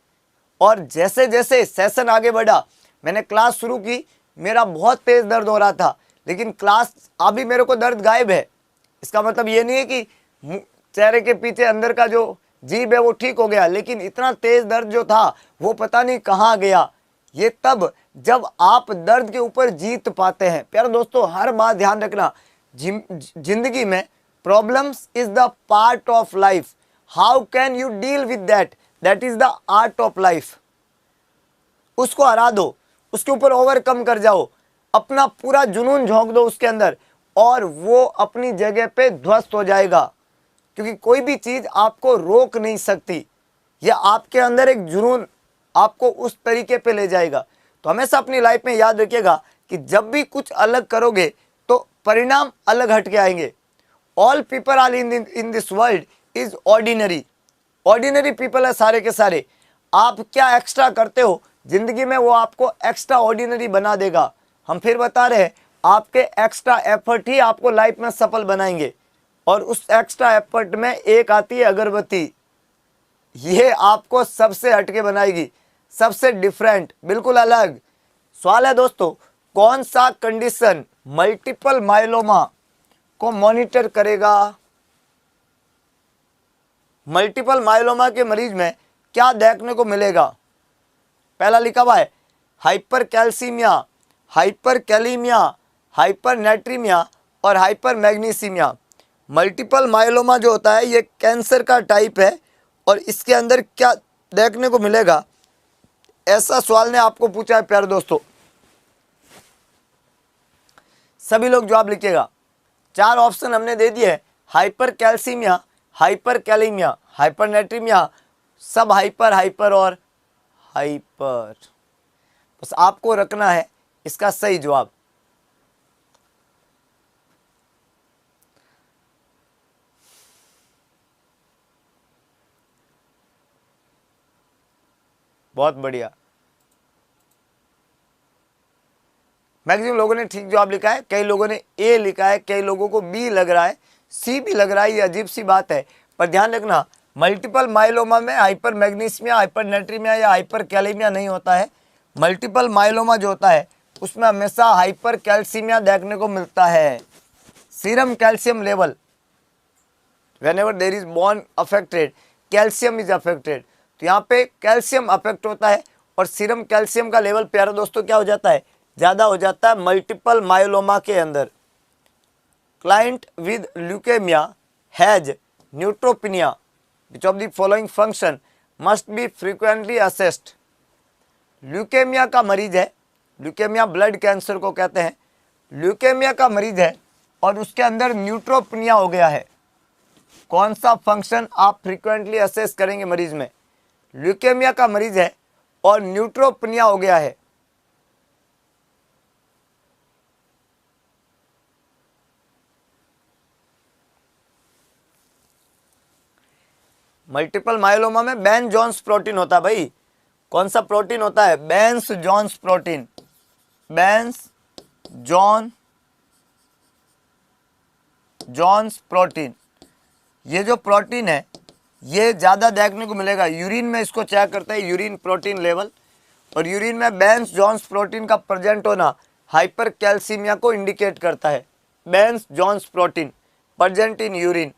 और जैसे जैसे सेशन आगे बढ़ा, मैंने क्लास शुरू की, मेरा बहुत तेज दर्द हो रहा था, लेकिन क्लास अभी मेरे को दर्द गायब है। इसका मतलब ये नहीं है कि चेहरे के पीछे अंदर का जो जीभ है वो ठीक हो गया, लेकिन इतना तेज दर्द जो था वो पता नहीं कहाँ गया। ये तब जब आप दर्द के ऊपर जीत पाते हैं। प्यारे दोस्तों, हर बात ध्यान रखना, जिंदगी में problems is the part of life. How can you deal with that? That is the art of life. उसको हरा दो, उसके ऊपर ओवरकम कर जाओ, अपना पूरा जुनून झोंक दो उसके अंदर और वो अपनी जगह पे ध्वस्त हो जाएगा। क्योंकि कोई भी चीज आपको रोक नहीं सकती। यह आपके अंदर एक जुनून आपको उस तरीके पे ले जाएगा। तो हमेशा अपनी लाइफ में याद रखिएगा कि जब भी कुछ अलग करोगे तो परिणाम अलग हटके आएंगे। All people are in this world is ordinary. Ordinary people है सारे के सारे। आप क्या एक्स्ट्रा करते हो जिंदगी में, वो आपको एक्स्ट्रा ऑर्डिनरी बना देगा। हम फिर बता रहे हैं, आपके एक्स्ट्रा एफर्ट ही आपको लाइफ में सफल बनाएंगे। और उस एक्स्ट्रा एफर्ट में एक आती है अगरबत्ती। ये आपको सबसे हटके बनाएगी, सबसे डिफरेंट, बिल्कुल अलग। सवाल है दोस्तों, कौन सा कंडीशन मल्टीपल माइलोमा को मॉनिटर करेगा? मल्टीपल माइलोमा के मरीज में क्या देखने को मिलेगा? पहला लिखा हुआ है hypercalcaemia, hyperkalaemia, hypernatraemia और हाइपर मैग्नीसीमिया। मल्टीपल माइलोमा जो होता है ये कैंसर का टाइप है और इसके अंदर क्या देखने को मिलेगा, ऐसा सवाल ने आपको पूछा है प्यारे दोस्तों। सभी लोग जवाब लिखिएगा। 4 ऑप्शन हमने दे दिए, hypercalcaemia, hyperkalaemia, hypernatraemia, सब हाइपर, हाइपर और हाइपर। बस आपको रखना है इसका सही जवाब। बहुत बढ़िया, मैक्सिमम लोगों ने ठीक जवाब लिखा है। कई लोगों ने ए लिखा है, कई लोगों को बी लग रहा है, सी भी लग रहा है। ये अजीब सी बात है, पर ध्यान रखना मल्टीपल माइलोमा में हाइपर मैग्नीसिमिया, हाइपर नेट्रीमिया या हाइपर कैलीमिया नहीं होता है। मल्टीपल माइलोमा जो होता है उसमें हमेशा हाइपर कैल्सीमिया देखने को मिलता है। Serum calcium level, whenever there is bone affected, calcium is affected. तो यहाँ पे कैल्शियम अफेक्ट होता है और सीरम कैल्शियम का लेवल प्यारे दोस्तों क्या हो जाता है, ज़्यादा हो जाता है मल्टीपल माइलोमा के अंदर। Client with leukaemia has न्यूट्रोपिनिया, which of the following function must be frequently assessed. Leukaemia का मरीज है, ल्यूकेमिया ब्लड कैंसर को कहते हैं, ल्यूकेमिया का मरीज है और उसके अंदर न्यूट्रोपिनिया हो गया है। कौन सा फंक्शन आप फ्रीक्वेंटली असेस करेंगे मरीज में? ल्यूकेमिया का मरीज है और न्यूट्रोपिनिया हो गया है। मल्टीपल माइलोमा में बेन जॉन्स प्रोटीन होता है भाई। कौन सा प्रोटीन होता है? बेंस जॉन्स प्रोटीन, बेंस जॉन्स प्रोटीन। ये जो प्रोटीन है ये ज़्यादा देखने को मिलेगा, यूरिन में इसको चेक करते हैं, यूरिन प्रोटीन लेवल, और यूरिन में बेंस जॉन्स प्रोटीन का प्रेजेंट होना हाइपर कैल्सीमिया को इंडिकेट करता है। Bence Jones protein present in urine.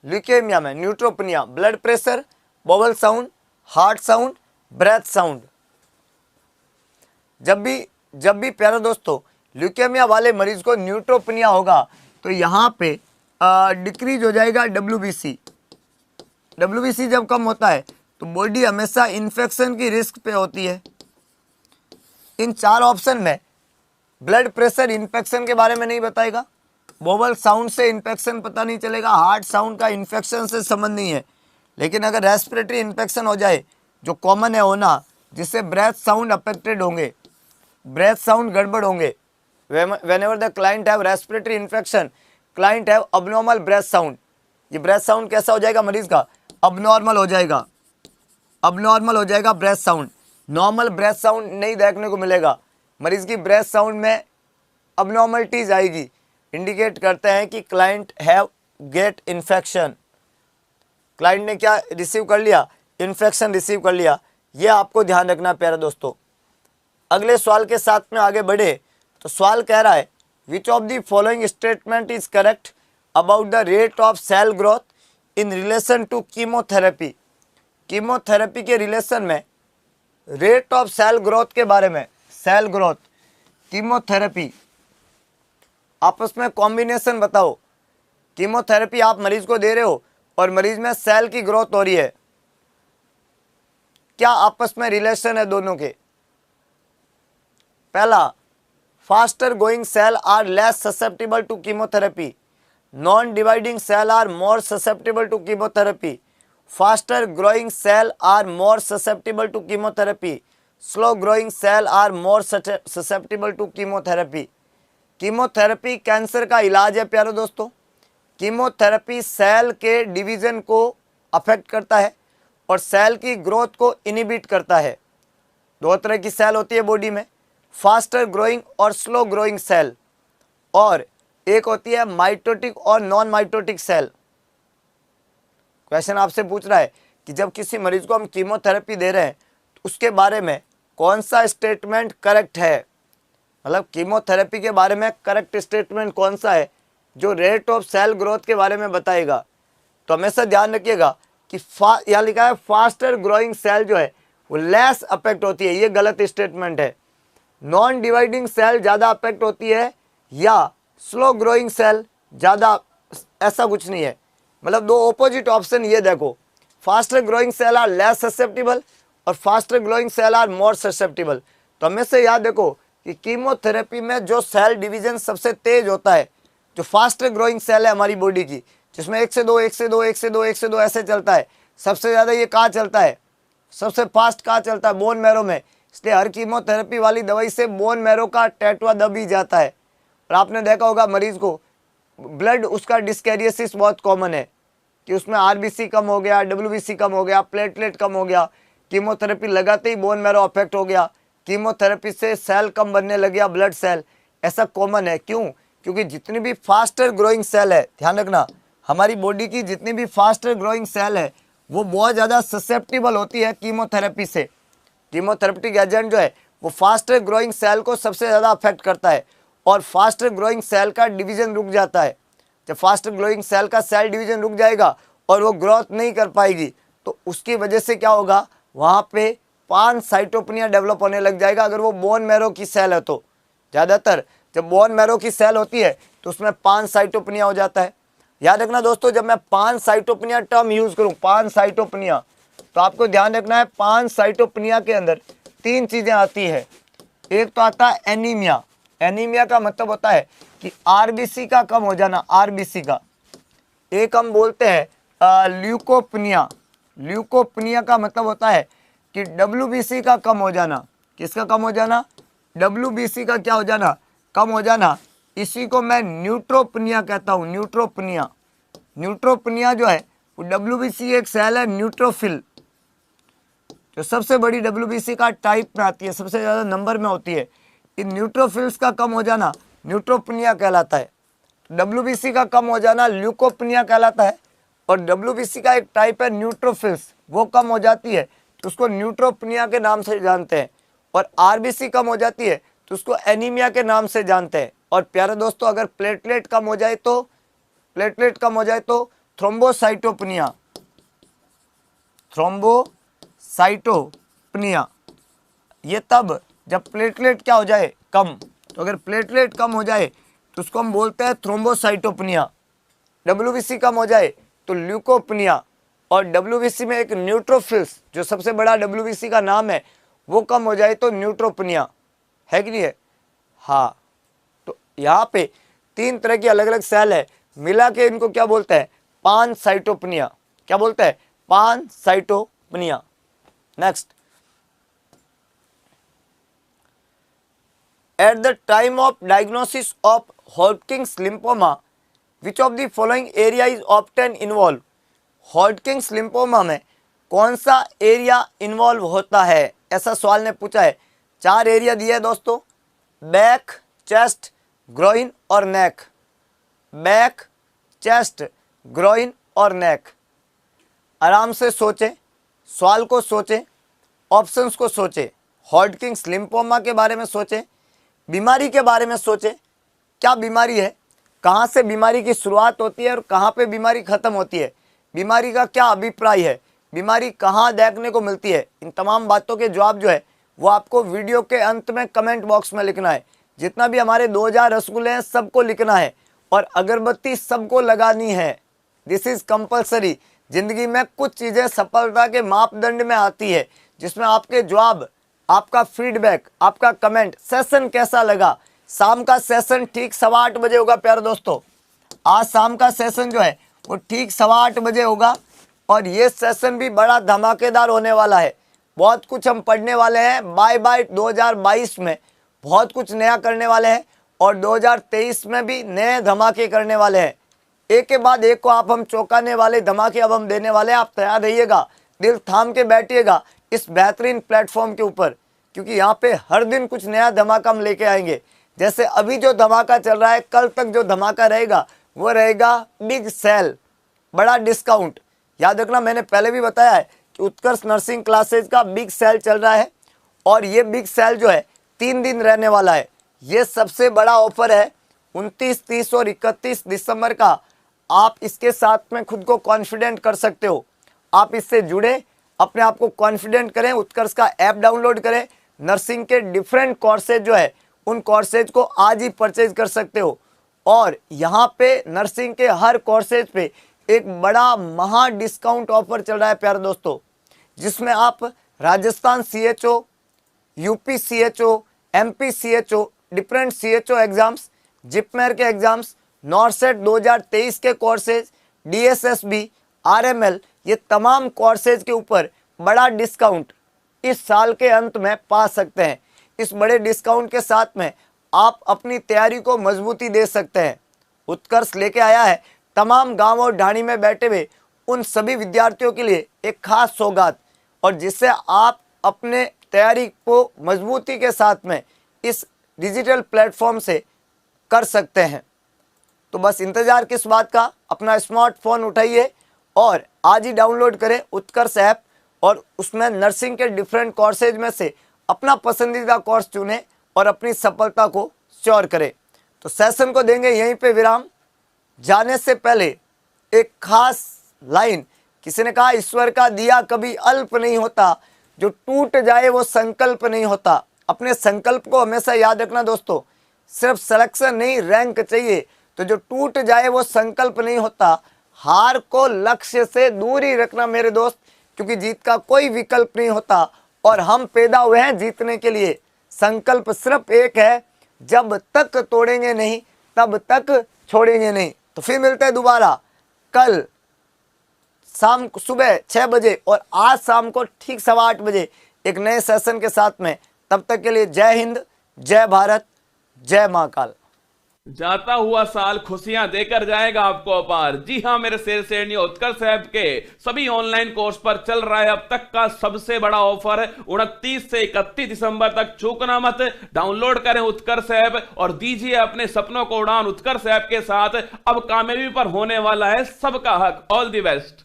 Leukaemia में neutropenia, blood pressure, bubble sound, heart sound, breath sound. जब भी प्यारे दोस्तों ल्यूकेमिया वाले मरीज को न्यूट्रोपिनिया होगा तो यहाँ पे डिक्रीज हो जाएगा WBC। WBC जब कम होता है तो बॉडी हमेशा इन्फेक्शन की रिस्क पे होती है। इन 4 ऑप्शन में ब्लड प्रेशर इन्फेक्शन के बारे में नहीं बताएगा, वोवल साउंड से इन्फेक्शन पता नहीं चलेगा, हार्ट साउंड का इन्फेक्शन से संबंध नहीं है। लेकिन अगर रेस्पिरेटरी इन्फेक्शन हो जाए जो कॉमन है होना, जिससे ब्रेथ साउंड अफेक्टेड होंगे, ब्रेथ साउंड गड़बड़ होंगे। whenever the client have respiratory infection, client have abnormal breath sound। ये ब्रेथ साउंड कैसा हो जाएगा मरीज का? अबनॉर्मल हो जाएगा, अबनॉर्मल हो जाएगा breath sound. Normal breath sound नहीं देखने को मिलेगा, मरीज की ब्रेथ साउंड में अबनॉर्मलिटीज आएगी, इंडिकेट करते हैं कि client have get infection. Client ने क्या रिसीव कर लिया? इन्फेक्शन रिसीव कर लिया। ये आपको ध्यान रखना प्यारे दोस्तों। अगले सवाल के साथ में आगे बढ़े तो सवाल कह रहा है which of the following statement is correct about the rate of cell growth in relation to chemotherapy. Chemotherapy के रिलेशन में रेट ऑफ सेल ग्रोथ के बारे में, सेल ग्रोथ, कीमोथेरेपी, आपस में कॉम्बिनेशन बताओ। कीमोथेरेपी आप मरीज को दे रहे हो और मरीज में सेल की ग्रोथ हो रही है, क्या आपस में रिलेशन है दोनों के? पहला, faster going cell are less susceptible to chemotherapy, non dividing cell are more susceptible to chemotherapy, faster growing cell are more susceptible to chemotherapy, slow growing cell are more susceptible to chemotherapy. Chemotherapy cancer का इलाज है प्यारे दोस्तों। Chemotherapy cell के division को affect करता है और सेल की ग्रोथ को इनिबिट करता है। 2 तरह की सेल होती है बॉडी में, फास्टर ग्रोइंग और स्लो ग्रोइंग सेल, और एक होती है माइटोटिक और नॉन माइटोटिक सेल। क्वेश्चन आपसे पूछ रहा है कि जब किसी मरीज को हम कीमोथेरेपी दे रहे हैं तो उसके बारे में कौन सा स्टेटमेंट करेक्ट है, मतलब कीमोथेरेपी के बारे में करेक्ट स्टेटमेंट कौन सा है जो रेट ऑफ सेल ग्रोथ के बारे में बताएगा। तो हमेशा ध्यान रखिएगा कि यहाँ लिखा है फास्टर ग्रोइंग सेल जो है वो लेस अफेक्ट होती है, ये गलत स्टेटमेंट है। नॉन डिवाइडिंग सेल ज़्यादा अफेक्ट होती है या स्लो ग्रोइंग सेल ज़्यादा, ऐसा कुछ नहीं है। मतलब 2 ऑपोजिट ऑप्शन ये देखो, faster growing cell are less susceptible और faster growing cell are more susceptible. तो हमें से याद देखो कि कीमोथेरेपी में जो सेल डिवीजन सबसे तेज होता है, जो फास्टर ग्रोइंग सेल है हमारी बॉडी की, जिसमें 1 से 2 1 से 2 1 से 2 1 से 2 ऐसे चलता है, सबसे ज़्यादा ये कहाँ चलता है, सबसे फास्ट कहाँ चलता है? बोन मैरो में। इसलिए हर कीमोथेरेपी वाली दवाई से बोन मैरो का टैटुआ दब ही जाता है। और आपने देखा होगा मरीज को ब्लड, उसका डिस्कैरियोसिस बहुत कॉमन है कि उसमें RBC कम हो गया, WBC कम हो गया, प्लेटलेट कम हो गया, कीमोथेरेपी लगाते ही बोन मैरो अफेक्ट हो गया, कीमोथेरेपी से सेल कम बनने लग गया, ब्लड सेल, ऐसा कॉमन है। क्यों? क्योंकि जितनी भी फास्टर ग्रोइंग सेल है, ध्यान रखना, हमारी बॉडी की जितनी भी फास्टर ग्रोइंग सेल है वो बहुत ज़्यादा ससेप्टेबल होती है कीमोथेरेपी से। कीमोथेरेपेटिक एजेंट जो है वो फास्टर ग्रोइंग सेल को सबसे ज़्यादा अफेक्ट करता है और फास्टर ग्रोइंग सेल का डिवीजन रुक जाता है। जब फास्टर ग्रोइंग सेल का सेल डिवीजन रुक जाएगा और वो ग्रोथ नहीं कर पाएगी तो उसकी वजह से क्या होगा, वहाँ पे पानसाइटोपेनिया डेवलप होने लग जाएगा। अगर वो बोन मैरो की सेल है तो ज़्यादातर जब बोन मैरो की सेल होती है तो उसमें पानसाइटोपेनिया हो जाता है, याद रखना दोस्तों, जब मैं पानसाइटोपिनिया टर्म यूज करूं, पानसाइटोपिनिया, तो आपको ध्यान रखना है पानसाइटोपिनिया के अंदर 3 चीजें आती है। एक तो आता है एनीमिया। एनीमिया का मतलब होता है कि आरबीसी का कम हो जाना, आरबीसी का। एक हम बोलते हैं ल्यूकोपनिया। ल्यूकोपनिया का मतलब होता है कि डब्ल्यूबीसी का कम हो जाना। किसका कम हो जाना? डब्ल्यूबीसी का क्या हो जाना? कम हो जाना। इसी को मैं न्यूट्रोपनिया कहता हूं, न्यूट्रोपनिया। न्यूट्रोपनिया जो है वो डब्ल्यूबीसी एक सेल है न्यूट्रोफिल, जो सबसे बड़ी डब्ल्यूबीसी का टाइप में आती है, सबसे ज्यादा नंबर में होती है। इन न्यूट्रोफिल्स का कम हो जाना न्यूट्रोपनिया कहलाता है। डब्ल्यूबीसी का कम हो जाना ल्यूकोपनिया कहलाता है। और डब्ल्यूबीसी का एक टाइप है न्यूट्रोफिल्स, वो कम हो जाती है तो उसको न्यूट्रोपनिया के नाम से जानते हैं। और आरबीसी कम हो जाती है तो उसको एनीमिया के नाम से जानते हैं। और प्यारे दोस्तों, अगर प्लेटलेट कम हो जाए तो, प्लेटलेट कम हो जाए तो थ्रोम्बोसाइटोपिनिया, थ्रोम्बोसाइटोपिनिया। ये तब जब प्लेटलेट क्या हो जाए? कम। तो अगर प्लेटलेट कम हो जाए तो उसको हम बोलते हैं थ्रोम्बोसाइटोपिनिया। डब्ल्यूबीसी कम हो जाए तो ल्यूकोपनिया। और डब्ल्यूबीसी में एक न्यूट्रोफिल्स, जो सबसे बड़ा डब्ल्यूबीसी का नाम है, वो कम हो जाए तो न्यूट्रोपनिया। है कि नहीं है? हाँ। तो यहाँ पे 3 तरह की अलग अलग सेल है, मिला के इनको क्या बोलते हैं? पानसाइटोपिनिया। क्या बोलते हैं? Pancytopenia. Next, at the time of diagnosis of Hodgkin's lymphoma, which of the following area is often involved? Hodgkin's lymphoma में कौन सा एरिया इन्वॉल्व होता है? ऐसा सवाल ने पूछा है। 4 एरिया दिया है दोस्तों, बैक, चेस्ट, ग्रोइन और नेक। बैक, चेस्ट, ग्रोइन और नेक। आराम से सोचें, सवाल को सोचें, ऑप्शंस को सोचें। हॉडकिंस लिम्फोमा के बारे में सोचें, बीमारी के बारे में सोचें, क्या बीमारी है, कहाँ से बीमारी की शुरुआत होती है और कहाँ पे बीमारी खत्म होती है, बीमारी का क्या अभिप्राय है, बीमारी कहाँ देखने को मिलती है। इन तमाम बातों के जवाब जो है वो आपको वीडियो के अंत में कमेंट बॉक्स में लिखना है। जितना भी हमारे 2000 रसगुल्ले हैं सबको लिखना है और अगरबत्ती सबको लगानी है। This is compulsory. जिंदगी में कुछ चीज़ें सफलता के मापदंड में आती है, जिसमें आपके जवाब, आपका फीडबैक, आपका कमेंट। सेशन कैसा लगा? शाम का सेशन ठीक 8:15 बजे होगा प्यारे दोस्तों। आज शाम का सेशन जो है वो ठीक 8:15 बजे होगा और ये सेशन भी बड़ा धमाकेदार होने वाला है। बहुत कुछ हम पढ़ने वाले हैं। बाय 2022 में बहुत कुछ नया करने वाले हैं और 2023 में भी नए धमाके करने वाले हैं। एक के बाद एक को आप हम चौंकाने वाले धमाके अब हम देने वाले हैं। आप तैयार रहिएगा, दिल थाम के बैठिएगा इस बेहतरीन प्लेटफॉर्म के ऊपर, क्योंकि यहाँ पे हर दिन कुछ नया धमाका हम लेके आएंगे। जैसे अभी जो धमाका चल रहा है, कल तक जो धमाका रहेगा वो रहेगा बिग सेल, बड़ा डिस्काउंट। याद रखना, मैंने पहले भी बताया है कि उत्कर्ष नर्सिंग क्लासेज का बिग सेल चल रहा है और ये बिग सेल जो है 3 दिन रहने वाला है। ये सबसे बड़ा ऑफर है 29, 30 और 31 दिसंबर का। आप इसके साथ में खुद को कॉन्फिडेंट कर सकते हो। आप इससे जुड़े, अपने आप को कॉन्फिडेंट करें, उत्कर्ष का ऐप डाउनलोड करें। नर्सिंग के डिफरेंट कोर्सेज जो है उन कोर्सेज को आज ही परचेज कर सकते हो। और यहाँ पे नर्सिंग के हर कोर्सेज पे एक बड़ा महा डिस्काउंट ऑफर चल रहा है प्यारे दोस्तों, जिसमें आप Rajasthan CHO, UP CHO, MP CHO, different CHO exams, JIPMER के एग्जाम्स, नॉर्सेट 2023 के कोर्सेज, DSSB, RML, ये तमाम कोर्सेज के ऊपर बड़ा डिस्काउंट इस साल के अंत में पा सकते हैं। इस बड़े डिस्काउंट के साथ में आप अपनी तैयारी को मजबूती दे सकते हैं। उत्कर्ष लेके आया है तमाम गांव और ढाणी में बैठे हुए उन सभी विद्यार्थियों के लिए एक खास सौगात, और जिससे आप अपने तैयारी को मजबूती के साथ में इस डिजिटल प्लेटफॉर्म से कर सकते हैं। तो बस इंतजार किस बात का, अपना स्मार्टफोन उठाइए और आज ही डाउनलोड करें उत्कर्ष ऐप और उसमें नर्सिंग के डिफरेंट कोर्सेज में से अपना पसंदीदा कोर्स चुनें और अपनी सफलता को श्योर करें। तो सेशन को देंगे यहीं पे विराम। जाने से पहले एक खास लाइन, किसी ने कहा ईश्वर का दिया कभी अल्प नहीं होता, जो टूट जाए वो संकल्प नहीं होता। अपने संकल्प को हमेशा याद रखना दोस्तों। सिर्फ सिलेक्शन नहीं, रैंक चाहिए। तो जो टूट जाए वो संकल्प नहीं होता। हार को लक्ष्य से दूर ही रखना मेरे दोस्त, क्योंकि जीत का कोई विकल्प नहीं होता और हम पैदा हुए हैं जीतने के लिए। संकल्प सिर्फ एक है, जब तक तोड़ेंगे नहीं तब तक छोड़ेंगे नहीं। तो फिर मिलते हैं दोबारा कल शाम को सुबह 6 बजे और आज शाम को ठीक 8:15 बजे एक नए सेशन के साथ में। तब तक के लिए जय हिंद, जय भारत, जय महाकाल। जाता हुआ साल खुशियां देकर जाएगा आपको अपार। जी हां, मेरे शेर शेरनी उत्कर्ष ऐप के सभी ऑनलाइन कोर्स पर चल रहा है अब तक का सबसे बड़ा ऑफर। 29 से 31 दिसंबर तक चूकना मत। डाउनलोड करें उत्कर्ष ऐप और दीजिए अपने सपनों को उड़ान। उत्कर्ष ऐप के साथ अब कामयाबी पर होने वाला है सबका हक। All the best.